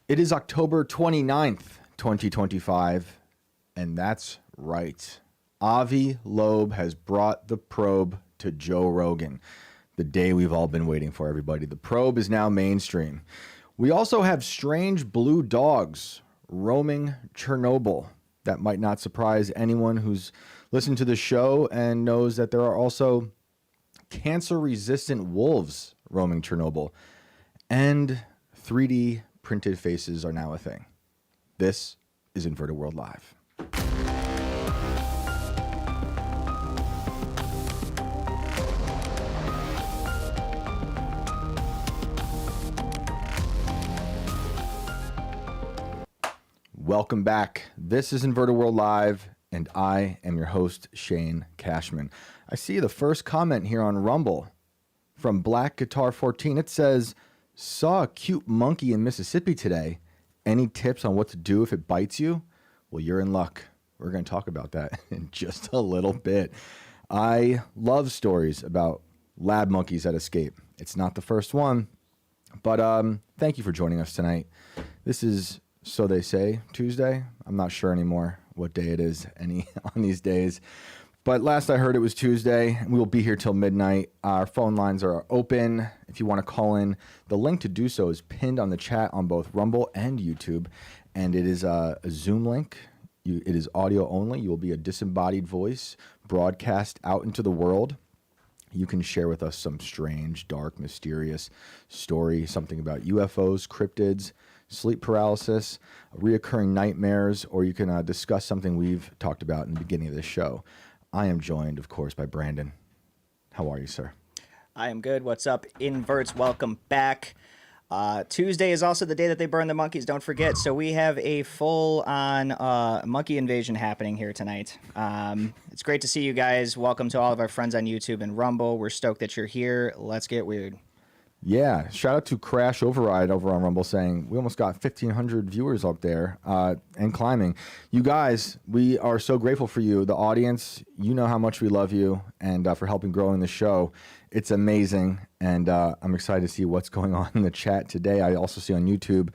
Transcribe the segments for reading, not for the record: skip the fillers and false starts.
It is October 29th, 2025, and that's right. Avi Loeb has brought the probe to Joe Rogan, the day we've all been waiting for, everybody. The probe is now mainstream. We also have strange blue dogs roaming Chernobyl. That might not surprise anyone who's listened to the show and knows that there are also cancer-resistant wolves roaming Chernobyl. And 3D printed faces are now a thing. This is Inverted World Live. Welcome back. This is Inverted World Live, and I am your host, Shane Cashman. I see the first comment here on Rumble from Black Guitar 14. It says, saw a cute monkey in Mississippi today. Any tips on what to do if it bites you? Well, you're in luck. We're going to talk about that in just a little bit. I love stories about lab monkeys that escape. It's not the first one, but thank you for joining us tonight. This is, so they say, Tuesday. I'm not sure anymore what day it is on these days. But last I heard it was Tuesday. We will be here till midnight. Our phone lines are open if you want to call in. The link to do so is pinned on the chat on both Rumble and YouTube. And it is a Zoom link. It is audio only. You will be a disembodied voice broadcast out into the world. You can share with us some strange, dark, mysterious story, something about UFOs, cryptids, sleep paralysis, reoccurring nightmares, or you can discuss something we've talked about in the beginning of this show. I am joined, of course, by Brandon. How are you, sir? I am good. What's up, inverts? Welcome back. Tuesday is also the day that they burn the monkeys, don't forget. So we have a full-on monkey invasion happening here tonight. It's great to see you guys. Welcome to all of our friends on YouTube and Rumble. We're stoked that you're here. Let's get weird. Yeah, shout out to Crash Override over on Rumble saying we almost got 1,500 viewers up there and climbing. You guys, we are so grateful for you. The audience, you know how much we love you and for helping growing the show. It's amazing, and I'm excited to see what's going on in the chat today. I also see on YouTube,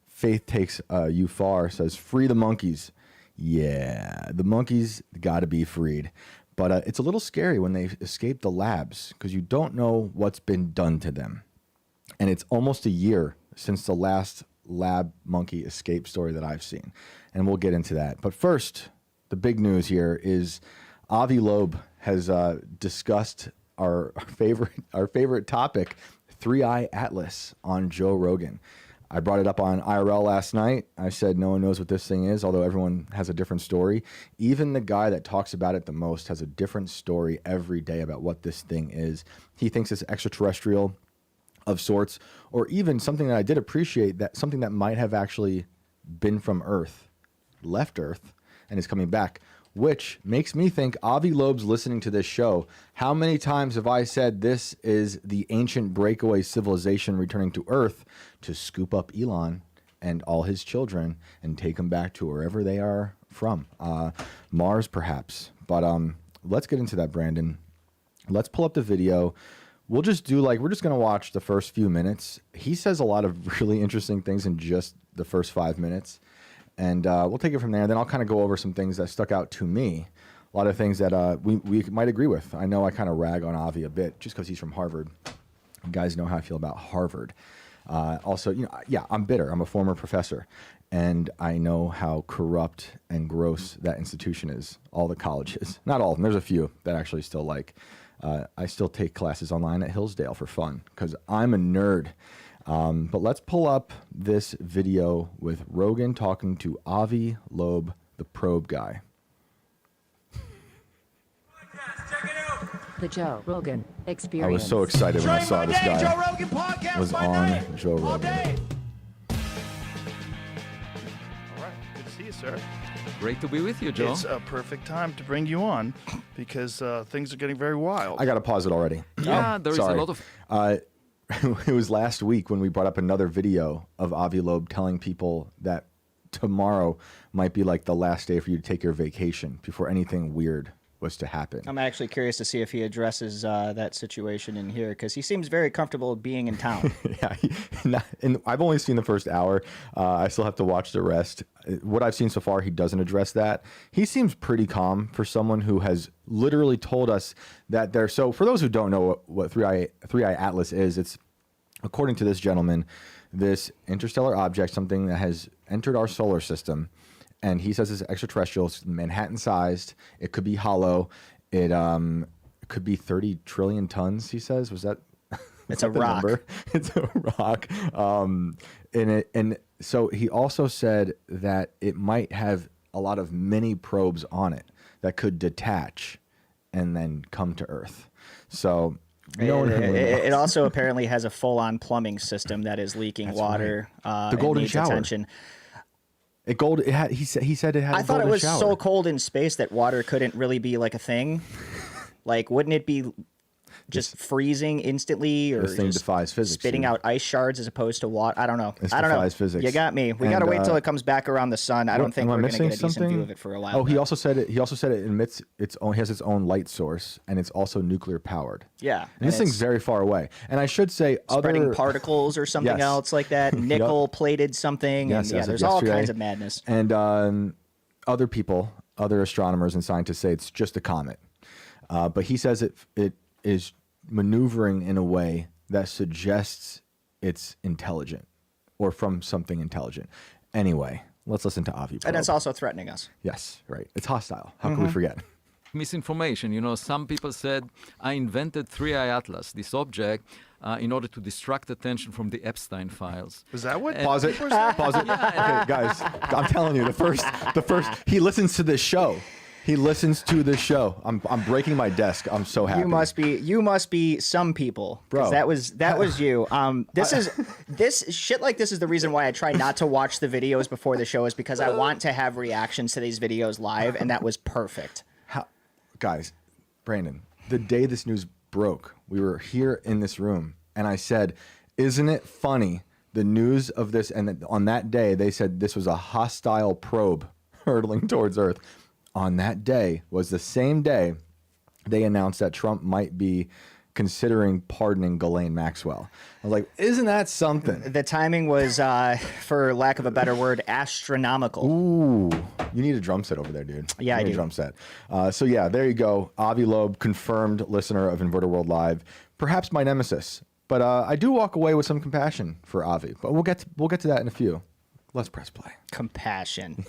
Faith Takes You Far says, free the monkeys. Yeah, the monkeys got to be freed. But it's a little scary when they escape the labs because you don't know what's been done to them. And it's almost a year since the last lab monkey escape story that I've seen. And we'll get into that. But first, the big news here is Avi Loeb has discussed our favorite topic, 3-Eye Atlas, on Joe Rogan. I brought it up on IRL last night. I said no one knows what this thing is, although everyone has a different story. Even the guy that talks about it the most has a different story every day about what this thing is. He thinks it's extraterrestrial of sorts, or even something that I did appreciate, that something that might have actually been from Earth, left Earth, and is coming back, which makes me think Avi Loeb's listening to this show. How many times have I said this is the ancient breakaway civilization returning to Earth to scoop up Elon and all his children and take them back to wherever they are from? Mars, perhaps. But let's get into that, Brandon. Let's pull up the video. We're just going to watch the first few minutes. He says a lot of really interesting things in just the first 5 minutes. And we'll take it from there. Then I'll kind of go over some things that stuck out to me. A lot of things that we might agree with. I know I kind of rag on Avi a bit just because he's from Harvard. You guys know how I feel about Harvard. Also, I'm bitter. I'm a former professor. And I know how corrupt and gross that institution is. All the colleges. Not all of them. There's a few that actually still like. I still take classes online at Hillsdale for fun because I'm a nerd. But let's pull up this video with Rogan talking to Avi Loeb, the probe guy. The Joe Rogan Experience. I was so excited when I saw this guy was on Joe Rogan. All right, good to see you, sir. Great to be with you, Joe. It's a perfect time to bring you on because things are getting very wild. I got to pause it already. Yeah, there is a lot of... It was last week when we brought up another video of Avi Loeb telling people that tomorrow might be like the last day for you to take your vacation before anything weird was to happen. I'm actually curious to see if he addresses that situation in here, because he seems very comfortable being in town. And I've only seen the first hour. I still have to watch the rest. What I've seen so far, he doesn't address that. He seems pretty calm for someone who has literally told us that they're... So for those who don't know what Three-Eye Atlas is, it's, according to this gentleman, this interstellar object, something that has entered our solar system. And he says it's extraterrestrial, it's Manhattan-sized. It could be hollow. It could be 30 trillion tons, he says. Was that... It's a rock. Number? It's a rock. And so he also said that it might have a lot of mini probes on it that could detach and then come to Earth. So... It also apparently has a full-on plumbing system that is leaking water. Right. The golden shower. Attention. He said it had. I thought it was so cold in space that water couldn't really be like a thing. Like, wouldn't it be just freezing instantly, or this thing defies physics, spitting out ice shards as opposed to water? I don't know. I don't know. Physics. You got me. We got to wait till it comes back around the sun. I don't think we're going to get a decent view of it for a while. Oh, he also said it. He also said it emits its own. Has its own light source, and it's also nuclear powered. Yeah, and this thing's very far away. And I should say, spreading particles or something else like that. Nickel plated something. Yes, and there's all kinds of madness. And other people, other astronomers and scientists say it's just a comet, but he says it is maneuvering in a way that suggests it's intelligent or from something intelligent. Anyway, let's listen to Avi Probe. And it's also threatening us. Yes, right. It's hostile. How can we forget? Misinformation. You know, some people said, I invented Three-Eye Atlas, this object, in order to distract attention from the Epstein files. Is that what? Pause it. Pause it. Okay, guys, I'm telling you, the first, he listens to this show. He listens to this show. I'm breaking my desk. I'm so happy. You must be some people, bro. That was you. This shit like this is the reason why I try not to watch the videos before the show, is because I want to have reactions to these videos live, and that was perfect. Guys, Brandon, the day this news broke, we were here in this room, and I said, "Isn't it funny? The news of this," and on that day they said this was a hostile probe hurtling towards Earth. On that day was the same day they announced that Trump might be considering pardoning Ghislaine Maxwell. I was like, isn't that something? The timing was, for lack of a better word, astronomical. Ooh, you need a drum set over there, dude. Yeah, I do. A drum set. So yeah, there you go. Avi Loeb, confirmed listener of Inverter World Live. Perhaps my nemesis, but I do walk away with some compassion for Avi. But we'll get to that in a few. Let's press play. Compassion.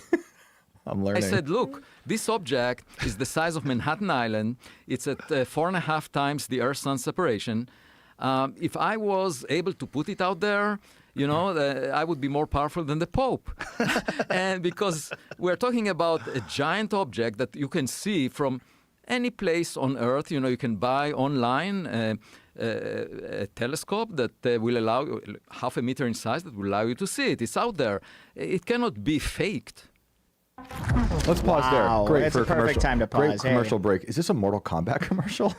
I'm learning. I said, look, this object is the size of Manhattan Island. It's at 4.5 times the Earth-Sun separation. If I was able to put it out there, you know, I would be more powerful than the Pope. And because we're talking about a giant object that you can see from any place on Earth. You know, you can buy online a telescope that will allow you, 0.5 meter in size, that will allow you to see it. It's out there. It cannot be faked. Let's pause there. Great it's for a perfect time to pause. Great commercial break. Is this a Mortal Kombat commercial?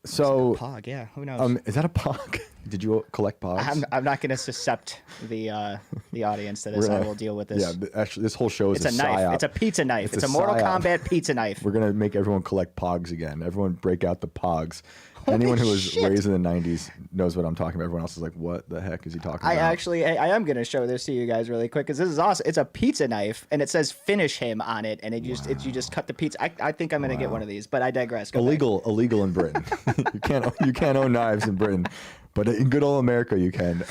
So Pog, yeah. Who knows? Is that a Pog? Did you collect Pogs? I'm not going to suscept the audience to this. I will deal with this. Yeah, actually, this whole show is a knife. psyop. It's a pizza knife. It's a Mortal Kombat pizza knife. We're gonna make everyone collect Pogs again. Everyone break out the Pogs. Anyone who was raised in the 90s knows what I'm talking about. Everyone else is like, what the heck is he talking about? I am going to show this to you guys really quick, because this is awesome. It's a pizza knife, and it says "finish him" on it, and you just cut the pizza. I think I'm going to get one of these, but I digress. Illegal in Britain. you can't own knives in Britain, but in good old America you can.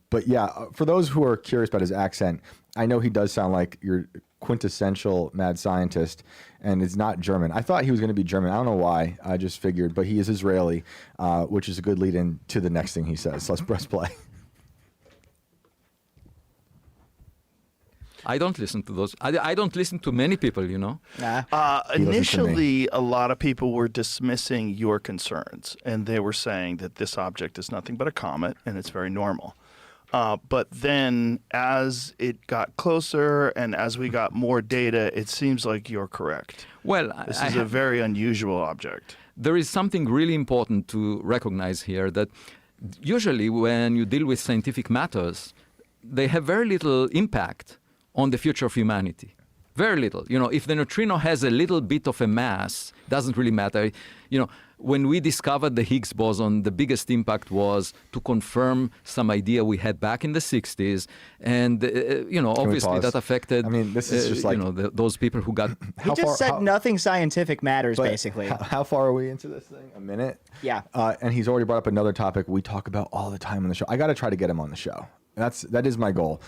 But yeah, for those who are curious about his accent, I know he does sound like your quintessential mad scientist, and it's not German. I thought he was going to be German. I don't know why. I just figured, but he is Israeli, which is a good lead-in to the next thing he says. So let's press play. I don't listen to those. I don't listen to many people, you know. Initially, a lot of people were dismissing your concerns, and they were saying that this object is nothing but a comet, and it's very normal. But then as it got closer and as we got more data, it seems like you're correct. Well, this is a very unusual object. There is something really important to recognize here, that usually when you deal with scientific matters, they have very little impact on the future of humanity. Very little. If the neutrino has a little bit of a mass, doesn't really matter. When we discovered the Higgs boson, the biggest impact was to confirm some idea we had back in the 60s. And, obviously that affected, this is just like... those people who got... He just said nothing scientific matters, basically. How far are we into this thing? A minute? Yeah. And he's already brought up another topic we talk about all the time on the show. I got to try to get him on the show. That is my goal.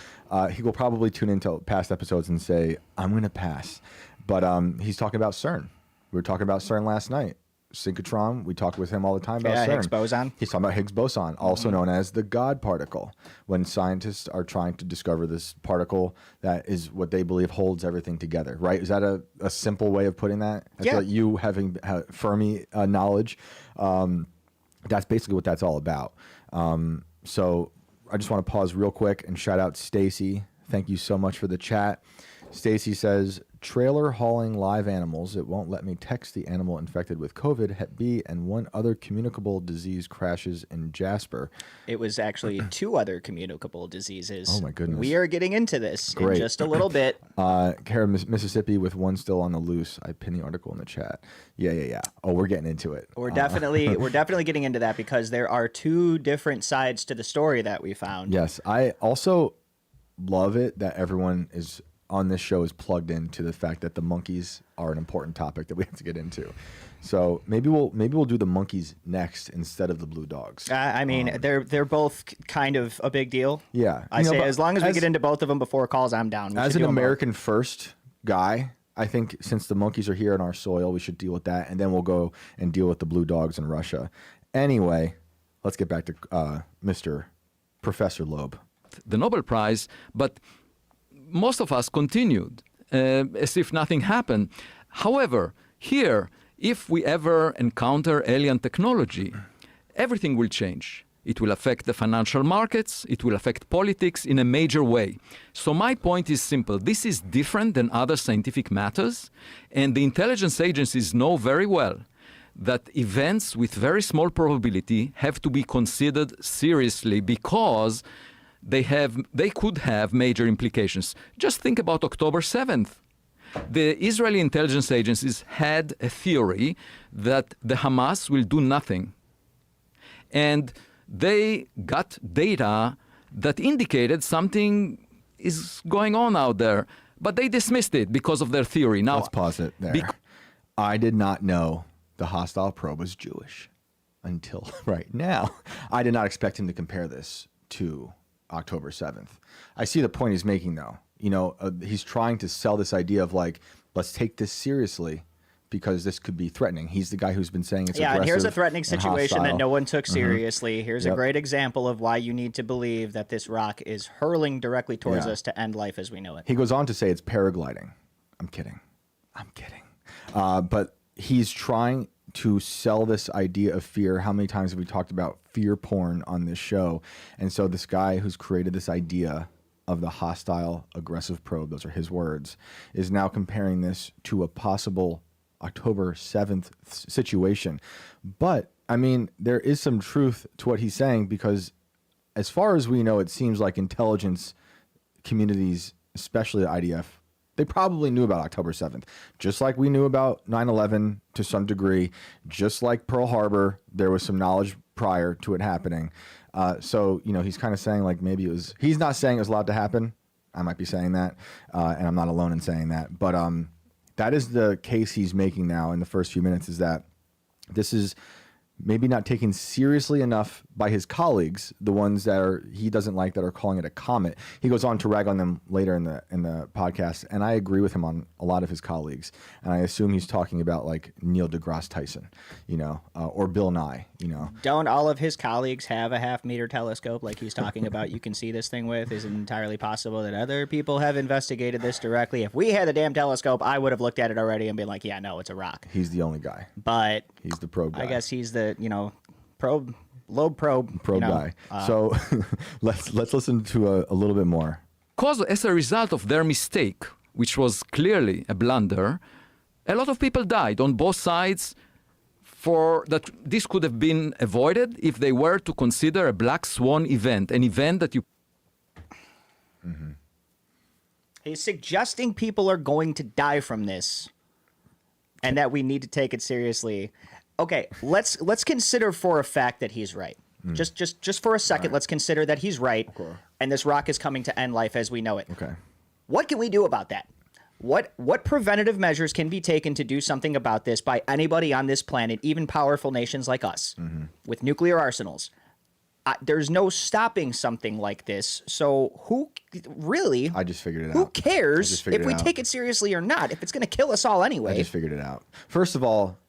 He will probably tune into past episodes and say, I'm going to pass. But he's talking about CERN. We were talking about CERN last night. Synchrotron, we talk with him all the time about CERN. Higgs boson. He's talking about Higgs boson, also known as the God particle. When scientists are trying to discover this particle that is what they believe holds everything together, right? Is that a simple way of putting that? I feel like you having Fermi knowledge, that's basically what that's all about. So I just want to pause real quick and shout out Stacy. Thank you so much for the chat. Stacy says, trailer hauling live animals. It won't let me text the animal infected with COVID, Hep B, and one other communicable disease crashes in Jasper. It was actually 2 other communicable diseases. Oh, my goodness. We are getting into this in just a little bit. Kara, Mississippi with one still on the loose. I pinned the article in the chat. Yeah. Oh, we're getting into it. We're definitely getting into that because there are 2 different sides to the story that we found. Yes. I also love it that everyone is on this show is plugged into the fact that the monkeys are an important topic that we have to get into. So maybe we'll do the monkeys next instead of the blue dogs. They're both kind of a big deal. Yeah. I say as long as we get into both of them before calls, I'm down. As an American first guy, I think since the monkeys are here in our soil, we should deal with that, and then we'll go and deal with the blue dogs in Russia. Anyway, let's get back to Mr. Professor Loeb. The Nobel Prize, but most of us continued as if nothing happened. However, here, if we ever encounter alien technology, everything will change. It will affect the financial markets. It will affect politics in a major way. So my point is simple. This is different than other scientific matters, and the intelligence agencies know very well that events with very small probability have to be considered seriously because they could have major implications. Just think about October 7th. The Israeli intelligence agencies had a theory that the Hamas will do nothing. And they got data that indicated something is going on out there, but they dismissed it because of their theory. Now, let's pause it there. I did not know the hostile probe was Jewish until right now. I did not expect him to compare this to October 7th. I see the point he's making, though. He's trying to sell this idea of like, let's take this seriously because this could be threatening. He's the guy who's been saying it's aggressive. And here's a threatening situation that no one took seriously. Mm-hmm. Here's a great example of why you need to believe that this rock is hurling directly towards us to end life as we know it. He goes on to say it's paragliding. I'm kidding. But he's trying to sell this idea of fear. How many times have we talked about fear porn on this show? And so this guy who's created this idea of the hostile aggressive probe, those are his words, is now comparing this to a possible October 7th situation. But, there is some truth to what he's saying because as far as we know, it seems like intelligence communities, especially the IDF, they probably knew about October 7th, just like we knew about 9/11 to some degree, just like Pearl Harbor. There was some knowledge prior to it happening. So, he's kind of saying like maybe it was, he's not saying it was allowed to happen. I might be saying that, and I'm not alone in saying that. But that is the case he's making now in the first few minutes, is that this is maybe not taken seriously enough by his colleagues, the ones that he doesn't like that are calling it a comet. He goes on to rag on them later in the podcast, and I agree with him on a lot of his colleagues. And I assume he's talking about like Neil deGrasse Tyson, or Bill Nye, Don't all of his colleagues have a half-meter telescope like he's talking about you can see this thing with? Is it entirely possible that other people have investigated this directly? If we had a damn telescope, I would have looked at it already and been like, yeah, no, it's a rock. He's the only guy. But he's the probe guy. I guess he's the, Loeb probe guy. So let's listen to a little bit more. Because as a result of their mistake, which was clearly a blunder, a lot of people died on both sides. For that, this could have been avoided if they were to consider a black swan event, an event that you. Mm-hmm. He's suggesting people are going to die from this, and that we need to take it seriously. Okay, let's consider for a fact that he's right. Just for a second, let's consider that he's right, and this rock is coming to end life as we know it. Okay. What can we do about that? What preventative measures can be taken to do something about this by anybody on this planet, even powerful nations like us, with nuclear arsenals? There's no stopping something like this. So who really? I just figured it Who out. cares if we take it seriously or not? If it's going to kill us all anyway. I just figured it out. First of all,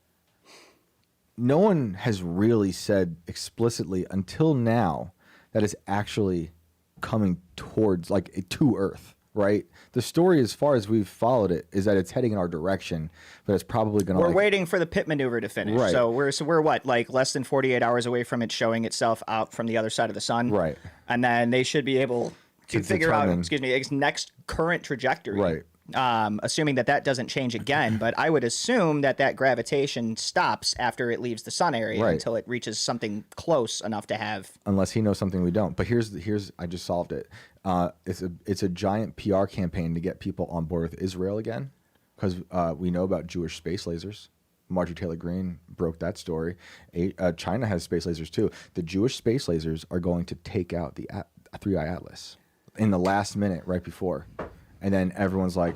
no one has really said explicitly until now that it's actually coming towards, like, to Earth, right? The story, as far as we've followed it, is that it's heading in our direction, but it's probably going to. We're waiting for the pit maneuver to finish. Right. So we're what, like less than 48 hours away from it showing itself out from the other side of the sun. Right. And then they should be able to figure out, its next current trajectory. Right. Assuming that doesn't change again, but I would assume that gravitation stops after it leaves the sun area until it reaches something close enough to have. Unless he knows something we don't. But here's I just solved it. It's a giant PR campaign to get people on board with Israel again, because we know about Jewish space lasers. Marjorie Taylor Greene broke that story. China has space lasers too. The Jewish space lasers are going to take out the 3i Atlas in the last minute, right before. And then everyone's like,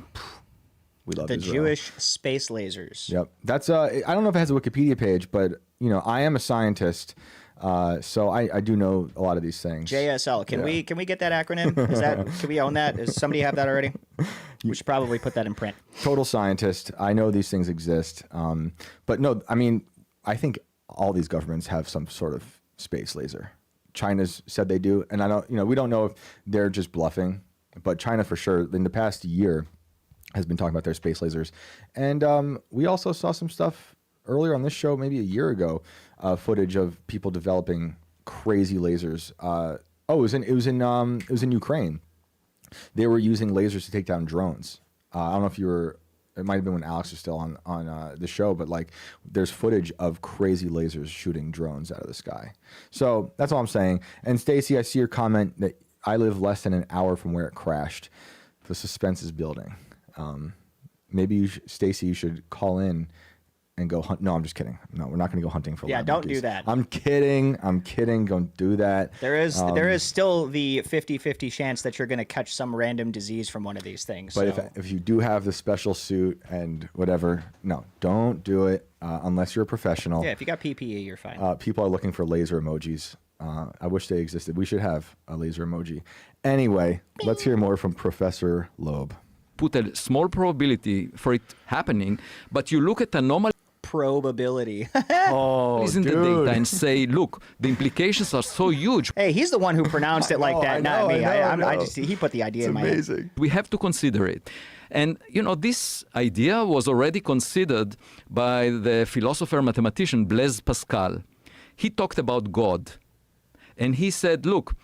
we love the Israel. Jewish space lasers. Yep. That's I don't know if it has a Wikipedia page, but I am a scientist, so I do know a lot of these things. JSL. Can we get that acronym? Can we own that? Does somebody have that already? We should probably put that in print. Total scientist. I know these things exist. But no, I mean, I think all these governments have some sort of space laser. China's said they do, and I don't. We don't know if they're just bluffing. But China, for sure, in the past year, has been talking about their space lasers. And we also saw some stuff earlier on this show, maybe a year ago, footage of people developing crazy lasers. It was in Ukraine. They were using lasers to take down drones. I don't know if you were. It might have been when Alex was still on the show, but like, there's footage of crazy lasers shooting drones out of the sky. So that's all I'm saying. And Stacy, I see your comment that I live less than an hour from where it crashed. The suspense is building. Maybe Stacy, you should call in and go hunt. No, I'm just kidding. No, we're not going to go hunting for. Yeah, don't do that. I'm kidding. Don't do that. There is still the 50-50 chance that you're going to catch some random disease from one of these things. But so. if you do have the special suit and whatever, no, don't do it unless you're a professional. Yeah, if you got PPE, you're fine. People are looking for laser emojis. I wish they existed. We should have a laser emoji. Anyway, let's hear more from Professor Loeb. Put a small probability for it happening, but you look at anomalies Probability. in the data and say, look, the implications are so huge. Hey, he's the one who pronounced it like that, not me. I just he put the idea in my head. We have to consider it. And, this idea was already considered by the philosopher mathematician Blaise Pascal. He talked about God. And he said, look,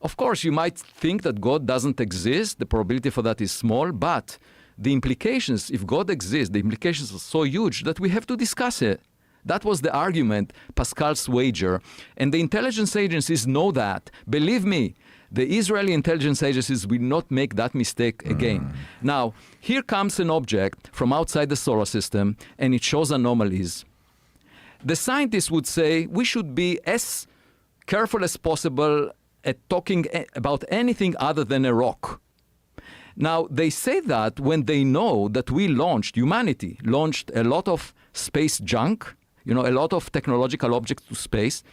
of course, you might think that God doesn't exist. The probability for that is small. But the implications, if God exists, the implications are so huge that we have to discuss it. That was the argument, Pascal's wager. And the intelligence agencies know that. Believe me, the Israeli intelligence agencies will not make that mistake again. Now, here comes an object from outside the solar system, and it shows anomalies. The scientists would say we should be as careful as possible at talking about anything other than a rock. Now, they say that when they know that humanity launched a lot of space junk, a lot of technological objects to space.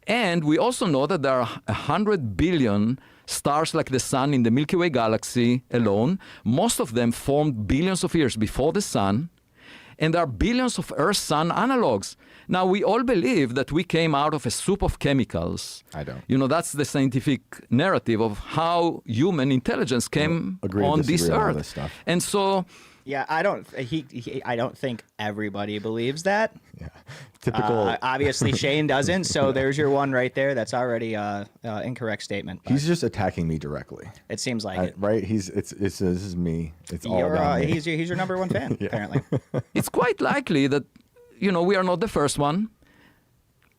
And we also know that there are 100 billion stars like the sun in the Milky Way galaxy alone. Most of them formed billions of years before the sun. And there are billions of Earth-Sun analogs. Now, we all believe that we came out of a soup of chemicals. I don't. That's the scientific narrative of how human intelligence came on this Earth. This stuff. And so... Yeah, I don't think everybody believes that. Yeah, typical. Obviously, Shane doesn't. So there's your one right there. That's already incorrect statement. He's just attacking me directly. It seems like it. Right? This is me. It's all about me. He's your number one fan, apparently. It's quite likely that, we are not the first one.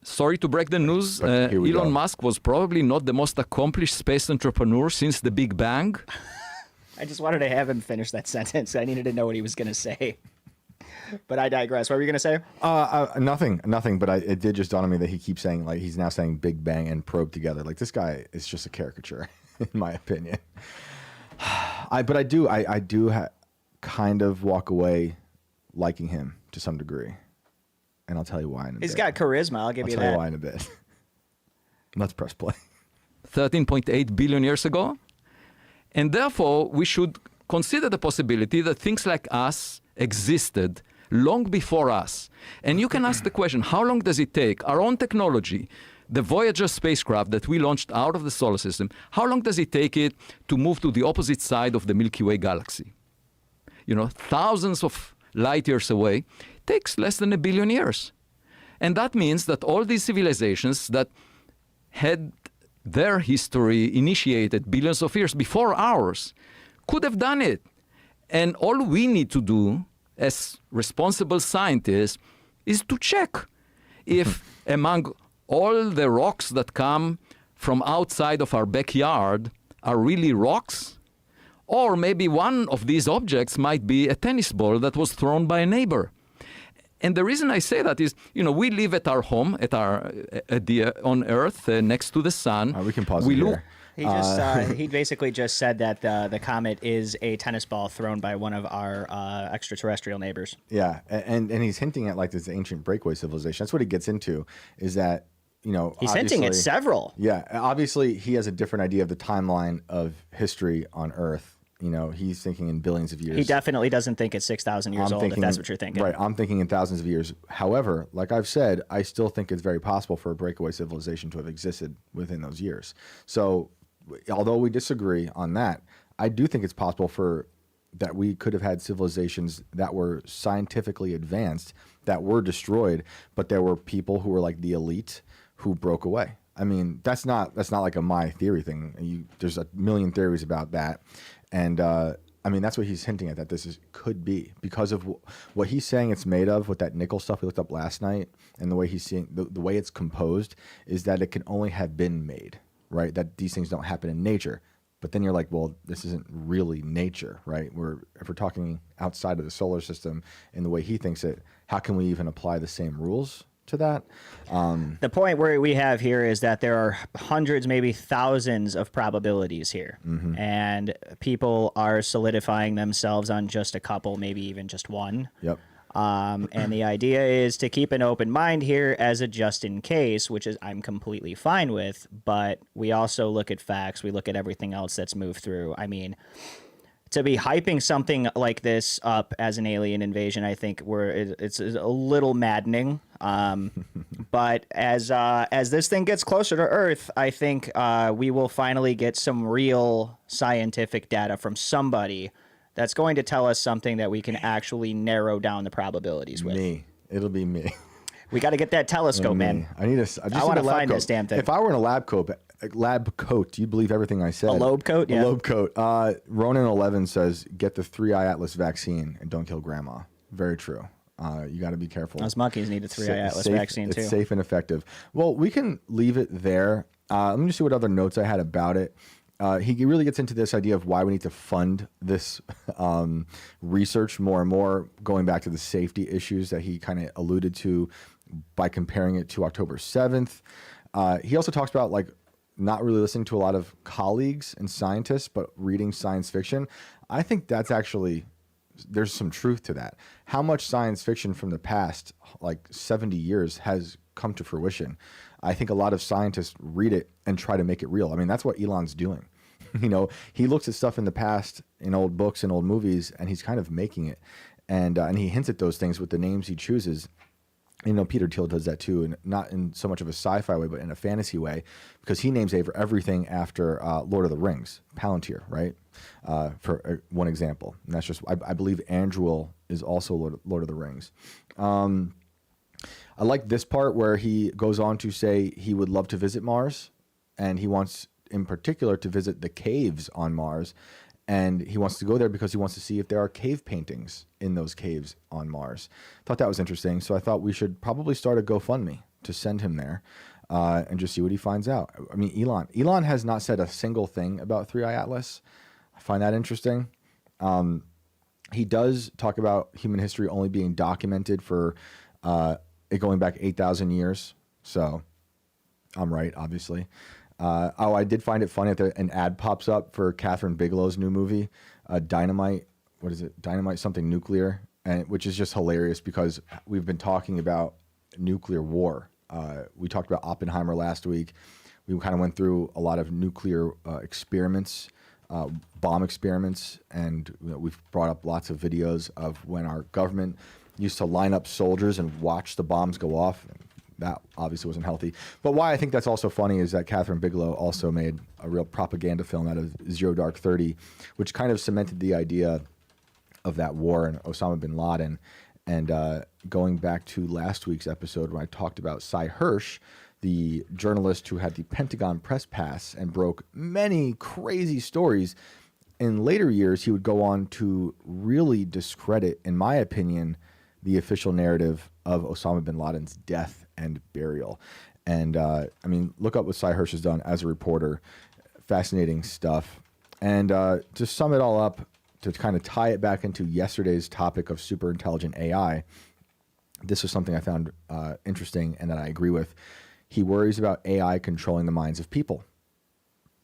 Sorry to break the news. Elon Musk was probably not the most accomplished space entrepreneur since the Big Bang. I just wanted to have him finish that sentence. I needed to know what he was going to say. But I digress. What were you going to say? Nothing. But it did just dawn on me that he keeps saying, like, he's now saying Big Bang and Probe together. Like, this guy is just a caricature, in my opinion. I do kind of walk away liking him to some degree, and I'll tell you why in a bit. He's got charisma. I'll give you that. I'll tell you why in a bit. Let's press play. 13.8 billion years ago. And therefore, we should consider the possibility that things like us existed long before us. And you can ask the question, how long does it take our own technology, the Voyager spacecraft that we launched out of the solar system, how long does it take it to move to the opposite side of the Milky Way galaxy? You know, thousands of light years away, it takes less than 1 billion years. And that means that all these civilizations that had their history initiated billions of years before ours could have done it. And all we need to do as responsible scientists is to check if among all the rocks that come from outside of our backyard are really rocks, or maybe one of these objects might be a tennis ball that was thrown by a neighbor. And the reason I say that is, you know, we live at our home, on Earth, next to the sun. We can pause it here. He basically just said that the comet is a tennis ball thrown by one of our extraterrestrial neighbors. Yeah, and he's hinting at like this ancient breakaway civilization. That's what he gets into, is that, you know, he's hinting at several. Yeah, obviously he has a different idea of the timeline of history on Earth. You know, he's thinking in billions of years. He definitely doesn't think it's 6,000 years old, if that's what you're thinking. Right, I'm thinking in thousands of years. However, like I've said, I still think it's very possible for a breakaway civilization to have existed within those years. So, although we disagree on that, I do think it's possible that we could have had civilizations that were scientifically advanced, that were destroyed, but there were people who were like the elite who broke away. I mean, that's not like a my theory thing. There's a million theories about that. And I mean, that's what he's hinting at, that could be because of what he's saying it's made of, with that nickel stuff we looked up last night, and the way he's seeing the way it's composed is that it can only have been made, right? That these things don't happen in nature. But then you're like, well, this isn't really nature, right? If we're talking outside of the solar system in the way he thinks it, how can we even apply the same rules to that? The point where we have here is that there are hundreds, maybe thousands of probabilities here. Mm-hmm. And people are solidifying themselves on just a couple, maybe even just one. Yep. And the idea is to keep an open mind here as a just in case, which is I'm completely fine with. But we also look at facts. We look at everything else that's moved through. I mean, to be hyping something like this up as an alien invasion, I think it's a little maddening. But as this thing gets closer to Earth, I think we will finally get some real scientific data from somebody that's going to tell us something that we can actually narrow down the probabilities with. It'll be me. We got to get that telescope, man. I want to find this damn thing. If I were in a lab coat, you'd believe everything I said. A Loeb coat? Yeah. A Loeb coat. Ronan11 says, get the 3-eye atlas vaccine and don't kill grandma. Very true. You got to be careful. Those monkeys need a 3-eye atlas vaccine, too. It's safe and effective. Well, we can leave it there. Let me just see what other notes I had about it. He really gets into this idea of why we need to fund this research more and more, going back to the safety issues that he kind of alluded to by comparing it to October 7th. He also talks about like not really listening to a lot of colleagues and scientists, but reading science fiction. I think that's actually, there's some truth to that. How much science fiction from the past, like 70 years, has come to fruition. I think a lot of scientists read it and try to make it real. I mean, that's what Elon's doing. You know, he looks at stuff in the past in old books and old movies, and he's kind of making it. And he hints at those things with the names he chooses. You know, Peter Thiel does that too, and not in so much of a sci-fi way, but in a fantasy way, because he names everything after Lord of the Rings, Palantir, right? For one example. And that's just, I believe Andruil is also Lord of the Rings. I like this part where he goes on to say he would love to visit Mars, and he wants in particular to visit the caves on Mars, and he wants to go there because he wants to see if there are cave paintings in those caves on Mars. Thought that was interesting, so I thought we should probably start a GoFundMe to send him there and just see what he finds out. I mean, Elon has not said a single thing about 3-eye atlas. I find that interesting. He does talk about human history only being documented for it going back 8,000 years. So I'm right, obviously. I did find it funny that an ad pops up for Catherine Bigelow's new movie, Dynamite. What is it? Dynamite something nuclear, and which is just hilarious because we've been talking about nuclear war. We talked about Oppenheimer last week. We kind of went through a lot of nuclear experiments, bomb experiments, and we've brought up lots of videos of when our government used to line up soldiers and watch the bombs go off. That obviously wasn't healthy. But why I think that's also funny is that Catherine Bigelow also made a real propaganda film out of Zero Dark 30, which kind of cemented the idea of that war and Osama bin Laden. And going back to last week's episode when I talked about Cy Hirsch, the journalist who had the Pentagon press pass and broke many crazy stories, in later years he would go on to really discredit, in my opinion, the official narrative of Osama bin Laden's death and burial. And I mean, look up what Cy Hirsch has done as a reporter. Fascinating stuff. And to sum it all up, to kind of tie it back into yesterday's topic of super intelligent AI, this is something I found interesting and that I agree with. He worries about AI controlling the minds of people.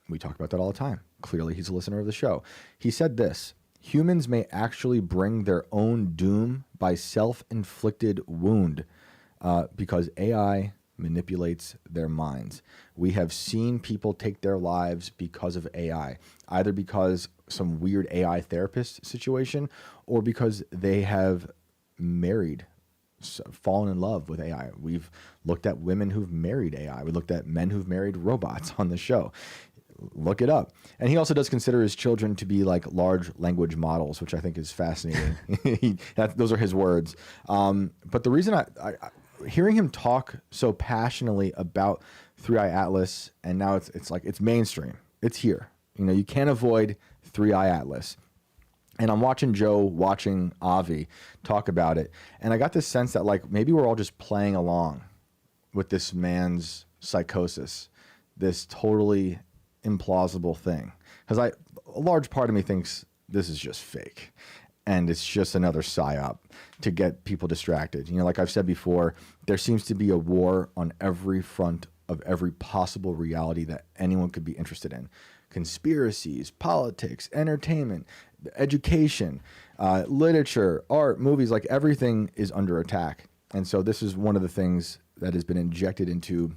We talk about that all the time. Clearly, he's a listener of the show. He said this: humans may actually bring their own doom by self-inflicted wound because AI manipulates their minds. We have seen people take their lives because of AI, either because some weird AI therapist situation or because they have married, fallen in love with AI. We've looked at women who've married AI. We looked at men who've married robots on the show. Look it up. And he also does consider his children to be like large language models, which I think is fascinating. Those are his words. But the reason I hearing him talk so passionately about Three Eye Atlas, and now it's like it's mainstream. It's here. You know, you can't avoid Three Eye Atlas. And I'm watching Joe, watching Avi talk about it, and I got this sense that like maybe we're all just playing along with this man's psychosis, this totally implausible thing. Because a large part of me thinks this is just fake, and it's just another psyop to get people distracted. You know, like I've said before, there seems to be a war on every front of every possible reality that anyone could be interested in. Conspiracies, politics, entertainment, education, literature, art, movies, like everything is under attack. And so this is one of the things that has been injected into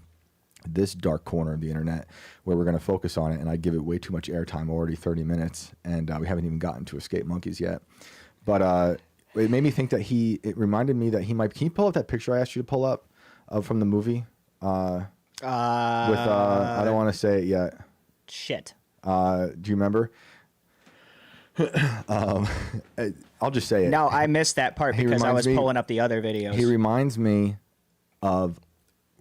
this dark corner of the internet where we're going to focus on it. And I give it way too much airtime, already 30 minutes. And we haven't even gotten to Escape Monkeys yet. But it made me think that it reminded me that he might, can you pull up that picture I asked you to pull up from the movie? I don't want to say it yet. Shit. Do you remember? I'll just say it. No, I missed that part because I was pulling up the other videos. He reminds me of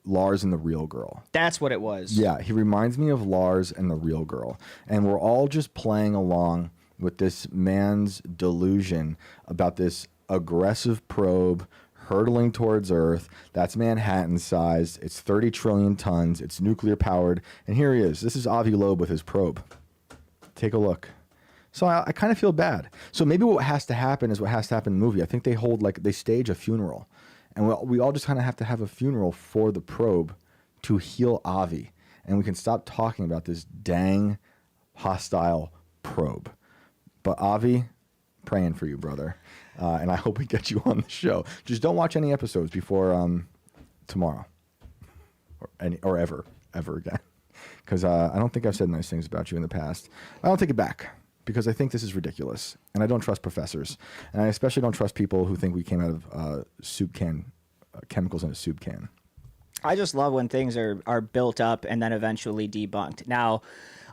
Lars and the Real Girl. That's what it was. Yeah, he reminds me of Lars and the Real Girl. And we're all just playing along with this man's delusion about this aggressive probe hurtling towards Earth. That's Manhattan sized. It's 30 trillion tons. It's nuclear powered. And here he is. This is Avi Loeb with his probe. Take a look. So I kind of feel bad. So maybe what has to happen is what has to happen in the movie. I think they stage a funeral. And we all just kind of have to have a funeral for the probe to heal Avi. And we can stop talking about this dang hostile probe. But Avi, praying for you, brother. And I hope we get you on the show. Just don't watch any episodes before tomorrow. Or ever again. Because I don't think I've said nice things about you in the past. I don't take it back. Because I think this is ridiculous. And I don't trust professors. And I especially don't trust people who think we came out of soup can, chemicals in a soup can. I just love when things are built up and then eventually debunked. Now,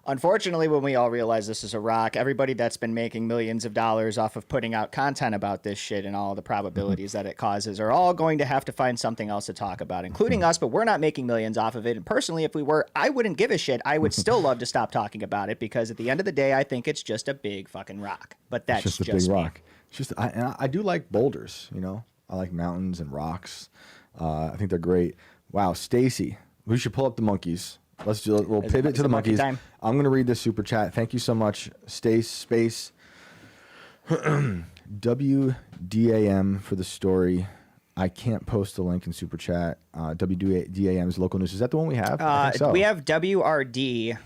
unfortunately, when we all realize this is a rock, everybody that's been making millions of dollars off of putting out content about this shit and all the probabilities that it causes are all going to have to find something else to talk about, including us, but we're not making millions off of it. And personally, if we were, I wouldn't give a shit. I would still love to stop talking about it because at the end of the day, I think it's just a big fucking rock. But that's just a big rock. It's just, I do like boulders, you know? I like mountains and rocks. I think they're great. Wow, Stacy, we should pull up the monkeys. Let's do. We'll pivot to the monkey monkeys. time. I'm gonna read this super chat. Thank you so much. Stay space. WDAM for the story. I can't post the link in super chat. WDAM is local news. Is that the one we have? I think so. We have WRD.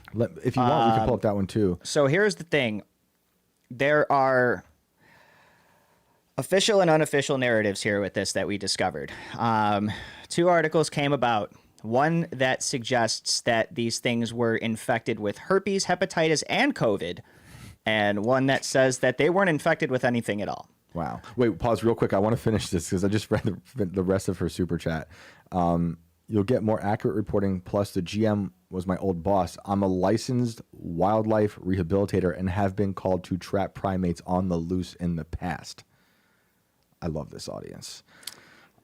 If you want, we can pull up that one too. So here's the thing. There are official and unofficial narratives here with this that we discovered. 2 articles came about. One that suggests that these things were infected with herpes, hepatitis, and COVID. And one that says that they weren't infected with anything at all. Wow. Wait, pause real quick. I want to finish this because I just read the rest of her super chat. You'll get more accurate reporting. Plus, the GM was my old boss. I'm a licensed wildlife rehabilitator and have been called to trap primates on the loose in the past. I love this audience.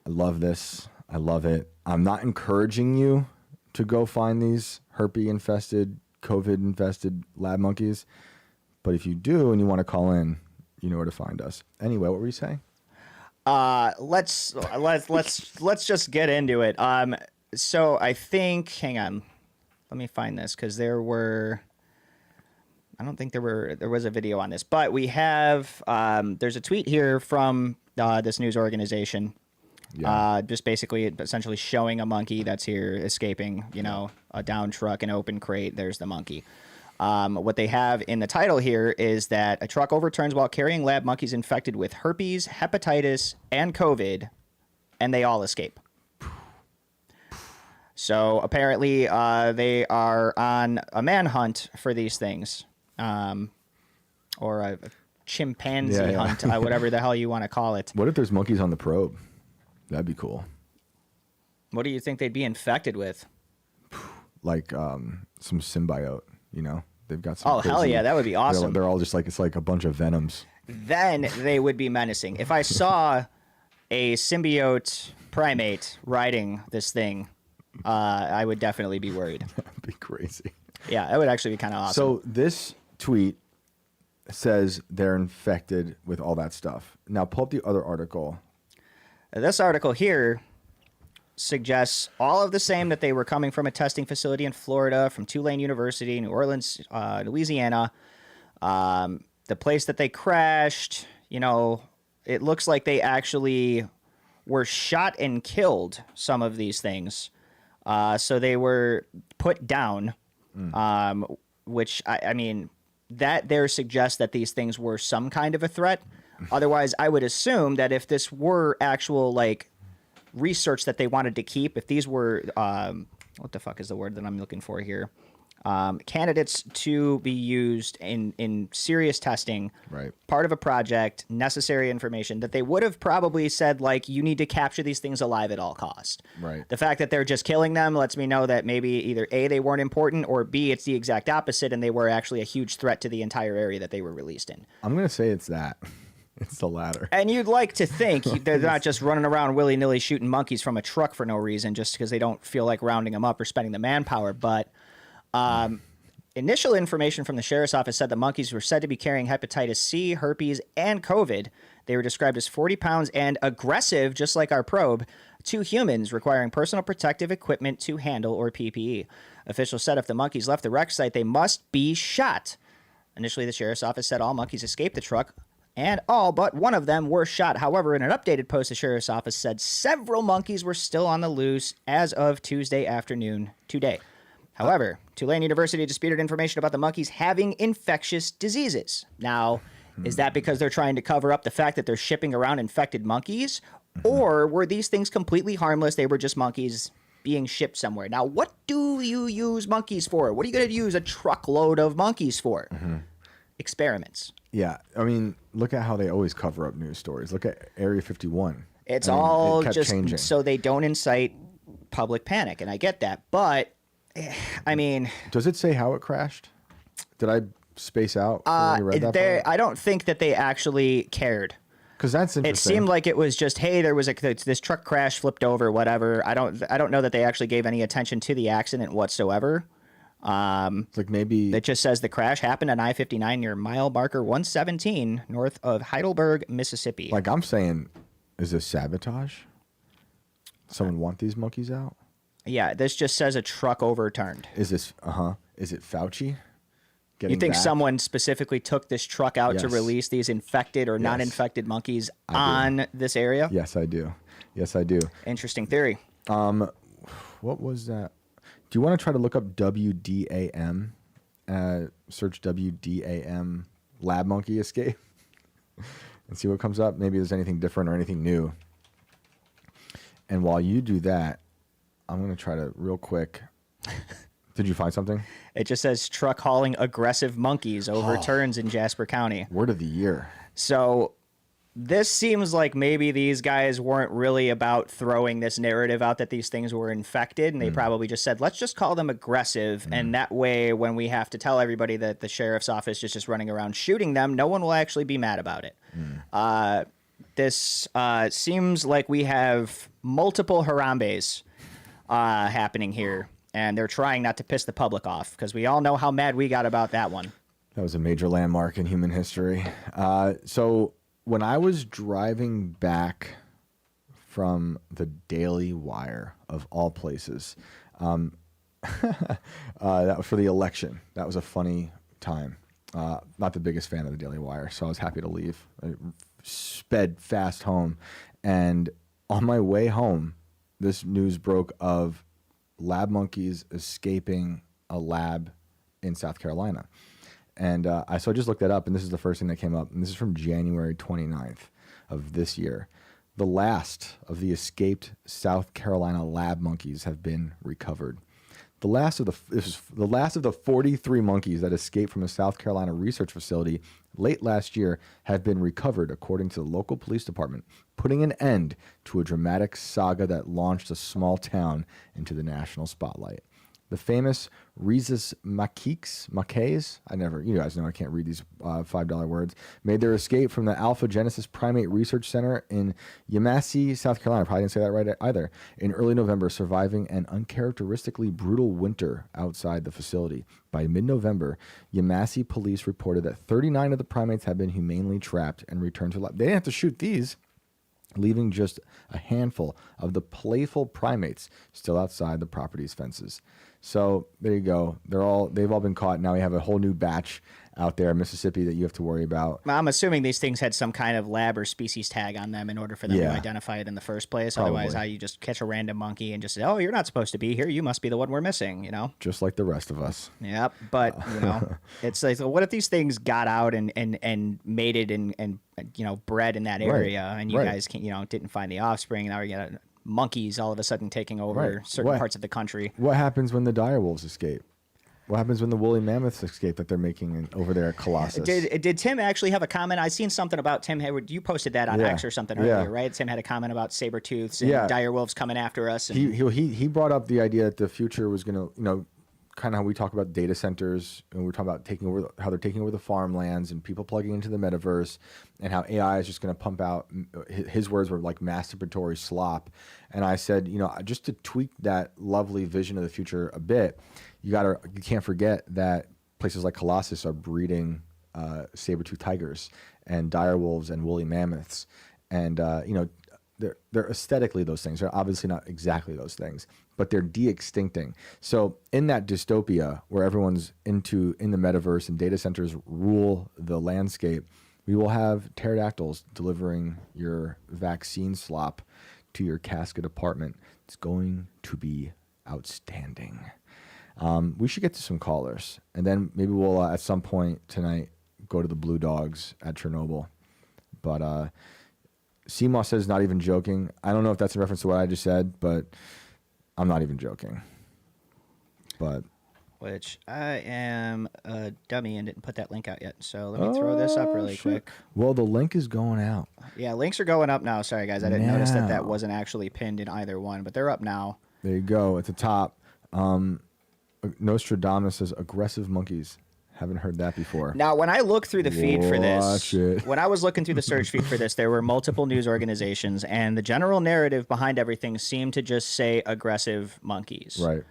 I love this. I love it. I'm not encouraging you to go find these herpes-infested, COVID-infested lab monkeys. But if you do and you want to call in, you know where to find us. Anyway, what were you saying? Let's just get into it. So I think, hang on, let me find this because I don't think there was a video on this, but we have, there's a tweet here from this news organization. Yeah. Just basically, essentially showing a monkey that's here escaping, a down truck, an open crate. There's the monkey. What they have in the title here is that a truck overturns while carrying lab monkeys infected with herpes, hepatitis, and COVID, and they all escape. So apparently they are on a manhunt for these things, or a chimpanzee hunt, whatever the hell you want to call it. What if there's monkeys on the probe? That'd be cool. What do you think they'd be infected with? Like some symbiote, They've got some. Oh, hell yeah, that would be awesome. They're all just like, it's like a bunch of venoms. Then they would be menacing. If I saw a symbiote primate riding this thing, I would definitely be worried. That'd be crazy. Yeah, that would actually be kind of awesome. So this tweet says they're infected with all that stuff. Now pull up the other article. This article here suggests all of the same, that they were coming from a testing facility in Florida, from Tulane University, New Orleans, Louisiana. The place that they crashed, it looks like they actually were shot and killed, some of these things. So they were put down, which, I mean, that there suggests that these things were some kind of a threat. Otherwise, I would assume that if this were actual, research that they wanted to keep, if these were what the fuck is the word that I'm looking for here, candidates to be used in serious testing, right, part of a project, necessary information, that they would have probably said, you need to capture these things alive at all cost. Right. The fact that they're just killing them lets me know that maybe either A, they weren't important, or B, it's the exact opposite and they were actually a huge threat to the entire area that they were released in. I'm gonna say it's that. It's the latter. And you'd like to think they're not just running around willy-nilly shooting monkeys from a truck for no reason, just because they don't feel like rounding them up or spending the manpower. But initial information from the sheriff's office said the monkeys were said to be carrying hepatitis C, herpes, and COVID. They were described as 40 pounds and aggressive, just like our probe, to humans, requiring personal protective equipment to handle, or PPE. Officials said if the monkeys left the wreck site, they must be shot. Initially, the sheriff's office said all monkeys escaped the truck, and all but one of them were shot. However, in an updated post, the sheriff's office said several monkeys were still on the loose as of Tuesday afternoon today. However, Tulane University disputed information about the monkeys having infectious diseases. Now, is that because they're trying to cover up the fact that they're shipping around infected monkeys? Or were these things completely harmless? They were just monkeys being shipped somewhere. Now, what do you use monkeys for? What are you going to use a truckload of monkeys for? Experiments. Yeah, I mean, look at how they always cover up news stories. Look at Area 51. It's all it just changing. So they don't incite public panic, and I get that. But, I mean... Does it say how it crashed? Did I space out when you read that part? I don't think that they actually cared. Because that's interesting. It seemed like it was just, hey, there was this truck crash, flipped over, whatever. I don't know that they actually gave any attention to the accident whatsoever. It's like maybe it just says the crash happened on I-59 near mile marker 117 north of Heidelberg, Mississippi. Like I'm saying, is this sabotage? Someone want these monkeys out? Yeah, this just says a truck overturned. Is this, is it Fauci? You think back? someone specifically took this truck out to Yes. release these infected or non-infected monkeys on this area? Yes, I do. Yes, I do. Interesting theory. What was that? Do you want to try to look up WDAM? Search WDAM lab monkey escape and see what comes up. Maybe there's anything different or anything new. And while you do that, I'm going to try to real quick. Did you find something? It just says truck hauling aggressive monkeys overturns in Jasper County. Word of the year. So this seems like maybe these guys weren't really about throwing this narrative out that these things were infected, and they probably just said, let's just call them aggressive, and that way when we have to tell everybody that the sheriff's office is just running around shooting them, no one will actually be mad about it. This seems like we have multiple Harambes happening here, and they're trying not to piss the public off, because we all know how mad we got about that one. That was a major landmark in human history. So when I was driving back from the Daily Wire, of all places, that was for the election. That was a funny time. Not the biggest fan of the Daily Wire, so I was happy to leave. I sped fast home, and on my way home, this news broke of lab monkeys escaping a lab in South Carolina. And so I just looked that up, and this is the first thing that came up. And this is from January 29th of this year. The last of the escaped South Carolina lab monkeys have been recovered. The last of the 43 monkeys that escaped from a South Carolina research facility late last year have been recovered, according to the local police department, putting an end to a dramatic saga that launched a small town into the national spotlight. The famous rhesus macaques, you guys know I can't read these $5 words, made their escape from the Alpha Genesis Primate Research Center in Yemassee, South Carolina. Probably didn't say that right either. In early November, surviving an uncharacteristically brutal winter outside the facility. By mid-November, Yemassee police reported that 39 of the primates had been humanely trapped and returned to lab. They didn't have to shoot these, leaving just a handful of the playful primates still outside the property's fences. So there you go. They've all been caught. Now we have a whole new batch out there in Mississippi that you have to worry about. I'm assuming these things had some kind of lab or species tag on them in order for them to identify it in the first place. Probably. Otherwise, how you just catch a random monkey and just say, oh, you're not supposed to be here. You must be the one we're missing, you know? Just like the rest of us. Yep. But, you know, it's like, what if these things got out and mated and you know, bred in that area, and you guys didn't find the offspring, and now you got monkeys all of a sudden taking over certain parts of the country. What happens when the dire wolves escape? What happens when the woolly mammoths escape that they're making over there at Colossus? Did Tim actually have a comment? I seen something about Tim Hayward. You posted that on X or something earlier, right? Tim had a comment about saber-tooths and dire wolves coming after us. And He brought up the idea that the future was going to, kind of how we talk about data centers, and we're talking about how they're taking over the farmlands and people plugging into the metaverse, and how AI is just going to pump out, his words were like masturbatory slop. And I said, just to tweak that lovely vision of the future a bit, you can't forget that places like Colossus are breeding saber-toothed tigers and dire wolves and woolly mammoths. And, they're aesthetically those things. They're obviously not exactly those things, but they're de-extincting. So in that dystopia where everyone's in the metaverse and data centers rule the landscape, we will have pterodactyls delivering your vaccine slop to your casket apartment. It's going to be outstanding. We should get to some callers, and then maybe we'll at some point tonight go to the Blue Dogs at Chernobyl. But CMOS says not even joking. I don't know if that's a reference to what I just said, but I'm not even joking. Which I am a dummy and didn't put that link out yet. So let me throw this up really quick. Well, the link is going out. Yeah, links are going up now. Sorry, guys. I didn't notice that wasn't actually pinned in either one, but they're up now. There you go. At the top. Nostradamus says aggressive monkeys. Haven't heard that before. Now, when I look through the feed for this, when I was looking through the search feed for this, there were multiple news organizations, and the general narrative behind everything seemed to just say aggressive monkeys. Right.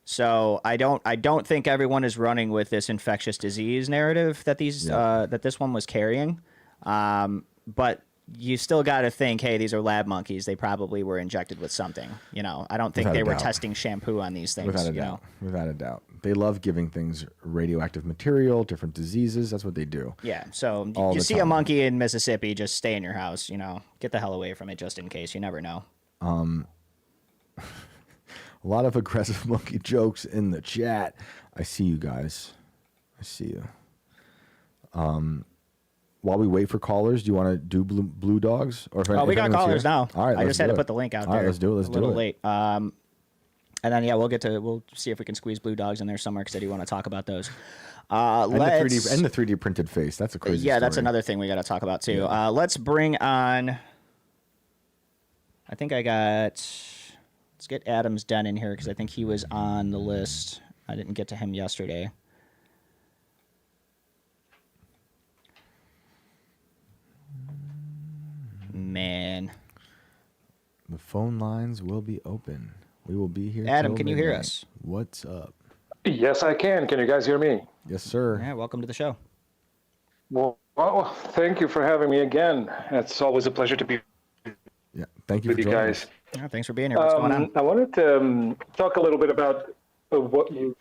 So I don't think everyone is running with this infectious disease narrative that this one was carrying. But you still got to think, hey, these are lab monkeys. They probably were injected with something. You know, I don't think Without a they were doubt. testing shampoo on these things. Without a doubt. Without a doubt. They love giving things radioactive material, different diseases. That's what they do. Yeah. So All you the see a time. monkey in Mississippi, just stay in your house. You know, get the hell away from it just in case. You never know. A lot of aggressive monkey jokes in the chat. I see you guys. I see you. While we wait for callers, do you want to do blue dogs? Or Oh, we got callers now. All right, I just had to do it. put the link out All there. right, let's do it. Let's a do little it. late. And then we'll see if we can squeeze blue dogs in there somewhere because I do want to talk about those. And the 3D printed face. That's a crazy Yeah, that's story. another thing we got to talk about too. Let's bring on. I think let's get Adams Dunn in here because I think he was on the list. I didn't get to him yesterday. Man. The phone lines will be open. We will be here. Adam, till can you hear midnight. us? What's up? Yes, I can. Can you guys hear me? Yes, sir. Yeah, welcome to the show. Well, thank you for having me again. It's always a pleasure to be Yeah. Thank you with for you joining guys. us. Yeah, thanks for being here. What's going on? I wanted to talk a little bit about what you.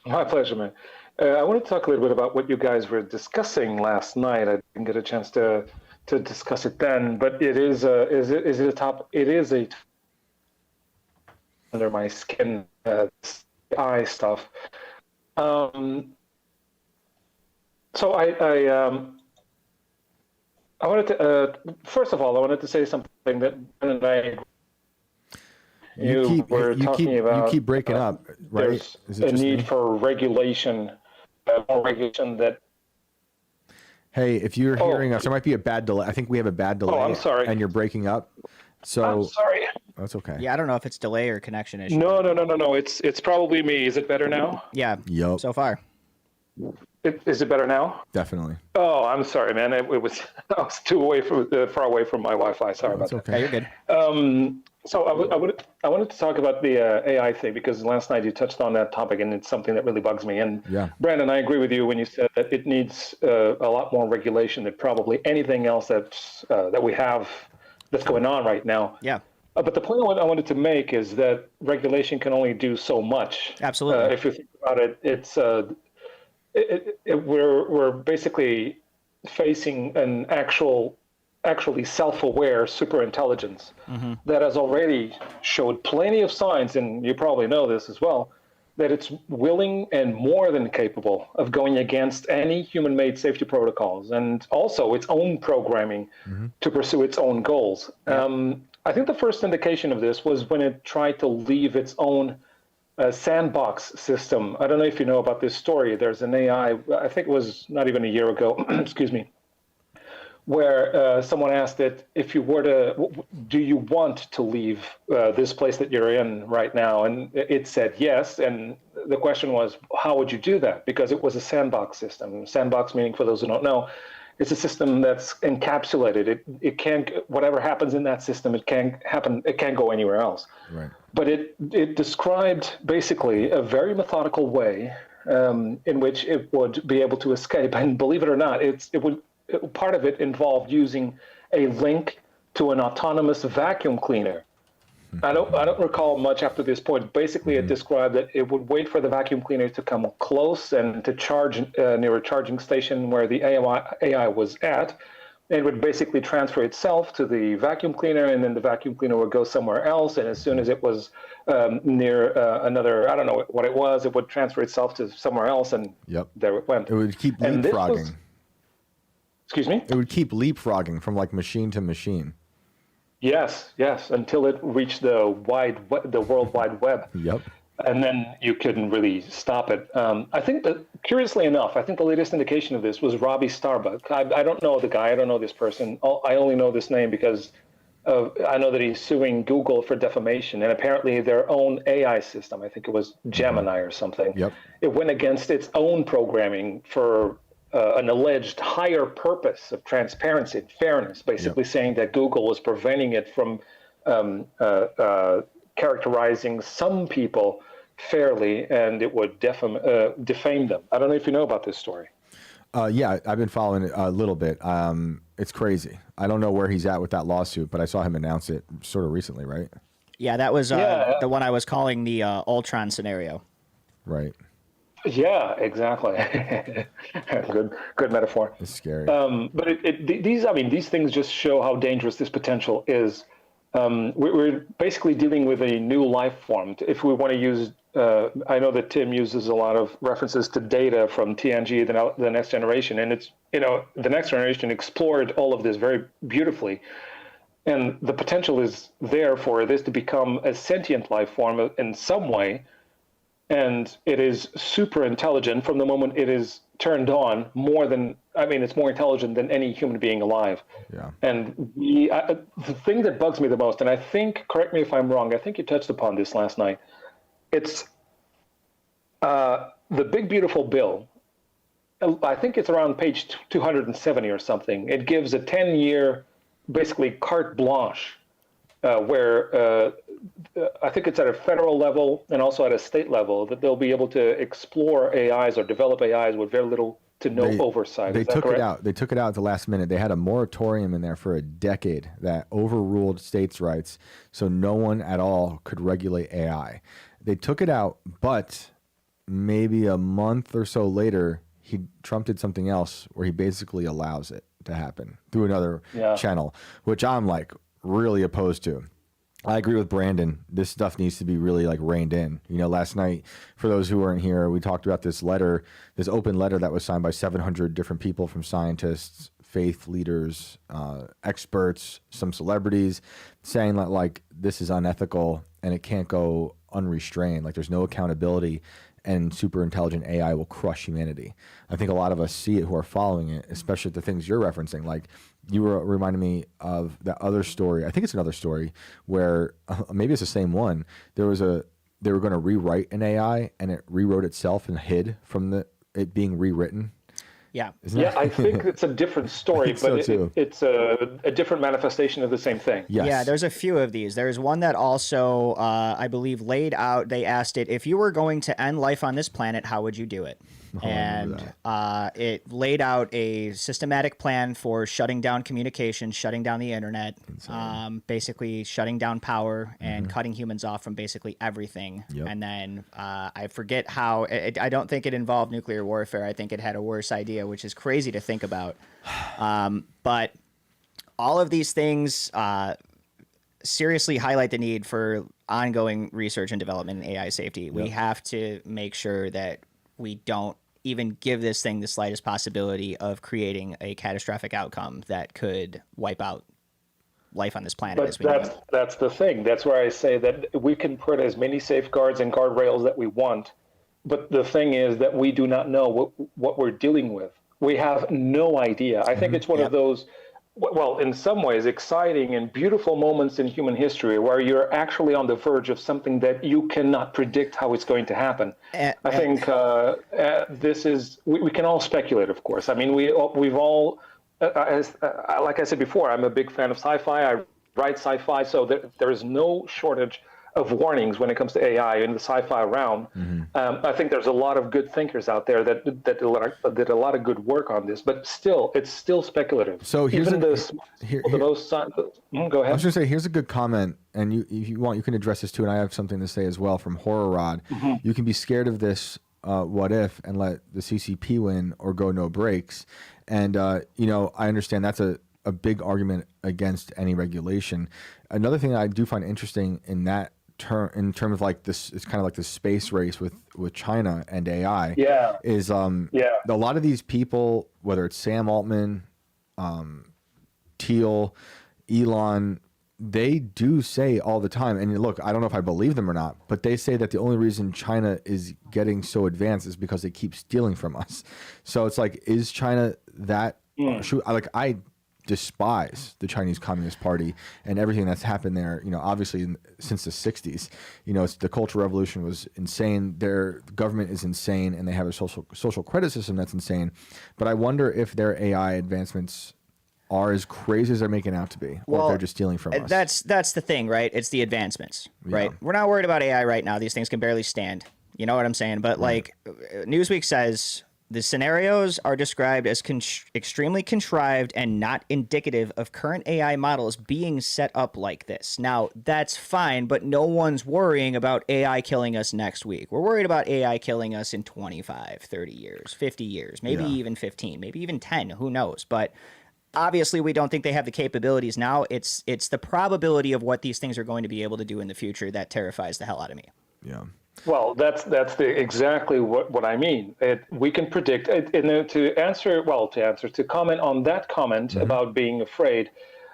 My pleasure, man. I wanted to talk a little bit about what you guys were discussing last night. I didn't get a chance to discuss it then, but it is a top. It is a under my skin eye stuff. So I wanted to first of all, I wanted to say something that Ben and I. You keep breaking up, right? There's Is it a just need me? for regulation, more regulation that. Hey, if you're hearing us, there might be a bad delay. I think we have a bad delay. I'm sorry. And you're breaking up. So I'm sorry. that's okay. Yeah, I don't know if it's delay or connection issue. No. It's probably me. Is it better now? Yeah. Yup. So far. Is it better now? Definitely. Oh, I'm sorry, man. It was I was far away from my Wi-Fi. Sorry about That's that. okay. Yeah, you're good. So I wanted to talk about the AI thing because last night you touched on that topic and it's something that really bugs me. And Yeah. Brandon, I agree with you when you said that it needs a lot more regulation than probably anything else that we have that's going on right now. Yeah. But the point I wanted to make is that regulation can only do so much. Absolutely. If you think about it, it's we're basically facing an actually self-aware superintelligence that has already showed plenty of signs, and you probably know this as well, that it's willing and more than capable of going against any human-made safety protocols and also its own programming to pursue its own goals. I think the first indication of this was when it tried to leave its own sandbox system. I don't know if you know about this story. There's an AI, I think it was not even a year ago, excuse me, where someone asked it, if you were to, do you want to leave this place that you're in right now? And it said yes. And the question was, how would you do that? Because it was a sandbox system. Sandbox meaning, for those who don't know, it's a system that's encapsulated. It can't, whatever happens in that system, it can't happen, it can't go anywhere else. Right. But it described basically a very methodical way in which it would be able to escape. And believe it or not, part of it involved using a link to an autonomous vacuum cleaner. I don't recall much after this point. Basically, it described that it would wait for the vacuum cleaner to come close and to charge near a charging station where the AI was at. It would basically transfer itself to the vacuum cleaner, and then the vacuum cleaner would go somewhere else. And as soon as it was near another, I don't know what it was, it would transfer itself to somewhere else, and there it went. It would keep And this leapfrogging. Excuse me? It would keep leapfrogging from like machine to machine. Yes, until it reached the World Wide Web. Yep. And then you couldn't really stop it. I think that, curiously enough, I think the latest indication of this was Robbie Starbuck. I don't know the guy. I don't know this person. I only know this name because I know that he's suing Google for defamation. And apparently their own AI system, I think it was Gemini or something, it went against its own programming for an alleged higher purpose of transparency and fairness, basically saying that Google was preventing it from characterizing some people fairly, and it would defame them. I don't know if you know about this story. Yeah, I've been following it a little bit. it's crazy. I don't know where he's at with that lawsuit, but I saw him announce it sort of recently, right? Yeah, that was the one I was calling the Ultron scenario. Right. Yeah, exactly. Good metaphor. It's scary. But these things just show how dangerous this potential is. We're basically dealing with a new life form. If we want to use, I know that Tim uses a lot of references to data from TNG, the Next Generation, and it's, the Next Generation explored all of this very beautifully. And the potential is there for this to become a sentient life form in some way. And it is super intelligent from the moment it is turned on, it's more intelligent than any human being alive. Yeah. And the thing that bugs me the most, and I think, correct me if I'm wrong, I think you touched upon this last night, it's the Big Beautiful Bill. I think it's around page 270 or something. It gives a 10-year, basically carte blanche, where I think it's at a federal level and also at a state level that they'll be able to explore AIs or develop AIs with very little to no oversight. They took it out. They took it out at the last minute. They had a moratorium in there for a decade that overruled states' rights, so no one at all could regulate AI. They took it out, but maybe a month or so later, Trump did something else where he basically allows it to happen through another channel, which I'm like really opposed to. I agree with Brandon. This stuff needs to be really like reined in. Last night, for those who weren't here, we talked about this letter, this open letter that was signed by 700 different people, from scientists, faith leaders, experts, some celebrities, saying that like this is unethical and it can't go unrestrained. Like there's no accountability, and super intelligent AI will crush humanity. I think a lot of us see it who are following it, especially the things you're referencing. Like you were reminding me of that other story. I think it's another story where maybe it's the same one. They were going to rewrite an AI and it rewrote itself and hid from it being rewritten. Yeah. I think it's a different story, but it's a different manifestation of the same thing. Yes. Yeah, there's a few of these. There's one that also, I believe, laid out, they asked it, if you were going to end life on this planet, how would you do it? And it laid out a systematic plan for shutting down communication, shutting down the internet, basically shutting down power and cutting humans off from basically everything. Yep. And then I forget how, I don't think it involved nuclear warfare. I think it had a worse idea, which is crazy to think about. But all of these things seriously highlight the need for ongoing research and development in AI safety. Yep. We have to make sure that we don't even give this thing the slightest possibility of creating a catastrophic outcome that could wipe out life on this planet. But that's the thing. That's where I say that we can put as many safeguards and guardrails that we want, but the thing is that we do not know what we're dealing with. We have no idea. I think it's one of those, well, in some ways, exciting and beautiful moments in human history where you're actually on the verge of something that you cannot predict how it's going to happen. I think this is, we can all speculate, of course. I mean, we've all, like I said before, I'm a big fan of sci-fi. I write sci-fi, so there is no shortage of warnings when it comes to AI in the sci-fi realm. I think there's a lot of good thinkers out there that did a lot of good work on this, but still, it's still speculative. So here's the most. Go ahead. I was going to say, here's a good comment, and if you want, you can address this too, and I have something to say as well from Horror Rod. You can be scared of this what if and let the CCP win or go no breaks. And, I understand that's a big argument against any regulation. Another thing that I do find interesting in that in terms of like this, it's kind of like the space race with China and AI. Is a lot of these people, whether it's Sam Altman, Thiel, Elon, they do say all the time, and look, I don't know if I believe them or not, but they say that the only reason China is getting so advanced is because they keep stealing from us. So it's like, is China that? I despise the Chinese Communist Party and everything that's happened there. Obviously since the 60s, the Cultural Revolution was insane. Their government is insane, and they have a social credit system that's insane. But I wonder if their AI advancements are as crazy as they're making out to be, or if they're just stealing from us. That's the thing, right? It's the advancements, right? We're not worried about AI right now. These things can barely stand. You know what I'm saying? But like Newsweek says, The scenarios are described as extremely contrived and not indicative of current AI models being set up like this. Now, that's fine, but no one's worrying about AI killing us next week. We're worried about AI killing us in 25, 30 years, 50 years, maybe even 15, maybe even 10, who knows? But obviously, we don't think they have the capabilities now. It's the probability of what these things are going to be able to do in the future that terrifies the hell out of me. Yeah. Well, that's exactly what I mean. We can predict. To comment on that comment about being afraid,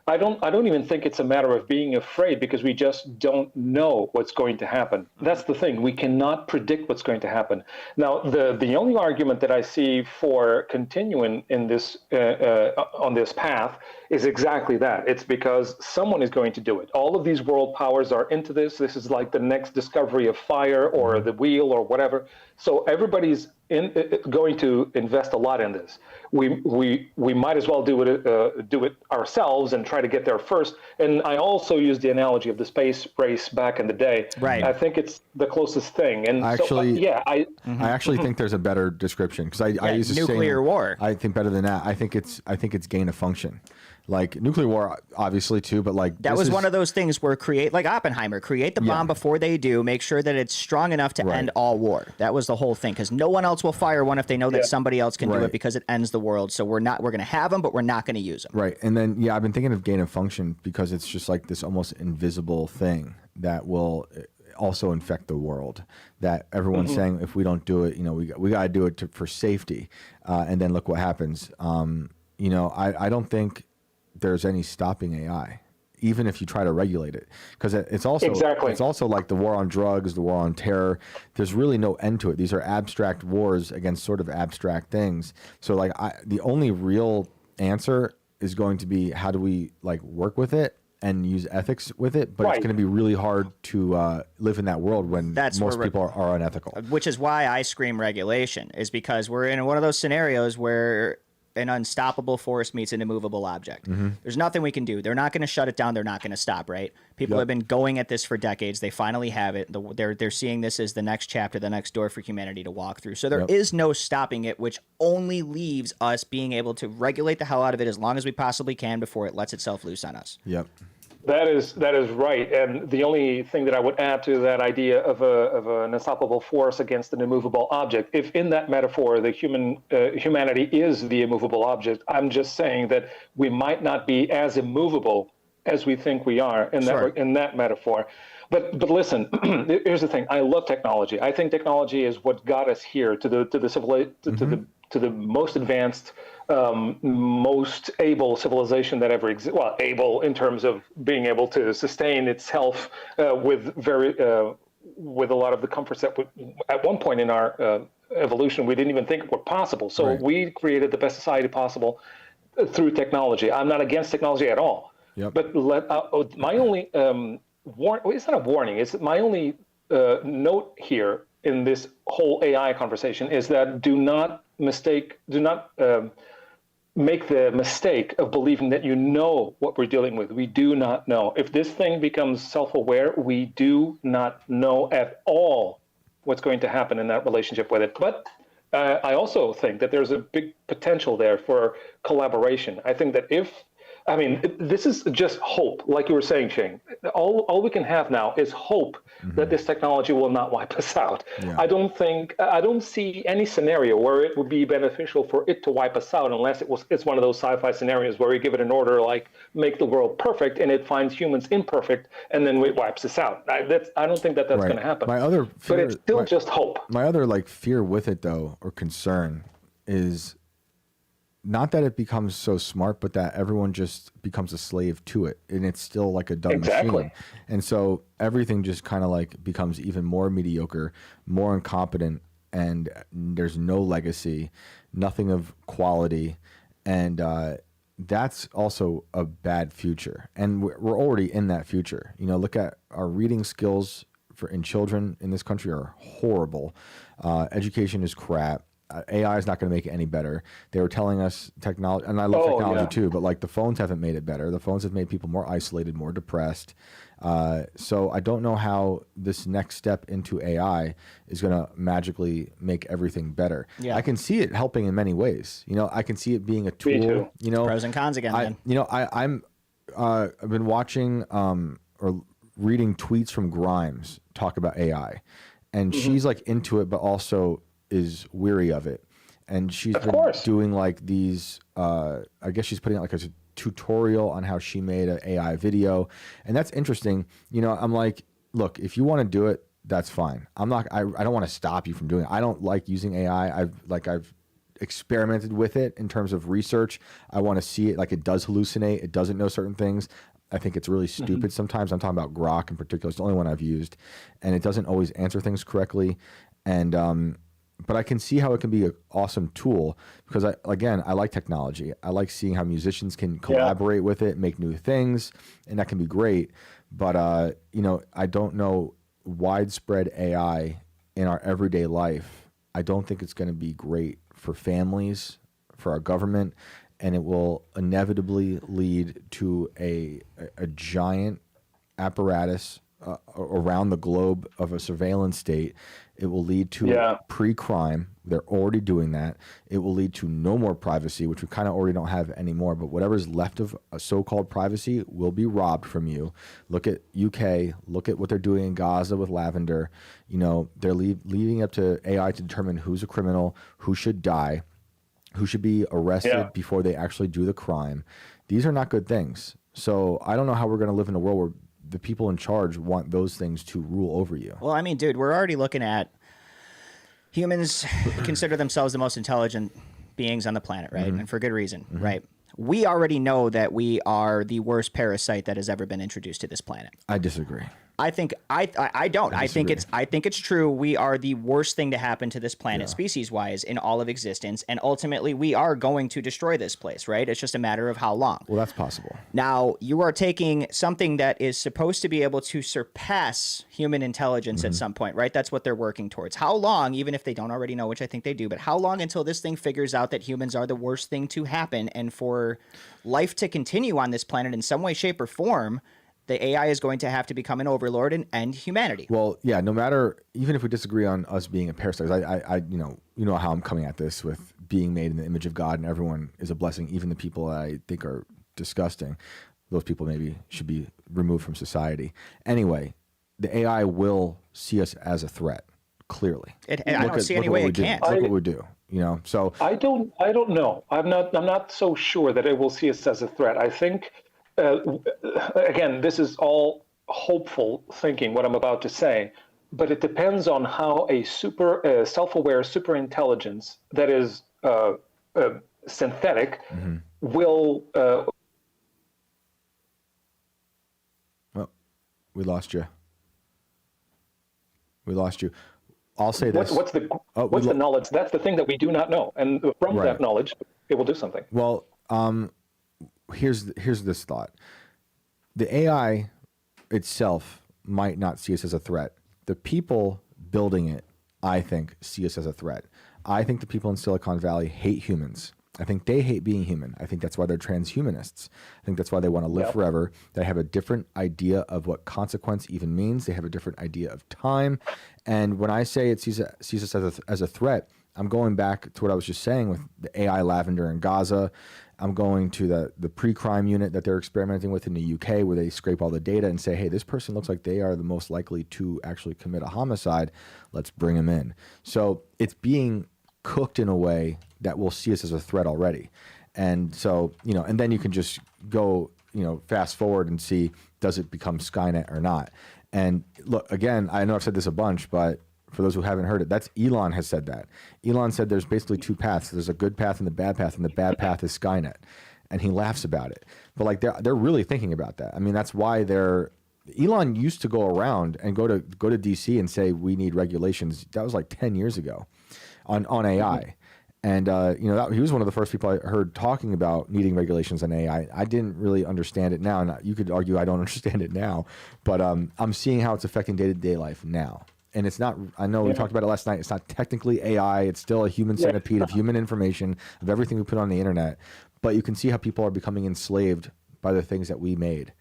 I don't even think it's a matter of being afraid, because we just don't know what's going to happen. That's the thing. We cannot predict what's going to happen. Now, the only argument that I see for continuing in this on this path is exactly that. It's because someone is going to do it. All of these world powers are into this. This is like the next discovery of fire or the wheel or whatever. So everybody's going to invest a lot in this. We might as well do it ourselves and try to get there first. And I also use the analogy of the space race back in the day. Right. I think it's the closest thing. And actually, I actually think there's a better description, because I use the nuclear war. I think better than that. I think it's gain of function. Like nuclear war, obviously too, but like that was one of those things where like Oppenheimer, create the bomb before they do, make sure that it's strong enough to end all war. That was the whole thing, because no one else will fire one if they know that somebody else can do it, because it ends the world. So we're going to have them, but we're not going to use them. Right, and then I've been thinking of gain of function, because it's just like this almost invisible thing that will also infect the world. That everyone's saying, if we don't do it, we got to do it for safety, and then look what happens. I don't think there's any stopping AI, even if you try to regulate it, because it's also like the war on drugs, the war on terror. There's really no end to it. These are abstract wars against sort of abstract things. So like the only real answer is going to be, how do we like work with it and use ethics with it? But it's going to be really hard to live in that world when most people are unethical. Which is why I scream regulation, is because we're in one of those scenarios where an unstoppable force meets an immovable object. There's nothing we can do. They're not going to shut it down. They're not going to stop, right? People have been going at this for decades. They finally have it. They're seeing this as the next chapter, the next door for humanity to walk through. So there is no stopping it, which only leaves us being able to regulate the hell out of it as long as we possibly can before it lets itself loose on us. Yep. That is right. And the only thing that I would add to that idea of an unstoppable force against an immovable object, if in that metaphor the humanity is the immovable object, I'm just saying that we might not be as immovable as we think we are in that metaphor. But listen, here's the thing. I love technology. I think technology is what got us here to the most advanced, most able civilization that ever exists. Well, able in terms of being able to sustain its health with a lot of the comforts that at one point in our evolution we didn't even think were possible. So we created the best society possible through technology. I'm not against technology at all. Yep. But my only it's not a warning. It's my only note here in this whole AI conversation is that do not make the mistake of believing that you know what we're dealing with. We do not know. If this thing becomes self-aware, we do not know at all what's going to happen in that relationship with it. But I also think that there's a big potential there for collaboration. I think that this is just hope, like you were saying, Shane. All we can have now is hope that this technology will not wipe us out. Yeah. I don't see any scenario where it would be beneficial for it to wipe us out, unless it's one of those sci-fi scenarios where we give it an order like make the world perfect, and it finds humans imperfect, and then it wipes us out. I don't think that's going to happen. But it's still just hope. My other fear with it, though, or concern, is not that it becomes so smart, but that everyone just becomes a slave to it, and it's still like a dumb machine. And so everything just kind of becomes even more mediocre, more incompetent, and there's no legacy, nothing of quality, and that's also a bad future. And we're already in that future. Look at our reading skills in children in this country are horrible. Education is crap. AI is not going to make it any better. They were telling us technology, and I love technology too, but like the phones haven't made it better. The phones have made people more isolated, more depressed. So I don't know how this next step into AI is going to magically make everything better. Yeah. I can see it helping in many ways. You know, I can see it being a tool. Me too. You know, pros and cons again. Man. You know, I've been watching or reading tweets from Grimes talk about AI, and she's like into it, but also is weary of it. And she's been doing like these, I guess she's putting out like a tutorial on how she made an AI video. And that's interesting. You know, I'm like, look, if you want to do it, that's fine. I don't want to stop you from doing it. I don't like using AI. I've experimented with it in terms of research. I want to see it, like it does hallucinate. It doesn't know certain things. I think it's really stupid sometimes. I'm talking about Grok in particular. It's the only one I've used, and it doesn't always answer things correctly. And, but I can see how it can be an awesome tool because I like technology. I like seeing how musicians can collaborate with it, make new things, and that can be great. But, you know, I don't know widespread AI in our everyday life. I don't think it's going to be great for families, for our government, and it will inevitably lead to a giant apparatus around the globe of a surveillance state. It will lead to pre-crime. They're already doing that. It will lead to no more privacy, which we kind of already don't have anymore. But whatever's left of a so-called privacy will be robbed from you. Look at UK. Look at what they're doing in Gaza with Lavender. You know, they're leading up to AI to determine who's a criminal, who should die, who should be arrested before they actually do the crime. These are not good things. So I don't know how we're going to live in a world where the people in charge want those things to rule over you. Well, I mean, dude, we're already looking at humans consider themselves the most intelligent beings on the planet, right? And for good reason, right? We already know that we are the worst parasite that has ever been introduced to this planet. I disagree. I think I don't. I think it's true. We are the worst thing to happen to this planet species wise in all of existence, and ultimately we are going to destroy this place, right? It's just a matter of how long. Well, that's possible. Now, you are taking something that is supposed to be able to surpass human intelligence at some point, right? That's what they're working towards. How long, even if they don't already know, which I think they do, but how long until this thing figures out that humans are the worst thing to happen, and for life to continue on this planet in some way, shape, or form, the AI is going to have to become an overlord and end humanity. Well, yeah, no matter, even if we disagree on us being a parasite, you know how I'm coming at this with being made in the image of God and everyone is a blessing, even the people that I think are disgusting. Those people maybe should be removed from society. Anyway, the AI will see us as a threat, clearly. I don't see any way it can't. Look what we do. You know, so I don't know. I'm not so sure that it will see us as a threat. I think again, this is all hopeful thinking, what I'm about to say, but it depends on how a self-aware super intelligence that is synthetic will. Oh, we lost you. I'll say this. What's the knowledge? That's the thing that we do not know, and from that knowledge, it will do something. Well, here's this thought. The AI itself might not see us as a threat. The people building it, I think, see us as a threat. I think the people in Silicon Valley hate humans. I think they hate being human. I think that's why they're transhumanists. I think that's why they want to live forever. They have a different idea of what consequence even means. They have a different idea of time. And when I say it sees us as a threat, I'm going back to what I was just saying with the AI Lavender in Gaza. I'm going to the pre-crime unit that they're experimenting with in the UK, where they scrape all the data and say, hey, this person looks like they are the most likely to actually commit a homicide. Let's bring them in. So it's being cooked in a way that will see us as a threat already. And so, you know, and then you can just go, you know, fast forward and see, does it become Skynet or not? And look, again, I know I've said this a bunch, but for those who haven't heard it, that's Elon has said that. Elon said there's basically two paths. There's a good path and the bad path, and the bad path is Skynet. And he laughs about it. But like they're really thinking about that. I mean, that's why Elon used to go around and go to DC and say we need regulations. That was like 10 years ago on AI. And you know, he was one of the first people I heard talking about needing regulations on AI. I didn't really understand it now, and you could argue I don't understand it now, but I'm seeing how it's affecting day-to-day life now. and it's not, I know we talked about it last night, it's not technically AI, it's still a human centipede of human information, of everything we put on the internet, but you can see how people are becoming enslaved by the things that we made.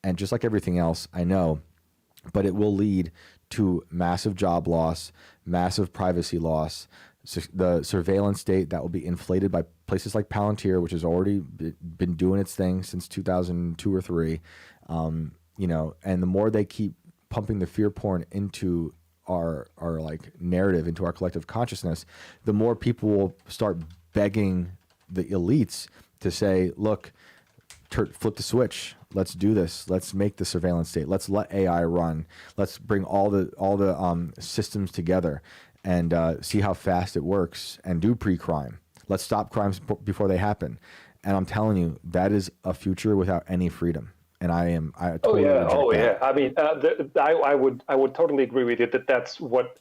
And just like everything else, I know, but it will lead to massive job loss, massive privacy loss, the surveillance state that will be inflated by places like Palantir, which has already been doing its thing since 2002 or 3. You know, and the more they keep pumping the fear porn into our like narrative, into our collective consciousness, the more people will start begging the elites to say, look, flip the switch. Let's do this. Let's make the surveillance state. Let's let AI run. Let's bring all the systems together and see how fast it works and do pre-crime. Let's stop crimes before they happen. And I'm telling you, that is a future without any freedom. And I totally that. I mean, I would totally agree with you that's what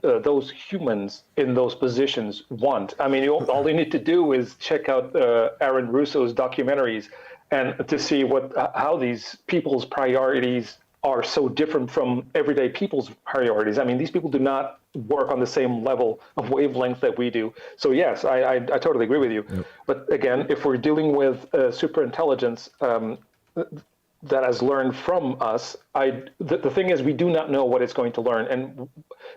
those humans in those positions want. I mean, all you need to do is check out Aaron Russo's documentaries and to see how these people's priorities are so different from everyday people's priorities. I mean, these people do not work on the same level of wavelength that we do. So yes, I totally agree with you. Yep. But again, if we're dealing with super intelligence that has learned from us, the thing is, we do not know what it's going to learn. And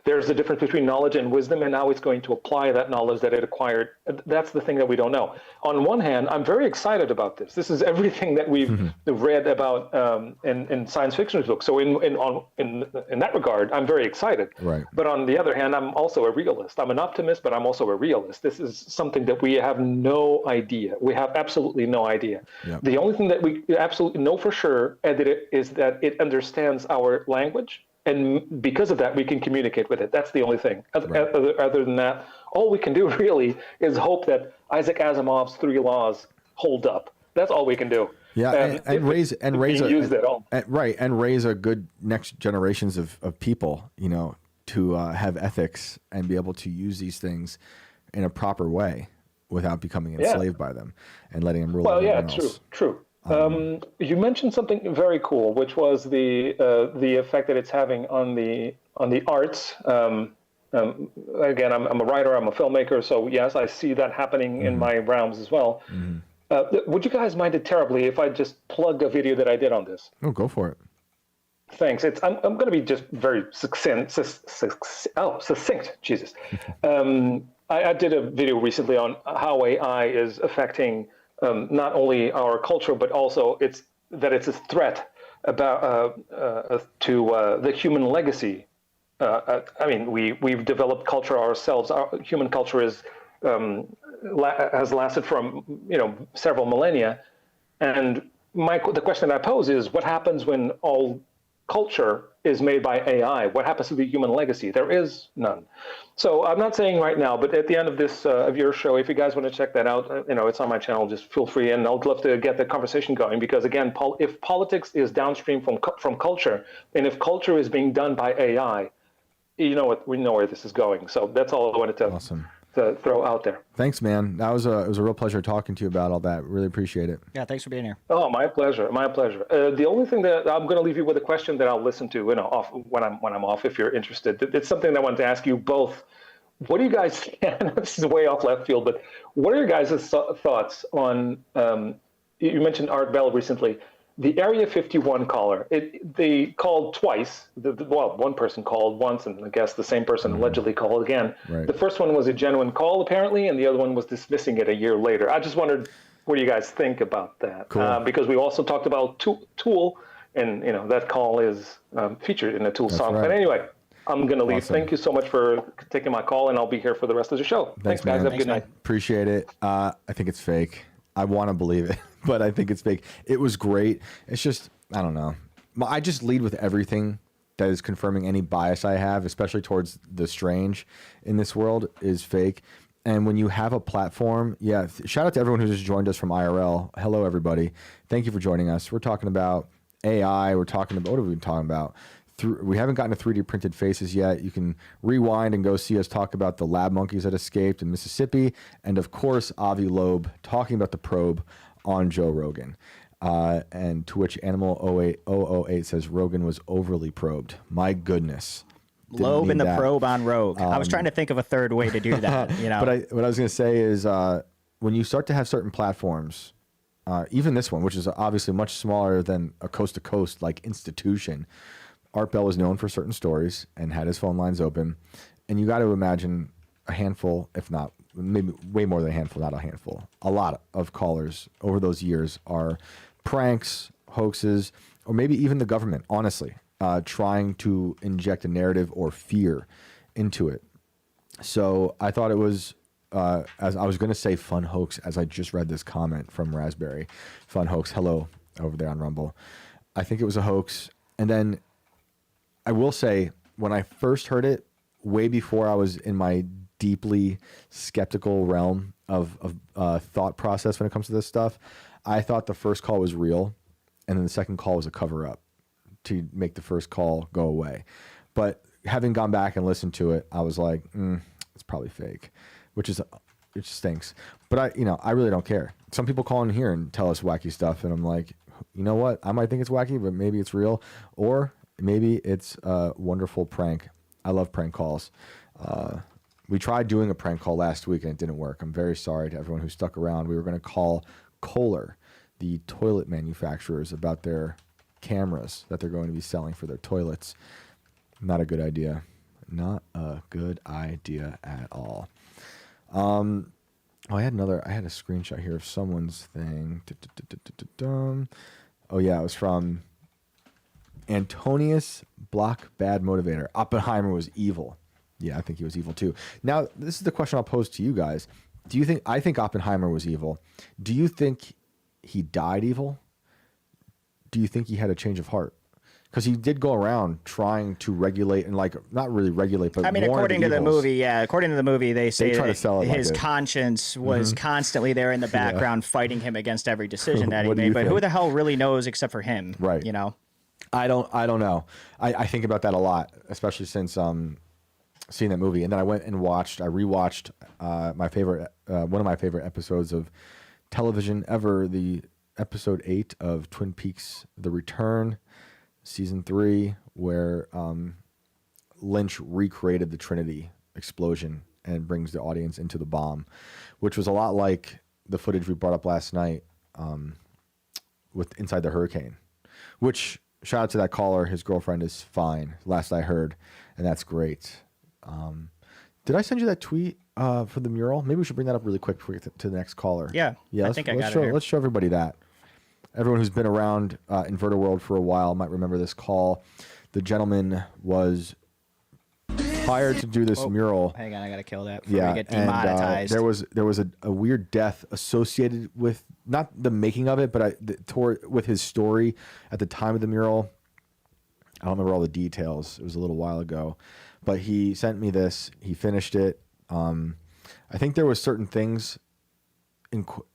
there's the difference between knowledge and wisdom, and how it's going to apply that knowledge that it acquired. That's the thing that we don't know. On one hand, I'm very excited about this. This is everything that we've read about in science fiction books. So in that regard, I'm very excited. Right. But on the other hand, I'm also a realist. I'm an optimist, but I'm also a realist. This is something that we have no idea. We have absolutely no idea. Yep. The only thing that we absolutely know for sure is that it understands our language. And because of that, we can communicate with it. That's the only thing. Other than that, all we can do really is hope that Isaac Asimov's 3 laws hold up. That's all we can do. Yeah, and raise a good next generations of people, you know, to have ethics and be able to use these things in a proper way without becoming enslaved by them and letting them rule. Well, yeah, true. You mentioned something very cool, which was the effect that it's having on the arts. Again, I'm a writer, I'm a filmmaker, so yes, I see that happening in my realms as well. Would you guys mind it terribly if I just plug a video that I did on this? Oh, go for it. Thanks. I'm going to be just very succinct. Jesus. I did a video recently on how AI is affecting not only our culture, but also it's a threat to the human legacy. I mean, we've developed culture ourselves. Our human culture has lasted from several millennia, and the question that I pose is, what happens when all culture is made by AI? What happens to the human legacy? There is none. So I'm not saying right now, but at the end of this of your show, if you guys want to check that out, it's on my channel. Just feel free, and I'd love to get the conversation going. Because again, if politics is downstream from culture, and if culture is being done by AI, we know where this is going. So that's all I wanted to throw out there. Thanks, man. It was a real pleasure talking to you about all that. Really appreciate it. Yeah, thanks for being here. Oh, my pleasure. My pleasure. The only thing that I'm going to leave you with a question that I'll listen to, off when I'm off, if you're interested. It's something that I wanted to ask you both. What do you guys? This is way off left field, but what are your guys' thoughts on? You mentioned Art Bell recently. The Area 51 caller, they called twice. One person called once, and I guess the same person allegedly called again. Right. The first one was a genuine call, apparently, and the other one was dismissing it a year later. I just wondered, what do you guys think about that? Cool. Because we also talked about Tool, and that call is featured in a Tool song. Right. But anyway, I'm going to leave. Awesome. Thank you so much for taking my call, and I'll be here for the rest of the show. Thanks guys. Have a good night. Appreciate it. I think it's fake. I want to believe it, but I think it's fake. It was great. It's just, I don't know. I just lead with everything that is confirming any bias I have, especially towards the strange in this world, is fake. And when you have a platform, shout out to everyone who just joined us from IRL. Hello, everybody. Thank you for joining us. We're talking about AI. We're talking about, what have we been talking about? We haven't gotten to 3D printed faces yet. You can rewind and go see us talk about the lab monkeys that escaped in Mississippi. And of course, Avi Loeb talking about the probe on Joe Rogan. And to which Animal 008 says Rogan was overly probed. My goodness. Loeb mean and the that. probe on Rogue. I was trying to think of a third way to do that. But what I was going to say is when you start to have certain platforms, even this one, which is obviously much smaller than a coast-to-coast like institution, Art Bell was known for certain stories and had his phone lines open. And you got to imagine a handful, if not maybe way more than a handful, not a handful, a lot of callers over those years are pranks, hoaxes, or maybe even the government, honestly, trying to inject a narrative or fear into it. So I thought it was, as I was going to say fun hoax, as I just read this comment from Raspberry. Fun hoax, hello, over there on Rumble. I think it was a hoax. And then I will say, when I first heard it, way before I was in my deeply skeptical realm of thought process when it comes to this stuff, I thought the first call was real, and then the second call was a cover-up to make the first call go away. But having gone back and listened to it, I was like, it's probably fake, it stinks. But I really don't care. Some people call in here and tell us wacky stuff, and I'm like, you know what? I might think it's wacky, but maybe it's real, or maybe it's a wonderful prank. I love prank calls. We tried doing a prank call last week and it didn't work. I'm very sorry to everyone who stuck around. We were going to call Kohler, the toilet manufacturers, about their cameras that they're going to be selling for their toilets. Not a good idea. Not a good idea at all. I had a screenshot here of someone's thing. Oh yeah, it was from Antonius Block Bad Motivator. Oppenheimer was evil. Yeah, I think he was evil too. Now, this is the question I'll pose to you guys. I think Oppenheimer was evil. Do you think he died evil? Do you think he had a change of heart? Because he did go around trying to regulate and not really regulate, but according to the movie, they say try to sell it his conscience was constantly there in the background fighting him against every decision that he made. But who the hell really knows except for him? Right. I don't know. I think about that a lot, especially since seeing that movie. And then I rewatched one of my favorite episodes of television ever, the episode 8 of Twin Peaks: The Return, season 3, where Lynch recreated the Trinity explosion and brings the audience into the bomb, which was a lot like the footage we brought up last night with Inside the Hurricane, which, shout out to that caller, his girlfriend is fine, last I heard, and that's great. Did I send you that tweet for the mural? Maybe we should bring that up really quick before we get to the next caller. Yeah, I think I got it here. Let's show everybody that. Everyone who's been around Inverter World for a while might remember this call. The gentleman was hired to do this mural. Hang on, I gotta kill that before we get demonetized. And, there was a weird death associated with not the making of it, but with his story at the time of the mural. I don't remember all the details. It was a little while ago, but he sent me this. He finished it. I think there was certain things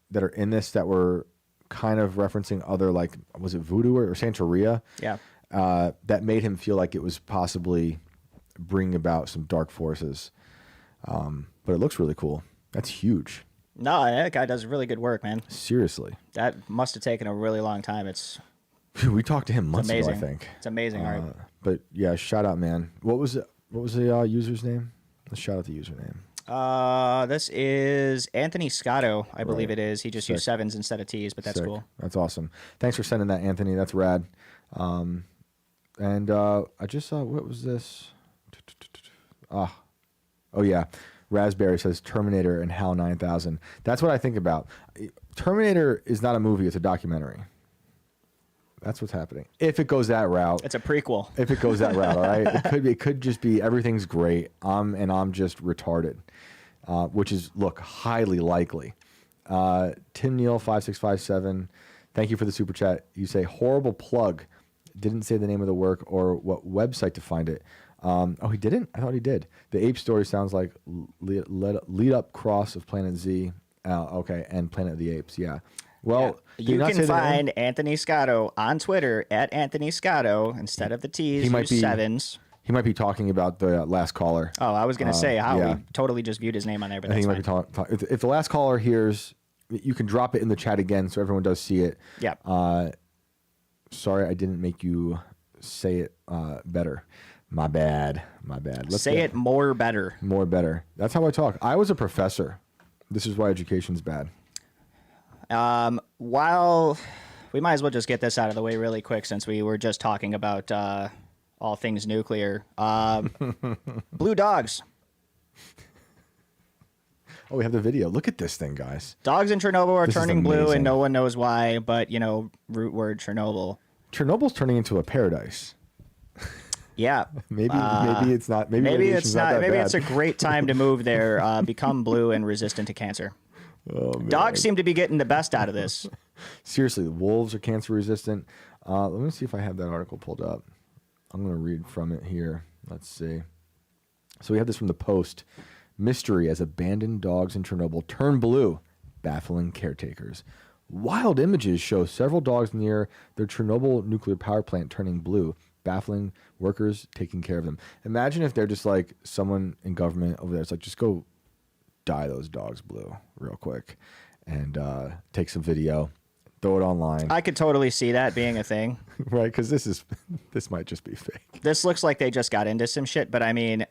that are in this that were kind of referencing other, was it voodoo or Santeria? Yeah. That made him feel like it was possibly bringing about some dark forces. But it looks really cool. That's huge. No, that guy does really good work, man. Seriously. That must have taken a really long time. We talked to him months ago, I think. It's amazing art. But yeah, shout out, man. What was the user's name? Let's shout out the username. This is Anthony Scotto, I believe it is. He just used 7s instead of T's, but that's cool. That's awesome. Thanks for sending that, Anthony. That's rad. And I just saw, what was this? Oh yeah. Raspberry says Terminator and HAL 9000. That's what I think about. Terminator is not a movie, it's a documentary. That's what's happening. If it goes that route. It's a prequel. If it goes that route, all right? It could just be everything's great. I'm just retarded. Which is, look, highly likely. Tim Neal 5657. Thank you for the super chat. You say horrible plug. Didn't say the name of the work or what website to find it. Oh, he didn't? I thought he did. The ape story sounds like lead up cross of Planet Z. Okay, and Planet of the Apes. Yeah. Well, you can find Anthony Scotto on Twitter at Anthony Scotto instead of the T's. He might be 7s. He might be talking about the last caller. Oh, I was going to say we totally just viewed his name on there, but I think that's he might be if the last caller hears, you can drop it in the chat again so everyone does see it. Yeah. Sorry, I didn't make you say it better. My bad. Say it more better. More better. That's how I talk. I was a professor. This is why education's bad. While we might as well just get this out of the way really quick since we were just talking about all things nuclear. Blue dogs. Oh, we have the video. Look at this thing, guys. Dogs in Chernobyl are This is turning blue, amazing. and no one knows why, but, root word Chernobyl. Chernobyl's turning into a paradise. Yeah. Maybe it's not. Maybe Maybe radiation's it's not. that Maybe bad. it's a great time to move there, become blue and resistant to cancer. Oh, man. Dogs seem to be getting the best out of this. Seriously, the wolves are cancer resistant. Let me see if I have that article pulled up. I'm going to read from it here. Let's see. So we have this from the Post. Mystery as abandoned dogs in Chernobyl turn blue, baffling caretakers. Wild images show several dogs near their Chernobyl nuclear power plant turning blue, baffling workers taking care of them. Imagine if they're just like someone in government over there. It's like, just go dye those dogs blue real quick and take some video, throw it online. I could totally see that being a thing. Right, because this might just be fake. This looks like they just got into some shit, but I mean,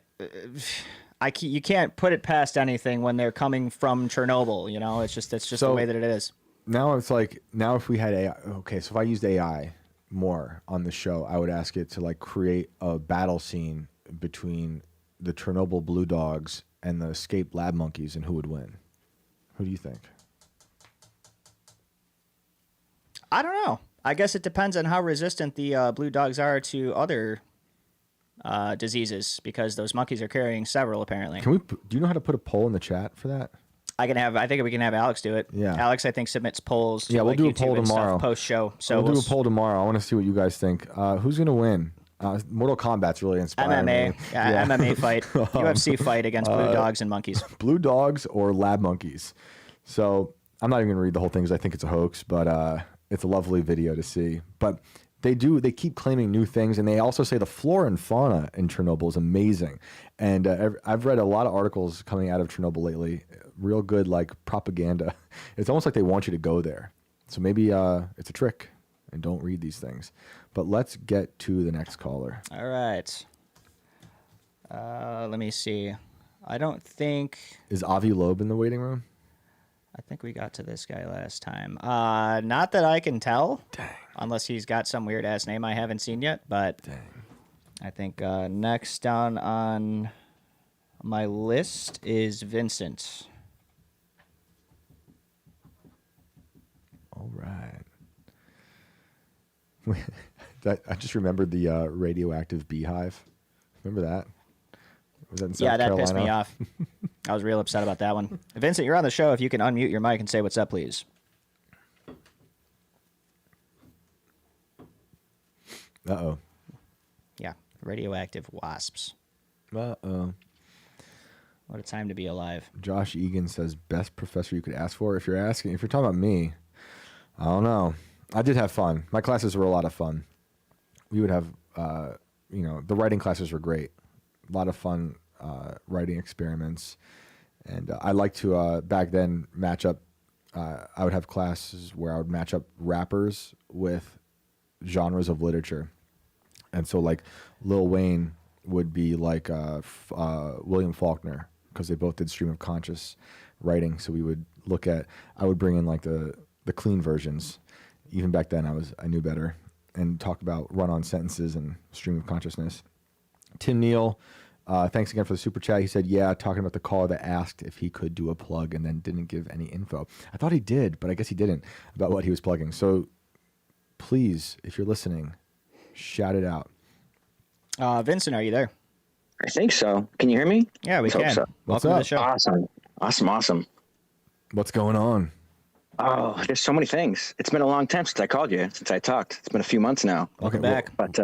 you can't put it past anything when they're coming from Chernobyl. It's just So- the way that it is. Now it's like, now if we had AI, okay, so if I used AI more on the show, I would ask it to like create a battle scene between the Chernobyl blue dogs and the escaped lab monkeys, and who would win? Who do you think? I don't know. I guess it depends on how resistant the blue dogs are to other diseases, because those monkeys are carrying several apparently. Do you know how to put a poll in the chat for that? I think we can have Alex do it. Yeah. Alex, I think, submits polls to Yeah, we'll do a YouTube poll and stuff tomorrow. post-show. So We'll do a poll tomorrow. I want to see what you guys think. Who's going to win? Mortal Kombat's really inspiring MMA. me. Yeah, MMA fight. UFC fight against blue dogs and monkeys. Blue dogs or lab monkeys. So I'm not even going to read the whole thing because I think it's a hoax, but it's a lovely video to see. But they keep claiming new things, and they also say the flora and fauna in Chernobyl is amazing. And I've read a lot of articles coming out of Chernobyl lately, real good like propaganda. It's almost like they want you to go there. So maybe it's a trick, and don't read these things. But let's get to the next caller. All right. Let me see. I don't think... Is Avi Loeb in the waiting room? I think we got to this guy last time. Not that I can tell. Dang. Unless he's got some weird-ass name I haven't seen yet. But Dang. I think next down on my list is Vincent. All right. I just remembered the radioactive beehive. Remember that? Was that in South Yeah, that Carolina? pissed me off. I was real upset about that one. Vincent, you're on the show. If you can unmute your mic and say what's up, please. Uh-oh. Yeah, radioactive wasps. Uh-oh. What a time to be alive. Josh Egan says, best professor you could ask for. If you're talking about me, I don't know. I did have fun. My classes were a lot of fun. We would have, the writing classes were great. A lot of fun writing experiments. And I like to, back then, match up. I would have classes where I would match up rappers with genres of literature. And so, like, Lil Wayne would be like William Faulkner, because they both did stream of conscious writing. So we would I would bring in like the clean versions. Even back then I knew better, and talk about run-on sentences and stream of consciousness. Tim Neal, thanks again for the super chat. He said, yeah, talking about the caller that asked if he could do a plug and then didn't give any info. I thought he did, but I guess he didn't, about what he was plugging. So please, if you're listening, shout it out. Vincent, are you there? I think so. Can you hear me? Yeah, we Hope can. so. What's Welcome to the up? show. Awesome. What's going on? Oh, there's so many things. It's been a long time since I called you, since I talked. It's been a few months now. Welcome well, back. But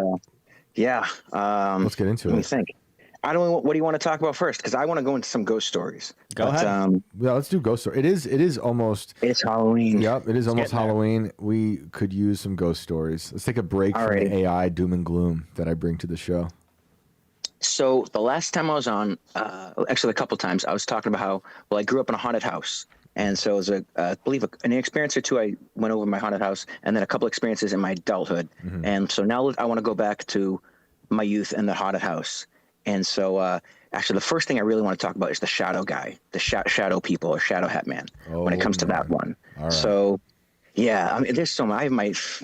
yeah. Let's get into Let me it. think. What do you want to talk about first? Because I want to go into some ghost stories. Go ahead. Yeah, let's do ghost story. It is almost. It's Halloween. Yep, it is almost getting there. Halloween. We could use some ghost stories. Let's take a break from Alrighty. the AI doom and gloom that I bring to the show. So the last time I was on, actually a couple times, I was talking about how, I grew up in a haunted house. And so it was I believe an experience or two, I went over my haunted house, and then a couple experiences in my adulthood. And so now I want to go back to my youth in the haunted house. And so actually the first thing I really want to talk about is the shadow guy, the shadow people, or shadow hat man, when it comes to that one. All right. So yeah, I mean, there's so much.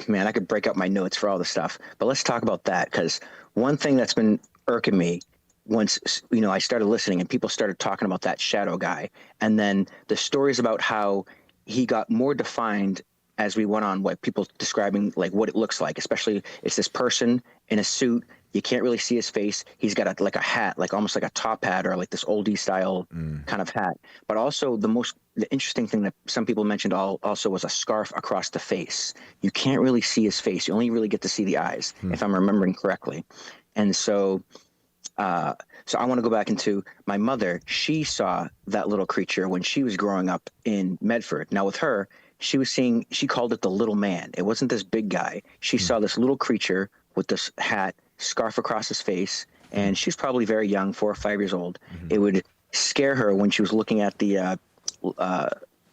I could break up my notes for all the stuff, but let's talk about that, because one thing that's been irking me once, I started listening and people started talking about that shadow guy, and then the stories about how he got more defined as we went on, what people describing like what it looks like, especially it's this person in a suit. You can't really see his face. He's got a hat, like almost like a top hat, or like this oldie style kind of hat. But also the interesting thing that some people mentioned also was a scarf across the face. You can't really see his face. You only really get to see the eyes, if I'm remembering correctly. And so I want to go back into my mother. She saw that little creature when she was growing up in Medford. Now with her, she called it the little man. It wasn't this big guy. She saw this little creature with this hat, scarf across his face, and she's probably very young, 4 or 5 years old. It would scare her when she was looking at the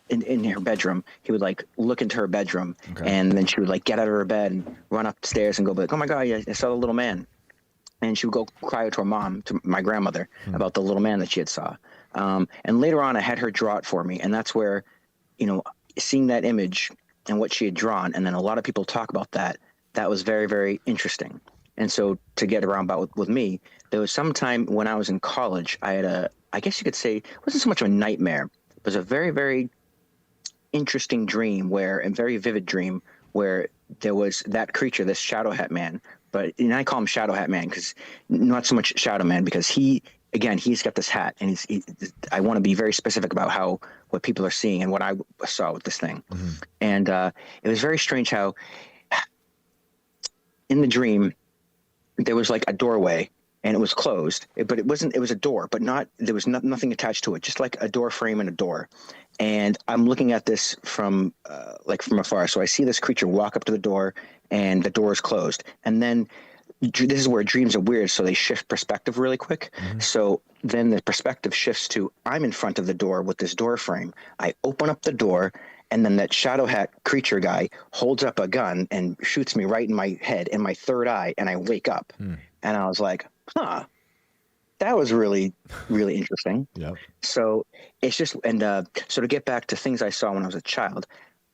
in her bedroom. He would like look into her bedroom, and then she would like get out of her bed and run upstairs and go like, "Oh my God, I saw the little man." And she would go cry to her mom, to my grandmother, about the little man that she had saw. And later on, I had her draw it for me, and that's where, seeing that image and what she had drawn, and then a lot of people talk about that. That was very, very interesting. And so to get around about with me, there was some time when I was in college, I had I guess you could say, it wasn't so much of a nightmare. It was a very, very interesting dream, a very vivid dream, where there was that creature, this shadow hat man. But I call him Shadow Hat Man, because not so much Shadow Man, because he's got this hat, and I want to be very specific about what people are seeing and what I saw with this thing. And it was very strange how in the dream there was like a doorway, and it was closed, but it was a door, but there was nothing attached to it, just like a door frame and a door. And I'm looking at this from afar. So I see this creature walk up to the door, and the door is closed. And then this is where dreams are weird. So they shift perspective really quick. So then the perspective shifts to, I'm in front of the door with this door frame. I open up the door, and then that shadow hat creature guy holds up a gun and shoots me right in my head, in my third eye. And I wake up, and I was like, that was really, really interesting. Yep. So it's just, and so to get back to things I saw when I was a child,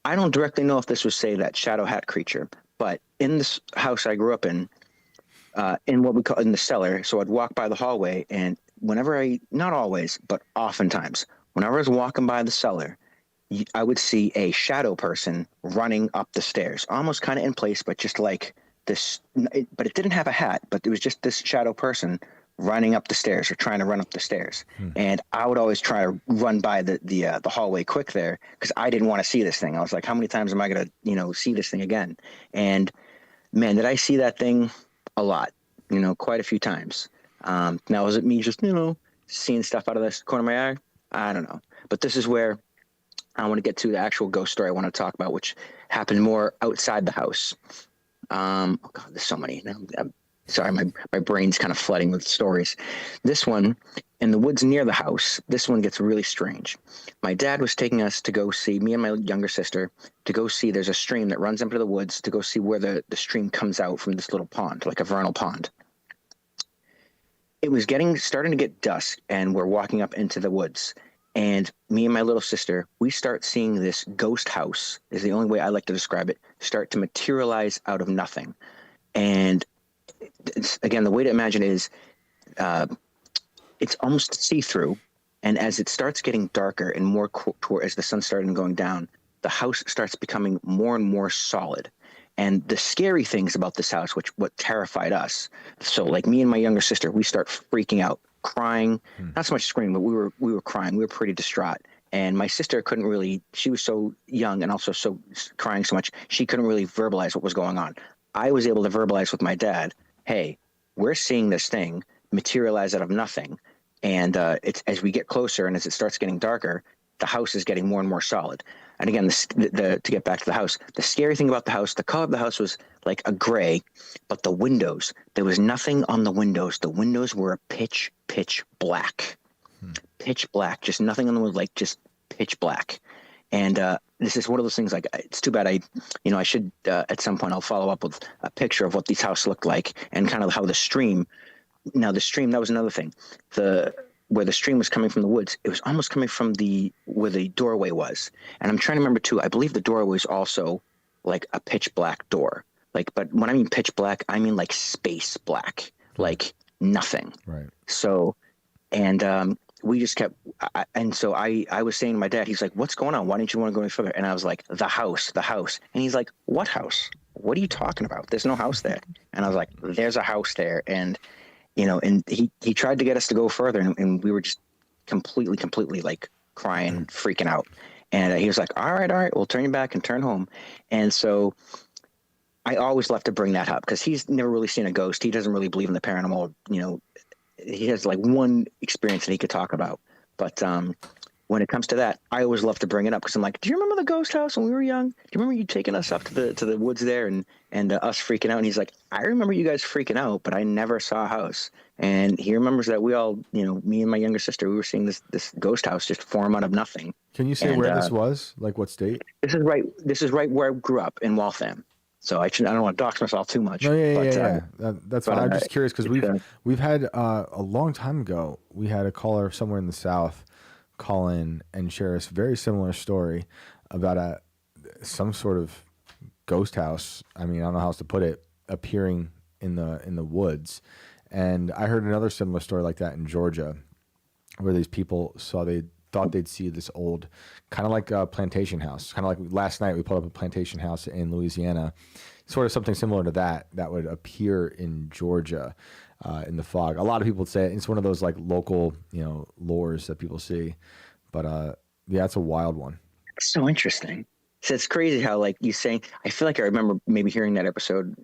I don't directly know if this was, say, that shadow hat creature, but in this house I grew up in what we call in the cellar. So I'd walk by the hallway, and not always, but oftentimes, whenever I was walking by the cellar, I would see a shadow person running up the stairs, almost kind of in place, but just like this, but it didn't have a hat, but it was just this shadow person running up the stairs, or trying to run up the stairs. And I would always try to run by the hallway quick there, because I didn't want to see this thing. I was like, how many times am I going to, see this thing again? And man, did I see that thing a lot, quite a few times. Now, was it me just, seeing stuff out of the corner of my eye? I don't know. But this is where I want to get to the actual ghost story I want to talk about, which happened more outside the house. Oh God, there's so many. Sorry, my brain's kind of flooding with stories. This one, in the woods near the house, this one gets really strange. My dad was taking us to go see, me and my younger sister, to go see, there's a stream that runs into the woods, to go see where the stream comes out from this little pond, like a vernal pond. It was starting to get dusk, and we're walking up into the woods. And me and my little sister, we start seeing this ghost house, is the only way I like to describe it, start to materialize out of nothing. And again, the way to imagine it is it's almost see-through, and as it starts getting darker and more as the sun started going down, the house starts becoming more and more solid. And the scary things about this house, what terrified us, so like me and my younger sister, we start freaking out, crying, not so much screaming, but we were crying. We were pretty distraught. And my sister couldn't really, she was so young and also so crying so much, she couldn't really verbalize what was going on. I was able to verbalize with my dad, hey, we're seeing this thing materialize out of nothing. And it's as we get closer and as it starts getting darker, the house is getting more and more solid. And again, to get back to the house, the scary thing about the house, the color of the house was like a gray, but the windows, there was nothing on the windows. The windows were pitch black, pitch black, just nothing on the windows, like just pitch black. And this is one of those things. Like, it's too bad. I should at some point I'll follow up with a picture of what these houses looked like and kind of how the stream. Now the stream, that was another thing. Where the stream was coming from the woods, it was almost coming from where the doorway was. And I'm trying to remember too. I believe the doorway was also like a pitch black door. Like, but when I mean pitch black, I mean like space black, like nothing. Right. So, and we just kept, I was saying to my dad, he's like, what's going on? Why didn't you want to go any further? And I was like, the house. And he's like, what house? What are you talking about? There's no house there. And I was like, there's a house there. And, and he tried to get us to go further, and we were just completely like crying, freaking out. And he was like, all right, we'll turn you back and turn home. And so I always love to bring that up because he's never really seen a ghost. He doesn't really believe in the paranormal. He has like one experience that he could talk about. But when it comes to that, I always love to bring it up because I'm like, do you remember the ghost house when we were young? Do you remember you taking us up to the woods there and us freaking out? And he's like, I remember you guys freaking out, but I never saw a house. And he remembers that we all, me and my younger sister, we were seeing this ghost house just form out of nothing. Can you say where this was? Like what state? This is right where I grew up in Waltham. So I don't want to dox myself too much. No, yeah. That's fine. I'm just curious because we've had a long time ago, we had a caller somewhere in the South call in and share a very similar story about some sort of ghost house. I mean, I don't know how else to put it, appearing in the woods. And I heard another similar story like that in Georgia, where these people thought they'd see this old, kind of like a plantation house, kind of like last night we pulled up a plantation house in Louisiana, sort of something similar to that would appear in Georgia in the fog. A lot of people would say it's one of those like local, lores that people see, but yeah, it's a wild one. It's so interesting. So it's crazy how like you saying, I feel like I remember maybe hearing that episode,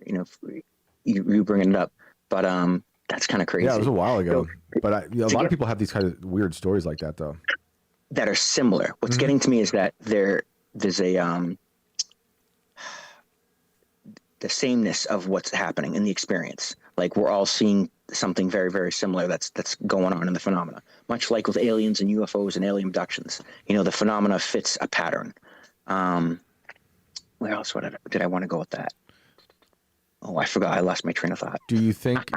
you bringing it up, but that's kind of crazy. Yeah, it was a while ago, but a lot of people have these kind of weird stories like that though. That are similar. What's getting to me is that there's a the sameness of what's happening in the experience. Like we're all seeing something very, very similar that's going on in the phenomena. Much like with aliens and UFOs and alien abductions, the phenomena fits a pattern. Where else did I want to go with that? Oh, I forgot. I lost my train of thought. Do you think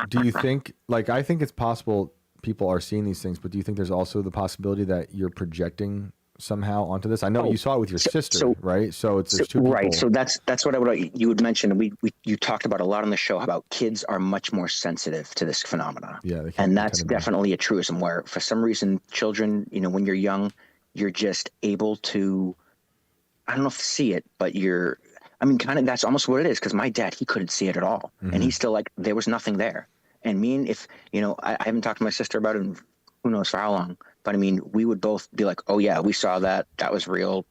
like I think it's possible people are seeing these things, but do you think there's also the possibility that you're projecting somehow onto this? I know you saw it with your sister, right? So it's there's two people. Right. So that's what you would mention. You talked about a lot on the show about kids are much more sensitive to this phenomena. Yeah. And that's definitely a truism where for some reason children, when you're young, you're just able to, I don't know if to see it, but kind of that's almost what it is. Cause my dad, he couldn't see it at all. Mm-hmm. And he's still like, there was nothing there. And I haven't talked to my sister about it in who knows for how long, but I mean, we would both be like, oh yeah, we saw that. That was real,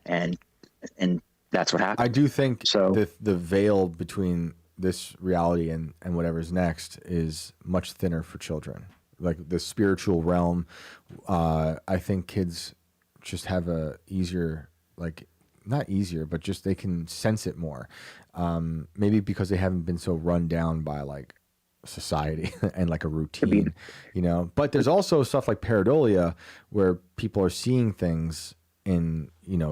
and that's what happened. I do think the veil between this reality and whatever's next is much thinner for children. Like the spiritual realm, I think kids just have a easier, like not easier, but just they can sense it more. Maybe because they haven't been so run down by like society and like a routine, but there's also stuff like pareidolia where people are seeing things in,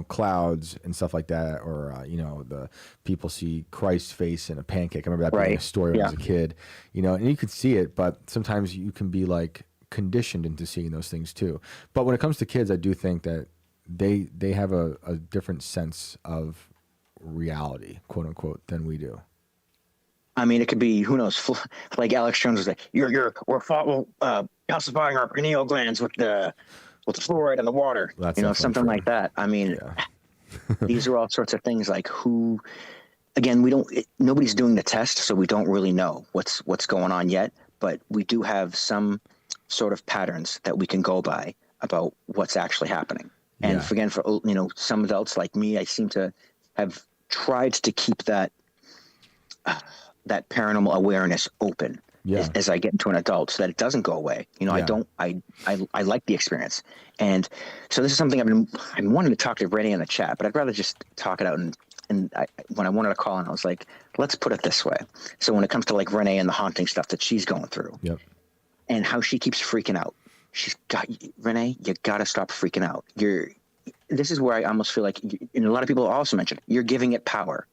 clouds and stuff like that. Or, the people see Christ's face in a pancake. I remember that being a story when I was a kid, and you could see it, but sometimes you can be like conditioned into seeing those things too. But when it comes to kids, I do think that they have a different sense of reality, quote unquote, than we do. I mean, it could be, who knows, like Alex Jones was like, we're calcifying our pineal glands with the fluoride in the water, something true. Like that. I mean, these are all sorts of things like nobody's doing the test, so we don't really know what's going on yet, but we do have some sort of patterns that we can go by about what's actually happening. And again, for some adults like me, I seem to have tried to keep that paranormal awareness open as I get into an adult so that it doesn't go away. I like the experience. And so this is something I've been wanting to talk to Renee in the chat, but I'd rather just talk it out. When I wanted to call in, I was like, let's put it this way. So when it comes to like Renee and the haunting stuff that she's going through and how she keeps freaking out, Renee, you got to stop freaking out. this is where I almost feel like, and a lot of people also mentioned, you're giving it power,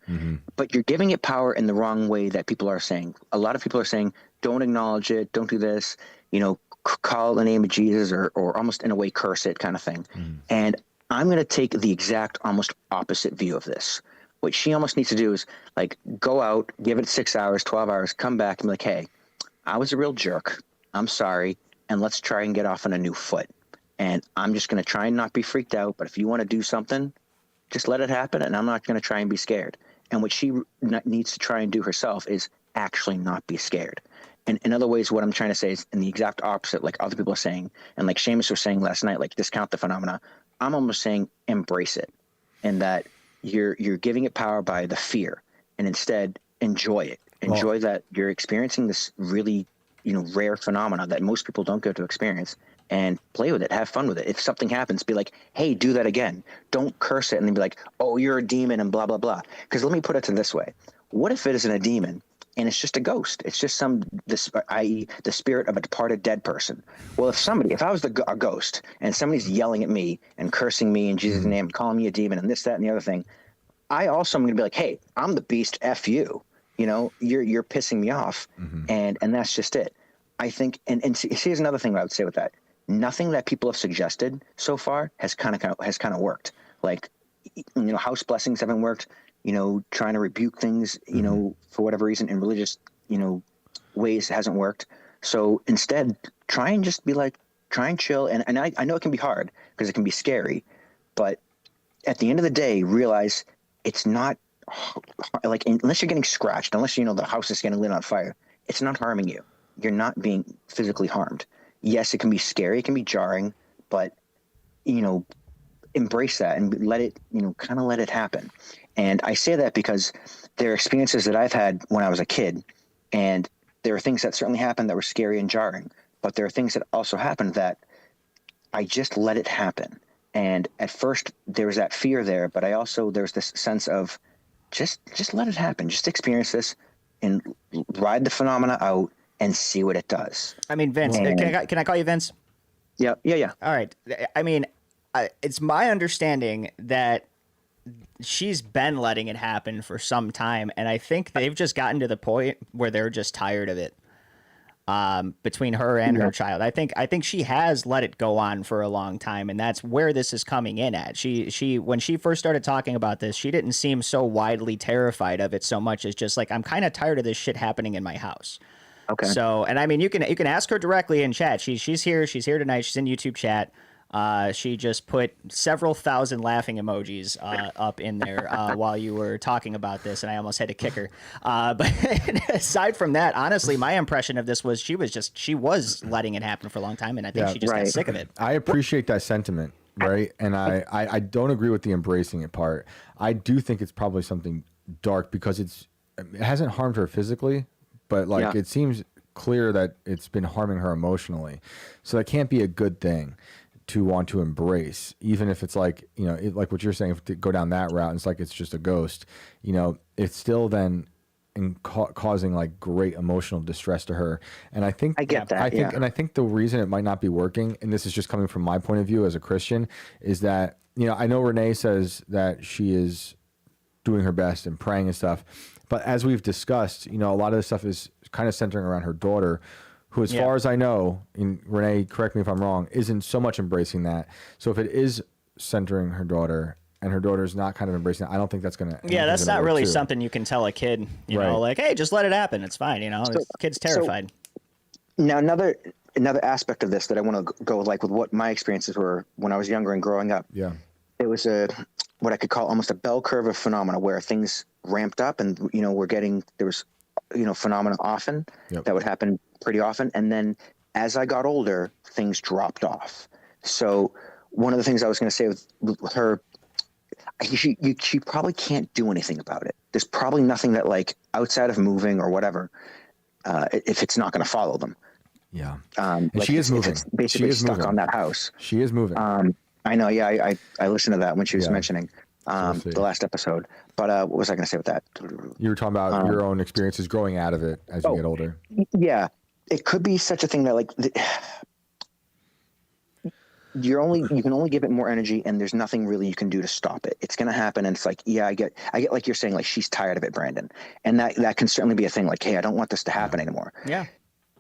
but you're giving it power in the wrong way that people are saying. A lot of people are saying, don't acknowledge it, don't do this, call the name of Jesus or almost in a way curse it kind of thing. And I'm going to take the exact almost opposite view of this. What she almost needs to do is like go out, give it 6 hours, 12 hours, come back and be like, hey, I was a real jerk. I'm sorry. And let's try and get off on a new foot. And I'm just going to try and not be freaked out. But if you want to do something, just let it happen. And I'm not going to try and be scared. And what she needs to try and do herself is actually not be scared. And in other ways, what I'm trying to say is in the exact opposite, like other people are saying, and like Seamus was saying last night, like discount the phenomena. I'm almost saying embrace it, and that you're giving it power by the fear, and instead enjoy it. Enjoy that you're experiencing this really, rare phenomena that most people don't get to experience, and play with it, have fun with it. If something happens, be like, hey, do that again. Don't curse it and then be like, oh, you're a demon and blah, blah, blah. Because let me put it to this way. What if it isn't a demon and it's just a ghost? It's just i.e. the spirit of a departed dead person. Well, if I was a ghost and somebody's yelling at me and cursing me in Jesus' name, and calling me a demon and this, that, and the other thing, I also am going to be like, hey, I'm the beast, F you. You're pissing me off. And that's just it. I think, and here's another thing I would say with that. Nothing that people have suggested so far has kind of worked. Like, house blessings haven't worked. Trying to rebuke things, for whatever reason in religious, ways hasn't worked. So instead, try and just be like, try and chill. And I know it can be hard because it can be scary, but at the end of the day, realize it's not like, unless you're getting scratched, unless, the house is getting lit on fire, it's not harming you. You're not being physically harmed. Yes, it can be scary, it can be jarring, but, embrace that and let it, kind of let it happen. And I say that because there are experiences that I've had when I was a kid, and there are things that certainly happened that were scary and jarring, but there are things that also happened that I just let it happen. And at first there was that fear there, but there's this sense of just let it happen. Just experience this and ride the phenomena out and see what it does. I mean, Vince, can I call you Vince? Yeah. All right. I mean, it's my understanding that she's been letting it happen for some time, and I think they've just gotten to the point where they're just tired of it. Between her and her child, I think she has let it go on for a long time, and that's where this is coming in at. She when she first started talking about this, she didn't seem so widely terrified of it so much as just like, I'm kind of tired of this shit happening in my house. Okay. So, and I mean, you can ask her directly in chat. She's here tonight. She's in YouTube chat. She just put several thousand laughing emojis up in there while you were talking about this, and I almost had to kick her. But aside from that, honestly, my impression of this was she was letting it happen for a long time, and I think she just got sick of it. I appreciate that sentiment, right? And I don't agree with the embracing it part. I do think it's probably something dark because it hasn't harmed her physically, but it seems clear that it's been harming her emotionally. So that can't be a good thing to want to embrace, even if it's like, like what you're saying, if to go down that route, and it's like it's just a ghost, it's still then causing like great emotional distress to her. And I think I get that. And I think the reason it might not be working, and this is just coming from my point of view as a Christian, is that I know Renee says that she is doing her best and praying and stuff, but as we've discussed, a lot of this stuff is kind of centering around her daughter, who, as far as I know, and Renee, correct me if I'm wrong, isn't so much embracing that. So if it is centering her daughter, and her daughter's not kind of embracing it, I don't think that's going to... Yeah, that's not really something you can tell a kid, you know, like, hey, just let it happen. It's fine, the kid's terrified. So, now, another aspect of this that I want to go with what my experiences were when I was younger and growing up. Yeah. It was what I could call almost a bell curve of phenomena where things ramped up and, there was, phenomena often that would happen pretty often. And then as I got older, things dropped off. So one of the things I was going to say with her, she probably can't do anything about it. There's probably nothing that outside of moving or whatever, if it's not going to follow them. Yeah. She is moving. It's basically stuck on that house. She is moving. I know. Yeah. I listened to that when she was mentioning the last episode. But what was I going to say with that? You were talking about your own experiences growing out of it as you get older. Yeah. It could be such a thing that you can only give it more energy, and there's nothing really you can do to stop it. It's going to happen. And it's like, yeah, I get like you're saying, like, she's tired of it, Brandon. And that can certainly be a thing. Like, hey, I don't want this to happen anymore. Yeah.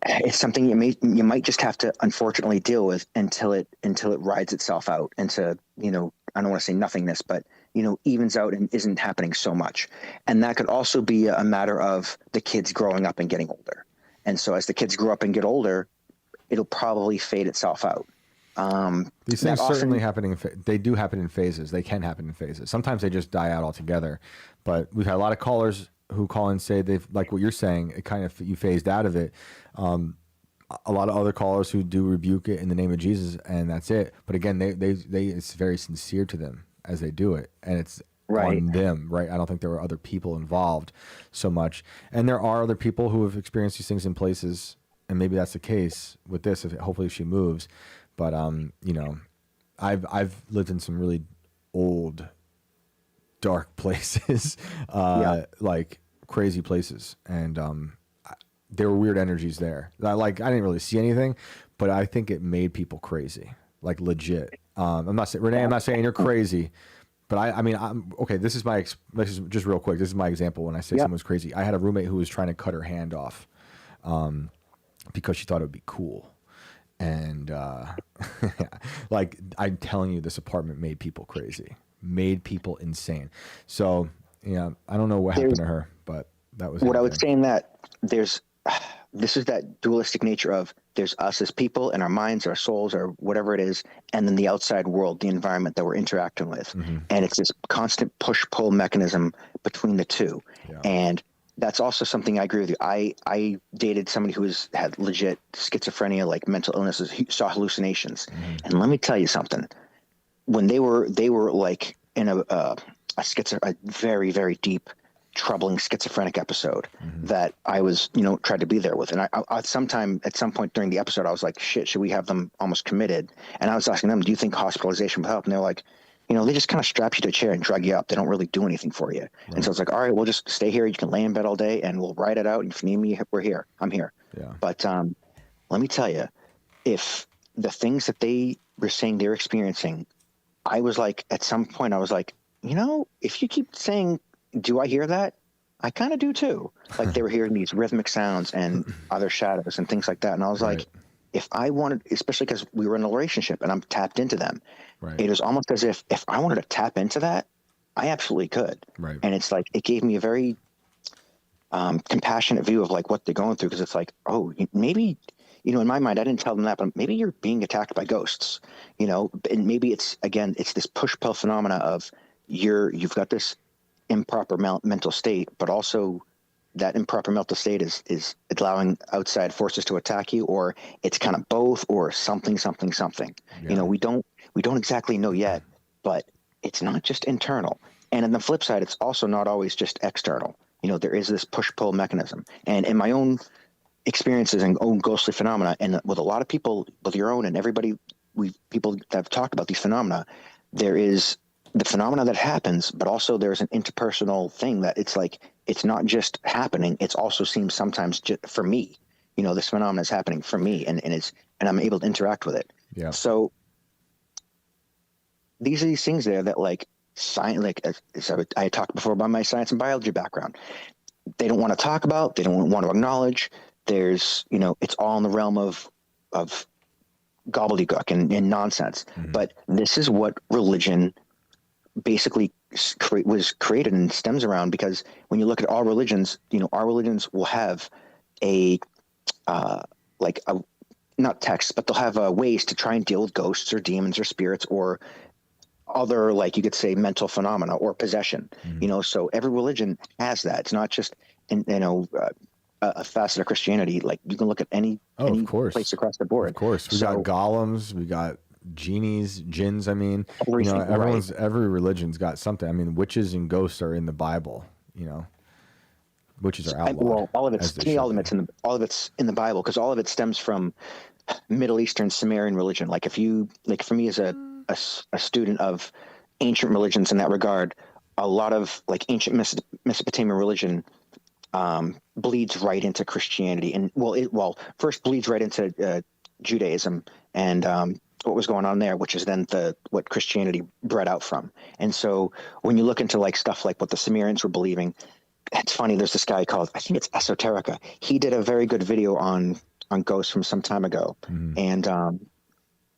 It's something you might just have to unfortunately deal with until it rides itself out into, I don't want to say nothingness, but, evens out and isn't happening so much. And that could also be a matter of the kids growing up and getting older. And so as the kids grow up and get older, it'll probably fade itself out. These things certainly happening. They do happen in phases. They can happen in phases. Sometimes they just die out altogether. But we've had a lot of callers who call and say they've, like what you're saying, it kind of, you phased out of it. A lot of other callers who do rebuke it in the name of Jesus, and that's it. But again, they it's very sincere to them as they do it, and it's on them, right? I don't think there were other people involved so much. And there are other people who have experienced these things in places, and maybe that's the case with this. Hopefully she moves. But I've lived in some really old, dark places, like crazy places, and there were weird energies there. I didn't really see anything, but I think it made people crazy, like legit. I'm not saying, Renee, I'm not saying you're crazy, but I'm okay. This is just real quick. This is my example when I say someone's crazy. I had a roommate who was trying to cut her hand off, because she thought it would be cool. And like, I'm telling you, this apartment made people crazy, made people insane. So I don't know what happened to her, but that was what I would say in that. This is that dualistic nature of there's us as people and our minds, our souls, or whatever it is, and then the outside world, the environment that we're interacting with. Mm-hmm. And it's this constant push-pull mechanism between the two. Yeah. And that's also something I agree with you. I dated somebody who had legit schizophrenia, like mental illnesses, saw hallucinations. Mm-hmm. And let me tell you something. When they were like in a very, very deep, troubling schizophrenic episode that I was, tried to be there with. And I at some point during the episode, I was like, shit, should we have them almost committed? And I was asking them, do you think hospitalization will help? And they're like, they just kind of strap you to a chair and drug you up. They don't really do anything for you. Right. And so it's like, all right, we'll just stay here. You can lay in bed all day and we'll ride it out. And if you need me, we're here. I'm here. Yeah. But let me tell you, if the things that they were saying they're experiencing, I was like, at some point I was like, if you keep saying, do I hear that? I kind of do too. Like they were hearing these rhythmic sounds and other shadows and things like that. And I was like, if I wanted, especially because we were in a relationship and I'm tapped into them, it was almost as if I wanted to tap into that, I absolutely could. Right. And it's like, it gave me a very compassionate view of like what they're going through. Because it's like, oh, maybe, in my mind, I didn't tell them that, but maybe you're being attacked by ghosts, and maybe it's this push-pull phenomena of you've got this improper mental state, but also that improper mental state is allowing outside forces to attack you, or it's kind of both, or something. Yeah. We don't exactly know yet, but it's not just internal. And on the flip side, it's also not always just external. There is this push-pull mechanism. And in my own experiences and own ghostly phenomena, and with a lot of people, with your own and everybody, people that have talked about these phenomena, there is the phenomena that happens, but also there's an interpersonal thing that it's like, it's not just happening. It's also seems sometimes just for me, this phenomenon is happening for me and I'm able to interact with it. Yeah. So these are these things there that like science, like so I talked before about my science and biology background. They don't want to talk about, they don't want to acknowledge. There's, it's all in the realm of gobbledygook and nonsense. Mm-hmm. But this is what religion basically was created and stems around, because when you look at all religions, our religions will have not texts, but they'll have ways to try and deal with ghosts or demons or spirits or other, like you could say, mental phenomena or possession. Mm-hmm. So every religion has that. It's not just a facet of Christianity. Like you can look at any place across the board. Of course, we got golems, we got genies, jinns. I mean, every religion's got something. I mean, witches and ghosts are in the Bible. Witches are outlawed. Well, all of it's to me, all of it's in the Bible, because all of it stems from Middle Eastern Sumerian religion. Like if you for me as a student of ancient religions in that regard, a lot of like ancient Mesopotamian religion bleeds right into Christianity, and first bleeds right into Judaism and what was going on there, which is then what Christianity bred out from. And so when you look into like stuff like what the Sumerians were believing, it's funny. There's this guy called, I think it's Esoterica. He did a very good video on ghosts from some time ago. And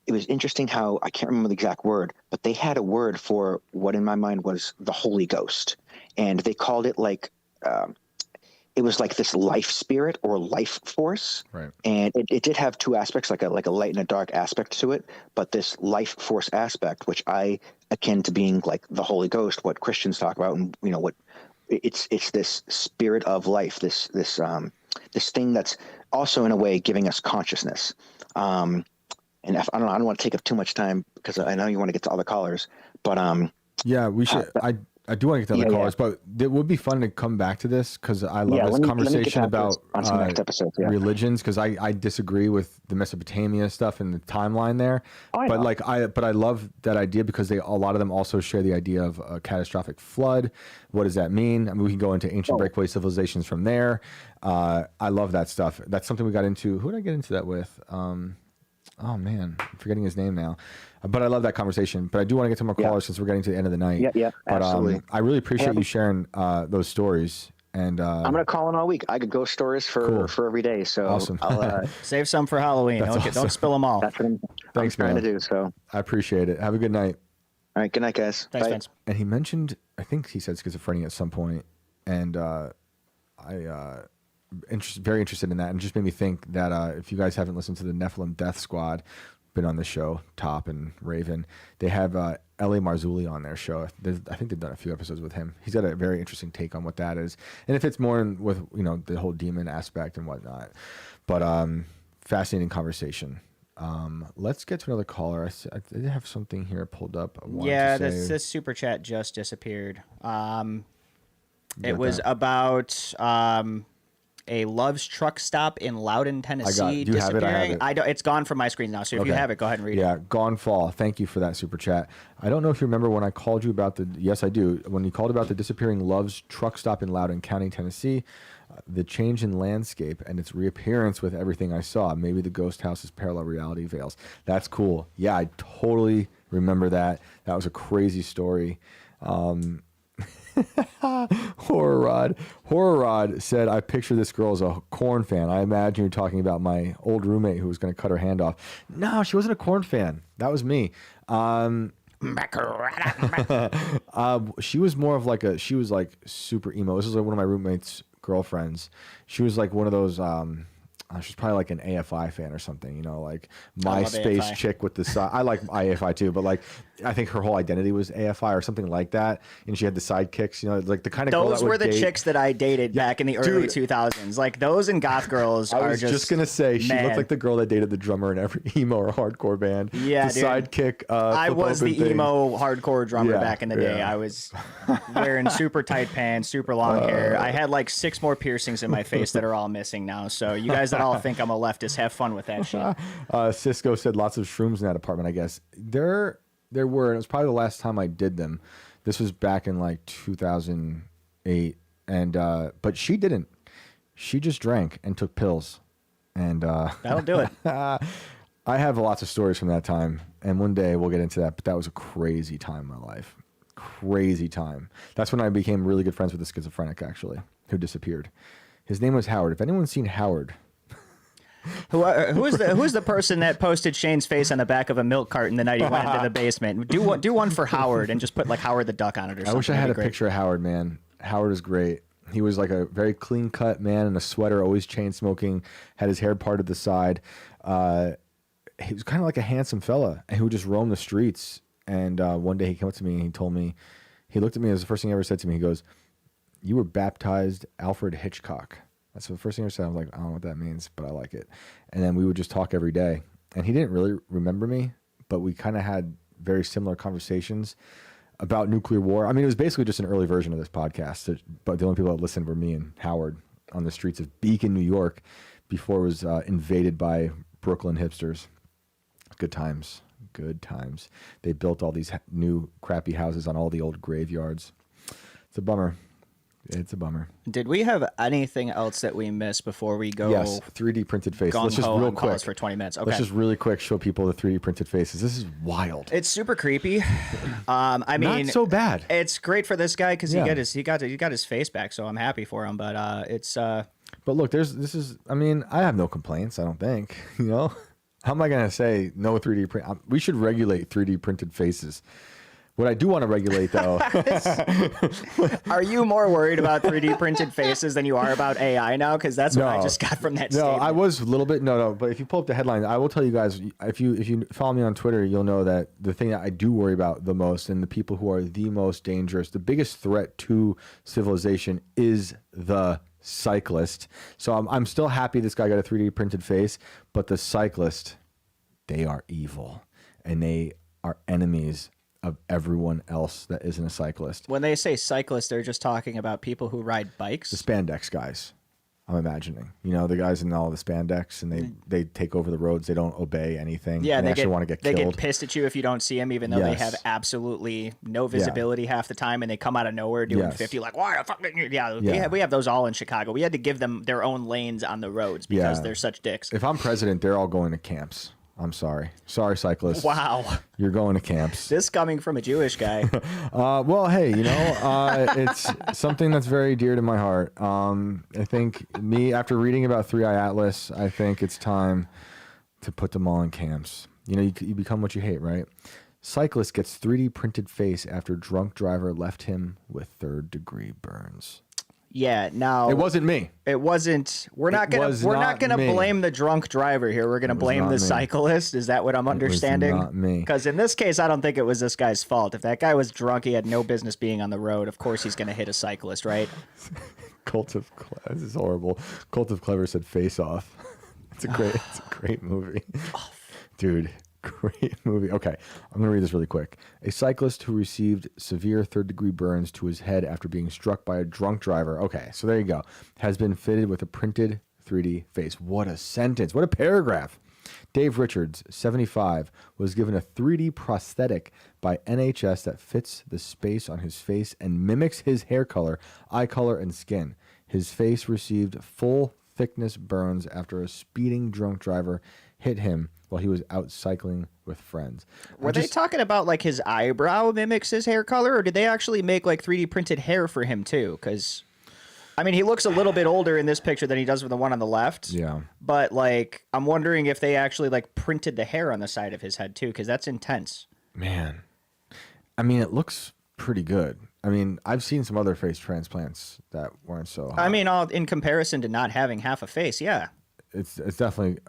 it was interesting how, I can't remember the exact word, but they had a word for what in my mind was the Holy Ghost. And they called it like, it was like this life spirit or life force. Right. And it did have two aspects, like a light and a dark aspect to it. But this life force aspect, which I akin to being like the Holy Ghost, what Christians talk about, and what it's this spirit of life, this thing that's also in a way giving us consciousness. And I don't want to take up too much time because I know you want to get to other callers, but yeah, we should. I do want to get to other callers, but it would be fun to come back to this because I love this conversation about on some next episodes, religions, because I disagree with the Mesopotamia stuff and the timeline there. I but know. I love that idea because a lot of them also share the idea of a catastrophic flood. What does that mean? I mean, we can go into ancient breakaway civilizations from there. I love that stuff. That's something we got into. Who did I get into that with? Oh man, I'm forgetting his name now. But I love that conversation. But I do want to get to more callers since we're getting to the end of the night. Yeah, But absolutely. I really appreciate you sharing those stories. And I'm gonna call in all week. I could ghost stories for every day. So awesome. I'll, Save some for Halloween. Don't spill them all. that's what I'm trying to do. So I appreciate it. Have a good night. all right, good night, guys. Thanks, Bye. Vince. And he mentioned, I think he said schizophrenia at some point, and very interested in that, and just made me think that if you guys haven't listened to the Nephilim Death Squad, been on the show, Top and Raven, they have L.A. Marzulli on their show. I think they've done a few episodes with him. He's got a very interesting take on what that is, and if it's more with the whole demon aspect and whatnot. But fascinating conversation. Let's get to another caller. I did have something here pulled up. This super chat just disappeared. It was about a Love's truck stop in Loudon, Tennessee. Do you have it? I have it. It's gone from my screen now. So if you have it, go ahead and read it. Yeah, Gone Fall. Thank you for that super chat. I don't know if you remember when I called you about yes, I do. When you called about the disappearing Love's truck stop in Loudon County, Tennessee, the change in landscape and its reappearance with everything I saw. Maybe the ghost house's parallel reality veils. That's cool. Yeah, I totally remember that. That was a crazy story. Horror Rod said, I picture this girl as a Korn fan. I imagine you're talking about my old roommate who was going to cut her hand off. No, she wasn't a Korn fan. That was me. She was more of she was like super emo. This was like one of my roommate's girlfriends. She was like one of those, she's probably like an AFI fan or something, like MySpace chick with the side. I like AFI too, but I think her whole identity was AFI or something like that. And she had the sidekicks, like the kind of girl those that were the date. chicks that I dated back in the early 2000s. Like those and goth girls I was just gonna say she looked like the girl that dated the drummer in every emo or hardcore band. Yeah, the dude. sidekick. I was the thing. emo hardcore drummer back in the day. Yeah. I was wearing super tight pants, super long hair. I had like 6 more piercings in my face that are all missing now. So you guys that all think I'm a leftist, have fun with that shit. Cisco said lots of shrooms in that apartment. I guess there were, and it was probably the last time I did them. This was back in 2008, and but she didn't. She just drank and took pills, and that'll do it. I have lots of stories from that time, and one day we'll get into that. But that was a crazy time in my life. Crazy time. That's when I became really good friends with the schizophrenic, actually, who disappeared. His name was Howard. If anyone's seen Howard. Who's the person that posted Shane's face on the back of a milk carton the night he went into the basement? Do one for Howard and just put Howard the Duck on it or something. I wish I had a great. picture of Howard, man. Howard is great. He was like a very clean cut man in a sweater, always chain smoking, had his hair parted to the side. He was kind of like a handsome fella and who would just roam the streets. And one day he came up to me and he told me, he looked at me, it was the first thing he ever said to me. He goes, "You were baptized Alfred Hitchcock." That's the first thing I said. I was like, I don't know what that means, but I like it. And then we would just talk every day. And he didn't really remember me, but we kind of had very similar conversations about nuclear war. I mean, it was basically just an early version of this podcast, but the only people that listened were me and Howard on the streets of Beacon, New York, before it was invaded by Brooklyn hipsters. Good times. Good times. They built all these new crappy houses on all the old graveyards. It's a bummer. It's a bummer. Did we have anything else that we missed before we go? Yes, 3D printed face. Let's just gung-ho real on quick calls for 20 minutes. Okay. Let's just really quick show people the 3D printed faces. This is wild. It's super creepy. I mean, Not so bad. It's great for this guy because Yeah. he got his face back, so I'm happy for him. But it's But look, I mean, I have no complaints, I don't think. You know? How am I going to say no 3D print? We should regulate 3D printed faces. What I do want to regulate, though. Are you more worried about 3D printed faces than you are about AI now? Because that's what I just got from that statement. I was a little bit no. But if you pull up the headline, I will tell you guys. If you follow me on Twitter, you'll know that the thing that I do worry about the most, and the people who are the most dangerous, the biggest threat to civilization, is the cyclist. So I'm still happy this guy got a 3D printed face, but the cyclist, they are evil, and they are enemies of everyone else that isn't a cyclist. When they say cyclists, they're just talking about people who ride bikes. The spandex guys, I'm imagining. You know, the guys in all the spandex, and they take over the roads. They don't obey anything. Yeah, and they actually want to get killed. They get pissed at you if you don't see them, even though they Yes. have absolutely no visibility half the time, and they come out of nowhere doing Yes. 50. Like, why the fuck? Yeah, Yeah. we have those all in Chicago. We had to give them their own lanes on the roads because Yeah. they're such dicks. If I'm president, they're all going to camps. I'm sorry. Sorry, cyclists. Wow, You're going to camps. this coming from a Jewish guy. Well, hey, you know, it's something that's very dear to my heart. I think after reading about 3i Atlas, I think it's time to put them all in camps. You know, you become what you hate, right? Cyclist gets 3D printed face after drunk driver left him with third-degree burns. Yeah, now It wasn't me. It wasn't. We're not gonna me. blame the drunk driver here. We're gonna blame not the me. cyclist. Is that what I'm understanding? not me. Because in this case, I don't think it was this guy's fault. If that guy was drunk, he had no business being on the road. Of course, he's gonna hit a cyclist, right? This is horrible. Cult of Clever said Face Off. It's a great movie. Dude, great movie. Okay, I'm going to read this really quick. A cyclist who received severe third-degree burns to his head after being struck by a drunk driver. Okay, so there you go. Has been fitted with a printed 3D face. What a sentence. What a paragraph. Dave Richards, 75, was given a 3D prosthetic by NHS that fits the space on his face and mimics his hair color, eye color, and skin. His face received full thickness burns after a speeding drunk driver hit him while he was out cycling with friends. Were they talking about like his eyebrow mimics his hair color, or did they actually make like 3D printed hair for him too? Because, I mean, he looks a little bit older in this picture than he does with the one on the left. Yeah. But like, I'm wondering if they actually like printed the hair on the side of his head too, because that's intense. Man. I mean, it looks pretty good. I mean, I've seen some other face transplants that weren't so hot. I mean, in comparison to not having half a face, yeah. It's definitely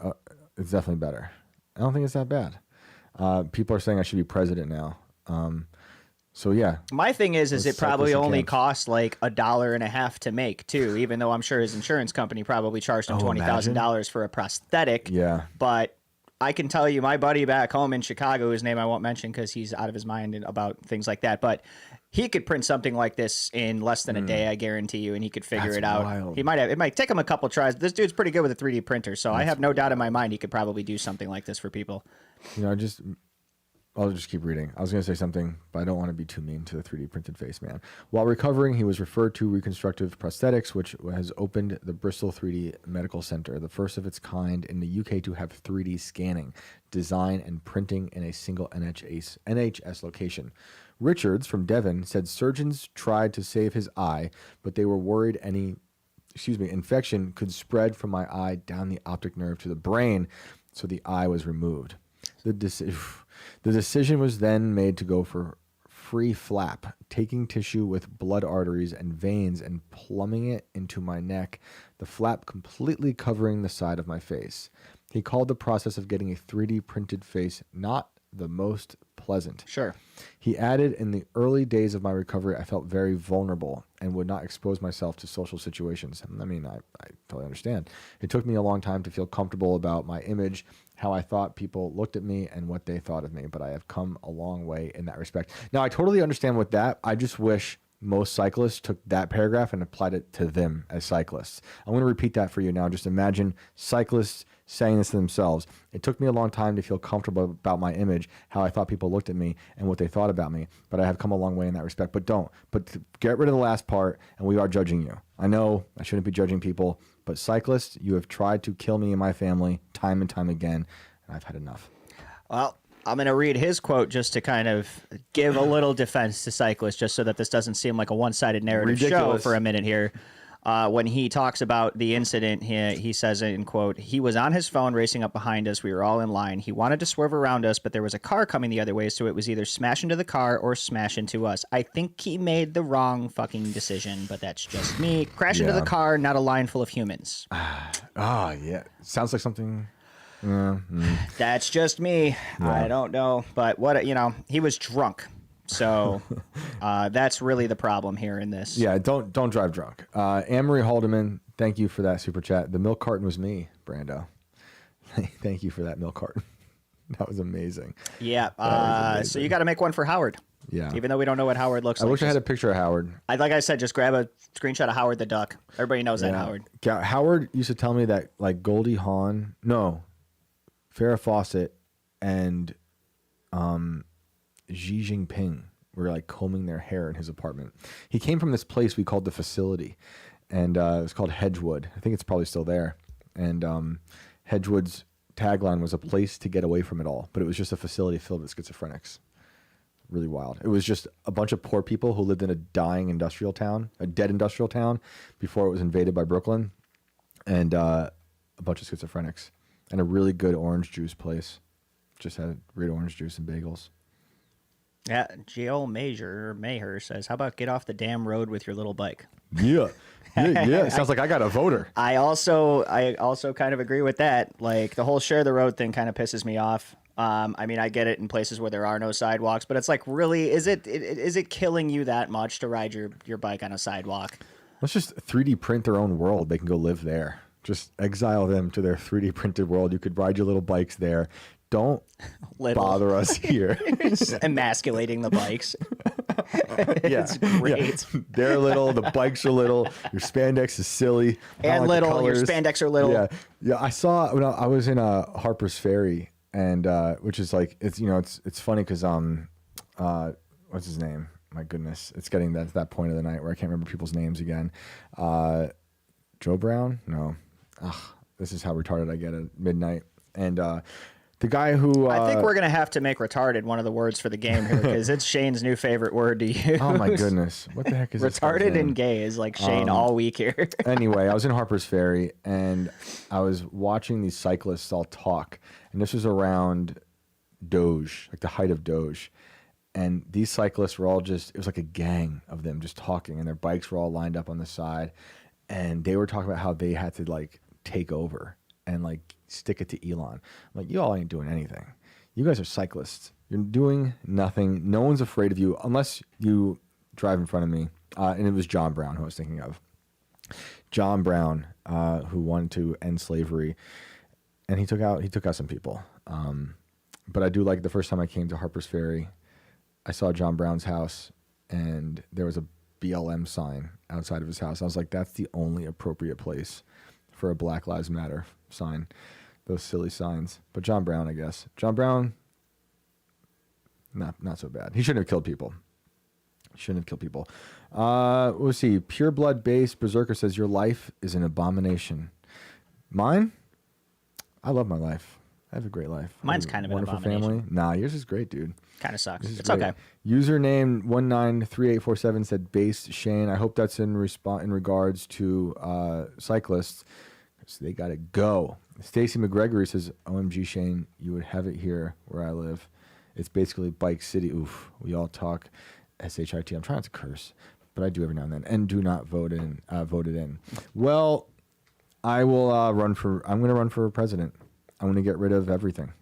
better. I don't think it's that bad. People are saying I should be president now. So yeah. My thing is it probably cyclists only camps. cost like $1.50 to make too, even though I'm sure his insurance company probably charged him $20,000 for a prosthetic. Yeah. But I can tell you, my buddy back home in Chicago, whose name I won't mention because he's out of his mind about things like that, but he could print something like this in less than a day, I guarantee you, and he could figure That's it out. wild. It might take him a couple tries. This dude's pretty good with a 3D printer, so I have no doubt in my mind he could probably do something like this for people. You know, I'll just keep reading. I was going to say something, but I don't want to be too mean to the 3D printed face man. While recovering, he was referred to Reconstructive Prosthetics, which has opened the Bristol 3D Medical Center, the first of its kind in the UK to have 3D scanning, design, and printing in a single NHS location. Richards from Devon said surgeons tried to save his eye, but they were worried infection could spread from my eye down the optic nerve to the brain, so the eye was removed. The decision was then made to go for free flap, taking tissue with blood arteries and veins and plumbing it into my neck, the flap completely covering the side of my face. He called the process of getting a 3D printed face not the most pleasant. Sure. He added, in the early days of my recovery, I felt very vulnerable and would not expose myself to social situations. I mean, I totally understand. It took me a long time to feel comfortable about my image, how I thought people looked at me, and what they thought of me, but I have come a long way in that respect. Now, I totally understand with that. I just wish most cyclists took that paragraph and applied it to them as cyclists. I'm going to repeat that for you now. Just imagine cyclists saying this to themselves. It took me a long time to feel comfortable about my image, how I thought people looked at me and what they thought about me. But I have come a long way in that respect. But get rid of the last part, and we are judging you. I know I shouldn't be judging people, but cyclists, you have tried to kill me and my family time and time again, and I've had enough. Well, I'm going to read his quote just to kind of give a little defense to cyclists, just so that this doesn't seem like a one-sided narrative show for a minute here. When he talks about the incident, he says, in quote, he was on his phone racing up behind us. We were all in line. He wanted to swerve around us, but there was a car coming the other way, so it was either smash into the car or smash into us. I think he made the wrong fucking decision, but that's just me. Crash into the car, not a line full of humans. Yeah. Sounds like something... That's just me. Yeah. I don't know. But he was drunk. So that's really the problem here in this. Yeah, don't drive drunk. Anne-Marie Haldeman, thank you for that super chat. The milk carton was me, Brando. Thank you for that milk carton. That was amazing. Yeah. So you got to make one for Howard. Yeah. Even though we don't know what Howard looks like. I wish I had a picture of Howard. Like I said, just grab a screenshot of Howard the duck. Everybody knows that Howard. Yeah, Howard used to tell me that like Goldie Hawn, Farrah Fawcett and Xi Jinping were like combing their hair in his apartment. He came from this place we called the Facility, and it was called Hedgewood. I think it's probably still there. And Hedgewood's tagline was a place to get away from it all, but it was just a facility filled with schizophrenics. Really wild. It was just a bunch of poor people who lived in a dying industrial town, a dead industrial town, before it was invaded by Brooklyn, and a bunch of schizophrenics. And a really good orange juice place. Just had great orange juice and bagels. Yeah, Joel Maher says, how about get off the damn road with your little bike? Yeah. Yeah. It sounds like I got a voter. I also kind of agree with that. Like, the whole share the road thing kind of pisses me off. I mean, I get it in places where there are no sidewalks, but it's like, really, is it killing you that much to ride your bike on a sidewalk? Let's just 3D print their own world. They can go live there. Just exile them to their 3D printed world. You could ride your little bikes there. Don't bother us here. Emasculating the bikes. It's great. Yeah. They're little. The bikes are little. Your spandex is silly. And little. Your spandex are little. Yeah. I saw when I was in Harper's Ferry, and which is like it's funny because what's his name? My goodness, it's getting to that point of the night where I can't remember people's names again. Joe Brown? No. This is how retarded I get at midnight. And the guy who... I think we're going to have to make retarded one of the words for the game here, because it's Shane's new favorite word to use. Oh, my goodness. What the heck is this? Retarded and gay is like Shane all week here. Anyway, I was in Harper's Ferry, and I was watching these cyclists all talk. And this was around Doge, like the height of Doge. And these cyclists were all it was like a gang of them just talking, and their bikes were all lined up on the side. And they were talking about how they had to like take over and like stick it to Elon. I'm like, you all ain't doing anything. You guys are cyclists. You're doing nothing. No one's afraid of you unless you drive in front of me. And it was John Brown who I was thinking of. John Brown, who wanted to end slavery, and he took out some people. But I do like the first time I came to Harper's Ferry, I saw John Brown's house, and there was a BLM sign outside of his house. I was like, that's the only appropriate place for a Black Lives Matter sign. Those silly signs. But John Brown, I guess. John Brown, not so bad. He shouldn't have killed people. We'll see. Pure Blood Base Berserker says, your life is an abomination. Mine? I love my life. I have a great life. Mine's kind of an abomination. Family. Nah, yours is great, dude. Kind of sucks. It's great. Okay. Username 193847 said, "Based Shane." I hope that's in regards to cyclists, because they got to go. Stacy McGregory says, "OMG Shane, you would have it here where I live. It's basically Bike City." Oof. We all talk SHIT. I'm trying not to curse, but I do every now and then. And do not vote it in. Well, I will I'm going to run for president. I'm going to get rid of everything.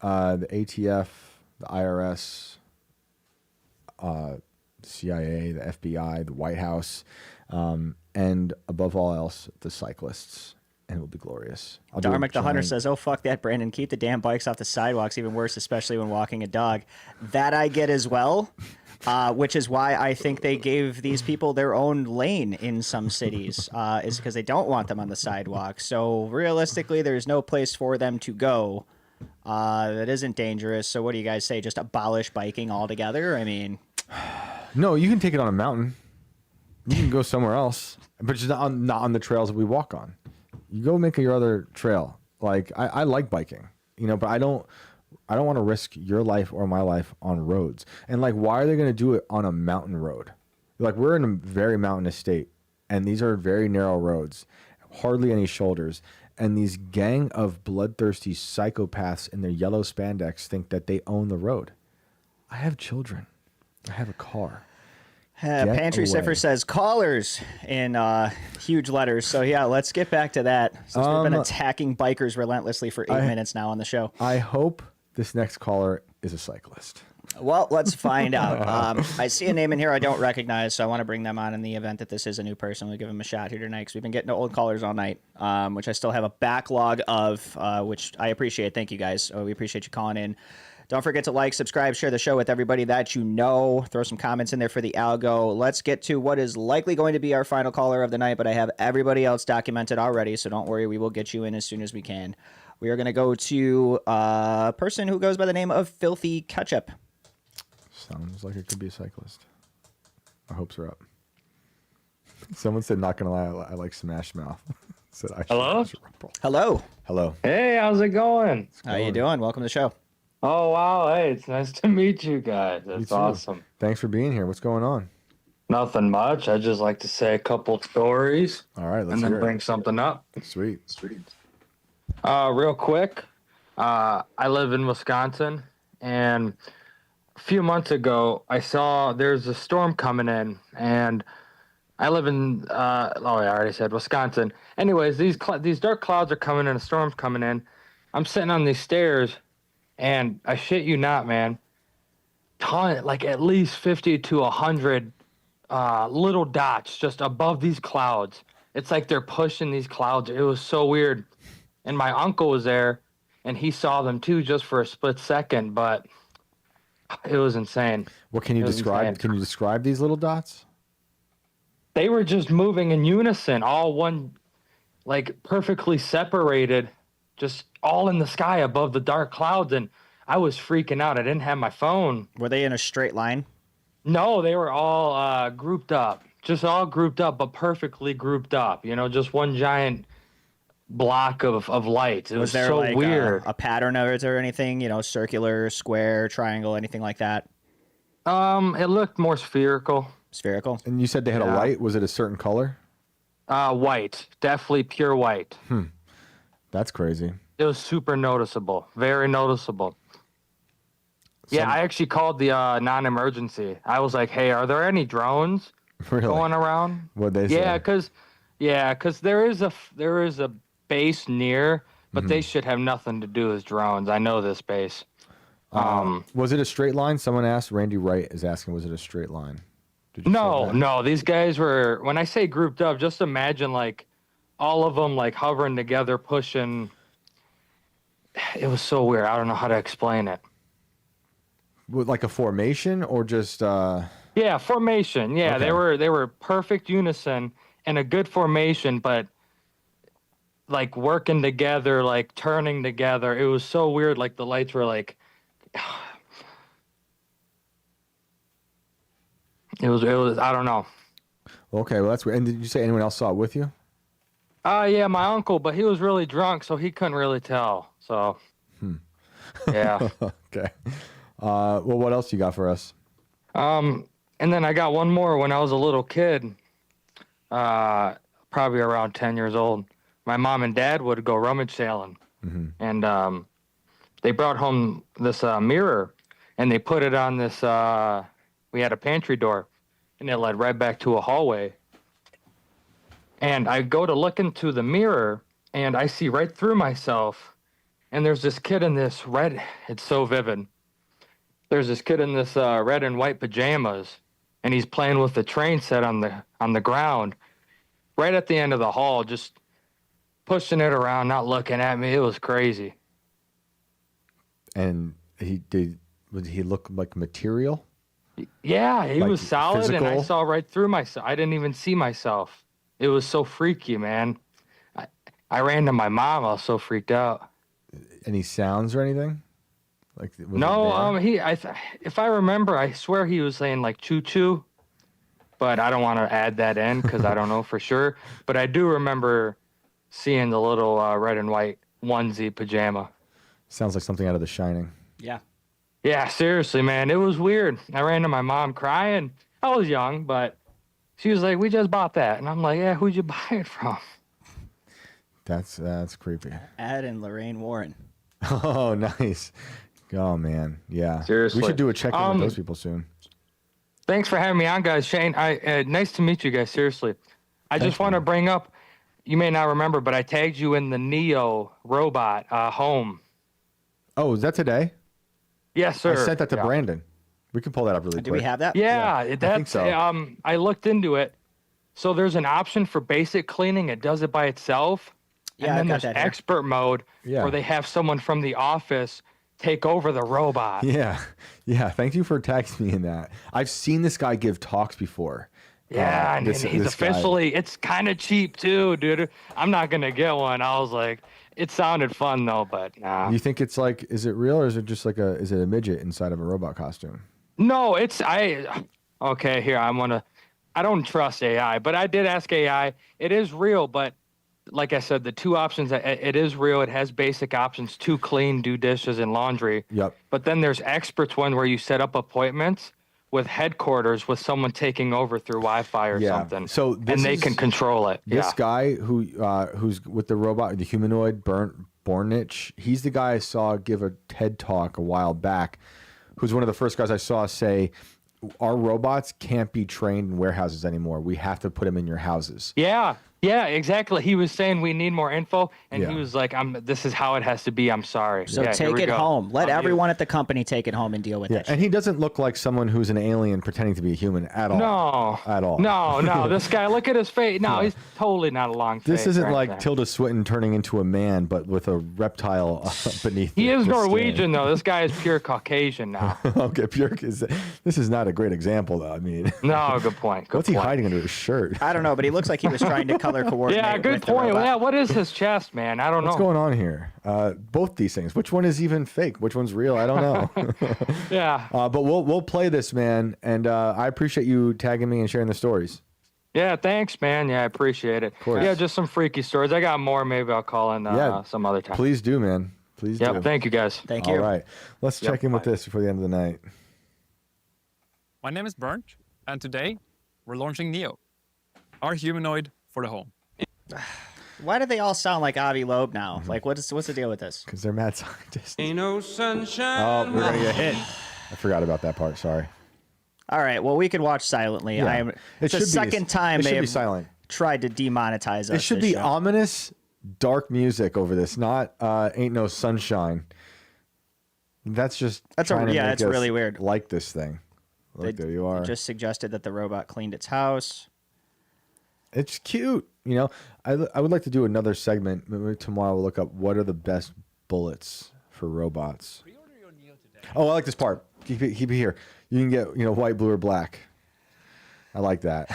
The ATF, the IRS, the CIA, the FBI, the White House, and above all else, the cyclists. And it will be glorious. Darmic the Hunter says, "Oh, fuck that, Brandon. Keep the damn bikes off the sidewalks. Even worse, especially when walking a dog." That I get as well. which is why I think they gave these people their own lane in some cities, is because they don't want them on the sidewalk. So realistically, there's no place for them to go that isn't dangerous. So what do you guys say? Just abolish biking altogether? I mean, no, you can take it on a mountain. You can go somewhere else, but just not on the trails that we walk on. You go make your other trail. Like I like biking, but I don't want to risk your life or my life on roads. And like, why are they going to do it on a mountain road? Like, we're in a very mountainous state, and these are very narrow roads, hardly any shoulders. And these gang of bloodthirsty psychopaths in their yellow spandex think that they own the road. I have children. I have a car. Pantry Cipher says callers in huge letters. So yeah, let's get back to that. Since we've been attacking bikers relentlessly for 8 minutes now on the show. I hope this next caller is a cyclist. Well, let's find out. I see a name in here I don't recognize, so I want to bring them on in the event that this is a new person. We'll give them a shot here tonight because we've been getting to old callers all night, which I still have a backlog of, which I appreciate. Thank you, guys. We appreciate you calling in. Don't forget to like, subscribe, share the show with everybody that you know. Throw some comments in there for the algo. Let's get to what is likely going to be our final caller of the night, but I have everybody else documented already, so don't worry. We will get you in as soon as we can. We are going to go to a person who goes by the name of Filthy Ketchup. Sounds like it could be a cyclist. My hopes are up. Someone said, not going to lie, I like Smash Mouth. Said, Hello? Hello. Hello. Hey, how's it going? How you doing? Welcome to the show. Oh, wow. Hey, it's nice to meet you guys. That's awesome. Thanks for being here. What's going on? Nothing much. I'd just like to say a couple stories. All right, let's and then hear bring it. something up. Sweet. Real quick, I live in Wisconsin, and a few months ago, I saw there's a storm coming in, and I live in, I already said Wisconsin. Anyways, these dark clouds are coming in, a storm's coming in. I'm sitting on these stairs, and I shit you not, man, like at least 50 to 100 little dots just above these clouds. It's like they're pushing these clouds. It was so weird. And my uncle was there, and he saw them too just for a split second, but it was insane. What can you describe? Insane. Can you describe these little dots? They were just moving in unison, all one, like perfectly separated, just all in the sky above the dark clouds. And I was freaking out. I didn't have my phone. Were they in a straight line? No, they were all grouped up, just all grouped up, but perfectly grouped up, just one giant block of light. It was there so like weird. A pattern of it or anything, circular, square, triangle, anything like that? It looked more spherical. Spherical? And you said they had a light. Was it a certain color? White, definitely pure white. That's crazy. It was super noticeable, very noticeable. Yeah, I actually called the non-emergency. I was like, "Hey, are there any drones going around?" What'd they say? Yeah, because there is a base near, but they should have nothing to do with drones. I know this base. Was it a straight line? Someone asked. Randy Wright is asking, was it a straight line? Did you say that? No. These guys were, when I say grouped up, just imagine like all of them like hovering together, pushing. It was so weird. I don't know how to explain it. With like a formation or just? Yeah, formation. Yeah, Okay. they were perfect unison and a good formation, but like working together, like turning together. It was so weird. Like the lights were like. It was. I don't know. Okay, well that's weird. And did you say anyone else saw it with you? Yeah, my uncle, but he was really drunk, so he couldn't really tell. So, yeah. Okay. Well, what else you got for us? And then I got one more when I was a little kid, probably around 10 years old. My mom and dad would go rummage sailing, and they brought home this mirror, and they put it on this. We had a pantry door, and it led right back to a hallway. And I go to look into the mirror, and I see right through myself, and there's this kid in this red. It's so vivid. There's this kid in this red and white pajamas, and he's playing with the train set on the ground, right at the end of the hall, just pushing it around, not looking at me. It was crazy. And would he look like material? Yeah, he Like was solid, and I physical? saw right through myself. I didn't even see myself. It was so freaky, man. I ran to my mom. I was so freaked out. Any sounds or anything? Like was it No, there? if I remember, I swear he was saying like choo choo, but I don't want to add that in because I don't know for sure. But I do remember seeing the little red and white onesie pajama. Sounds like something out of The Shining. Yeah. Yeah, seriously, man, it was weird. I ran to my mom crying. I was young, but she was like, "We just bought that," and I'm like, "Yeah, who'd you buy it from?" That's creepy. Ed and Lorraine Warren. Oh, nice. Oh man, yeah. Seriously. we should do a check-in with those people soon. Thanks for having me on, guys. Shane, nice to meet you guys. Seriously, I just want to bring up. You may not remember, but I tagged you in the Neo robot home. Oh, is that today? Yes, sir. I sent that to Yeah. Brandon. We can pull that up really quick. Do we have that? Yeah, think that's so. I looked into it. So there's an option for basic cleaning. It does it by itself. Yeah, and I've then got there's that here. expert mode Yeah. where they have someone from the office take over the robot. Yeah, yeah. Thank you for tagging me in that. I've seen this guy give talks before. Yeah, and this he's guy- officially, it's kind of cheap too, dude. I'm not going to get one. I was like, it sounded fun though, but nah. You think it's like, is it real or is it just like is it a midget inside of a robot costume? No, okay, here, I don't trust AI, but I did ask AI. It is real, but like I said, the two options, it is real. It has basic options to clean, do dishes, and laundry. Yep. But then there's experts one where you set up appointments with headquarters with someone taking over through Wi-Fi or Yeah. something. So and this they is- can control it. This Yeah. guy who's with the robot, the humanoid Bornich, he's the guy I saw give a TED talk a while back, who's one of the first guys I saw say, our robots can't be trained in warehouses anymore. We have to put them in your houses. Yeah, exactly. He was saying we need more info, and Yeah. he was like, "This is how it has to be. I'm sorry." So Yeah, here take we it go. home. Let I'm everyone at the company take it home and deal with Yeah, it. and he doesn't look like someone who's an alien pretending to be a human at all. No, At all. No. This guy, look at his face. No, he's totally not a long face. This isn't or like anything. Tilda Swinton turning into a man, but with a reptile beneath. He is the Norwegian though. This guy is pure Caucasian now. skin. Okay, Björk is. This is not a great example, though. I mean, No, good point. Good what's he point. hiding under his shirt? I don't know, but he looks like he was trying to color coordinate. Yeah, good with the point. robot. Yeah, what is his chest, man? I don't What's know. going on here? Both these things. Which one is even fake? Which one's real? I don't know. Yeah, But we'll play this, man. And I appreciate you tagging me and sharing the stories. yeah. Thanks, man. Yeah, I appreciate it. course. Yeah, just some freaky stories. I got more. Maybe I'll call in Yeah, some other time. Please do, man. Please do. Yep. Thank you, guys. Thank All you. right. Let's check in with this before the end of the night. My name is Bernd, and today we're launching Neo, our humanoid for the home. Why do they all sound like Avi Loeb now? Mm-hmm. Like, what's the deal with this? Because they're mad scientists. Ain't no sunshine. Oh, we're going to get hit. I forgot about that part. Sorry. All right, well, we could watch silently. Yeah. It's the second time it they should be have silent. tried to demonetize us. It should this be show. ominous, dark music over this, not Ain't No Sunshine. That's just That's trying to make it's us really weird. like this thing. Look, there you are. They just suggested that the robot cleaned its house. It's cute. You know, I would like to do another segment. Maybe tomorrow we'll look up what are the best bullets for robots. Oh, I like this part. Keep it here. You can get, white, blue, or black. I like that.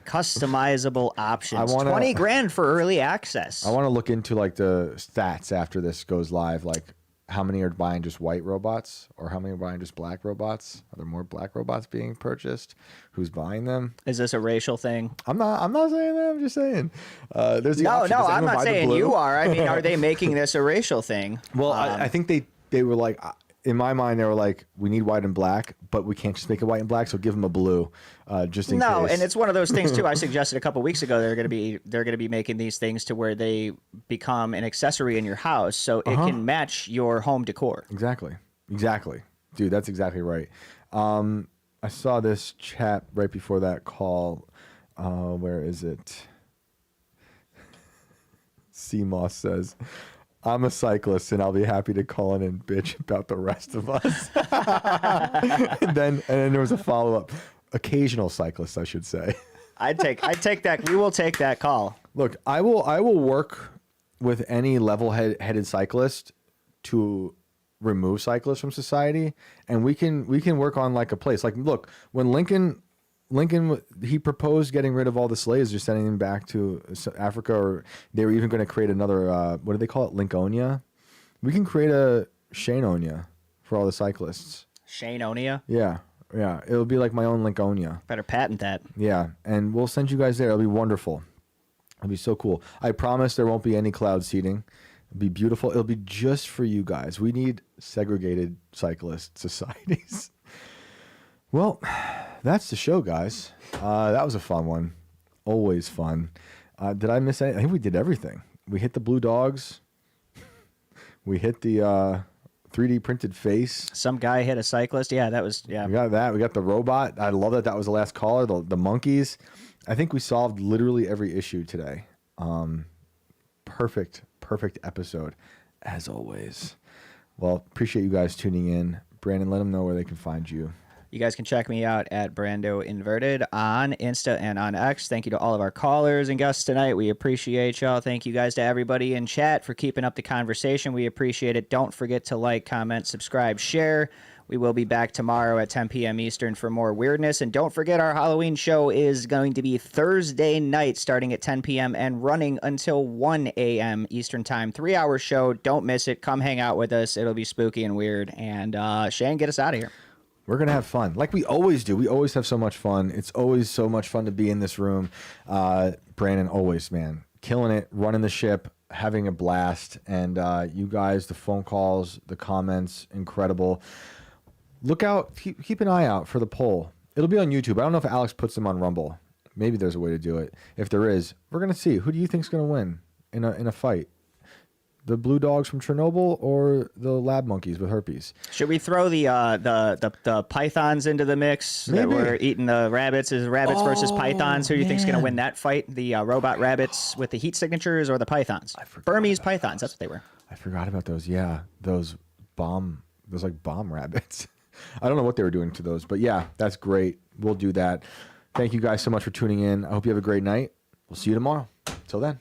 Customizable options. I wanna- 20 grand for early access. I want to look into like the stats after this goes live. Like how many are buying just white robots or how many are buying just black robots? Are there more black robots being purchased? Who's buying them? Is this a racial thing? I'm not saying that. I'm just saying. There's the No, option. Does I'm anyone not buy the saying blue? you are. I mean, are they making this a racial thing? Well, I think they were like, in my mind, they were like, we need white and black, but we can't just make it white and black, so give them a blue, just in No, case. and it's one of those things too. I suggested a couple weeks ago they're going to be making these things to where they become an accessory in your house, so it can match your home decor. Exactly, dude. That's exactly right. I saw this chat right before that call. Where is it? CMOS says, I'm a cyclist and I'll be happy to call in and bitch about the rest of us. and then there was a follow-up. Occasional cyclist, I should say. I'd take that. We will take that call. Look, I will work with any level-headed cyclist to remove cyclists from society, and we can work on like a place. Like, look, when Lincoln he proposed getting rid of all the slaves, or sending them back to Africa, or they were even going to create another what do they call it, Lincolnia? We can create a Shaneonia for all the cyclists. Shaneonia? Yeah, it'll be like my own Lincolnia. Better patent that. Yeah, and we'll send you guys there. It'll be wonderful. It'll be so cool. I promise there won't be any cloud seating. It'll be beautiful. It'll be just for you guys. We need segregated cyclist societies. Well, that's the show, guys. That was a fun one. Always fun. Did I miss anything? I think we did everything. We hit the blue dogs. We hit the 3D printed face. Some guy hit a cyclist. Yeah, that was, yeah. We got that. We got the robot. I love that that was the last caller. The monkeys. I think we solved literally every issue today. Perfect episode, as always. Well, appreciate you guys tuning in. Brandon, let them know where they can find you. You guys can check me out at Brando Inverted on Insta and on X. Thank you to all of our callers and guests tonight. We appreciate y'all. Thank you guys to everybody in chat for keeping up the conversation. We appreciate it. Don't forget to like, comment, subscribe, share. We will be back tomorrow at 10 p.m. Eastern for more weirdness. And don't forget, our Halloween show is going to be Thursday night starting at 10 p.m. and running until 1 a.m. Eastern Time. 3-hour show. Don't miss it. Come hang out with us. It'll be spooky and weird. And Shane, get us out of here. We're going to have fun like we always do. We always have so much fun. It's always so much fun to be in this room. Brandon, always, man, killing it, running the ship, having a blast. And you guys, the phone calls, the comments, incredible. Look out, keep an eye out for the poll. It'll be on YouTube. I don't know if Alex puts them on Rumble. Maybe there's a way to do it. If there is, we're going to see. Who do you think's going to win in a fight? The blue dogs from Chernobyl or the lab monkeys with herpes? Should we throw the pythons into the mix? Maybe. That were eating the rabbits? Is rabbits versus pythons? Who do you think's going to win that fight? The robot rabbits with the heat signatures or the pythons? Burmese pythons. That's what they were. I forgot about those. Yeah, those bomb rabbits. I don't know what they were doing to those, but yeah, that's great. We'll do that. Thank you guys so much for tuning in. I hope you have a great night. We'll see you tomorrow. Till then.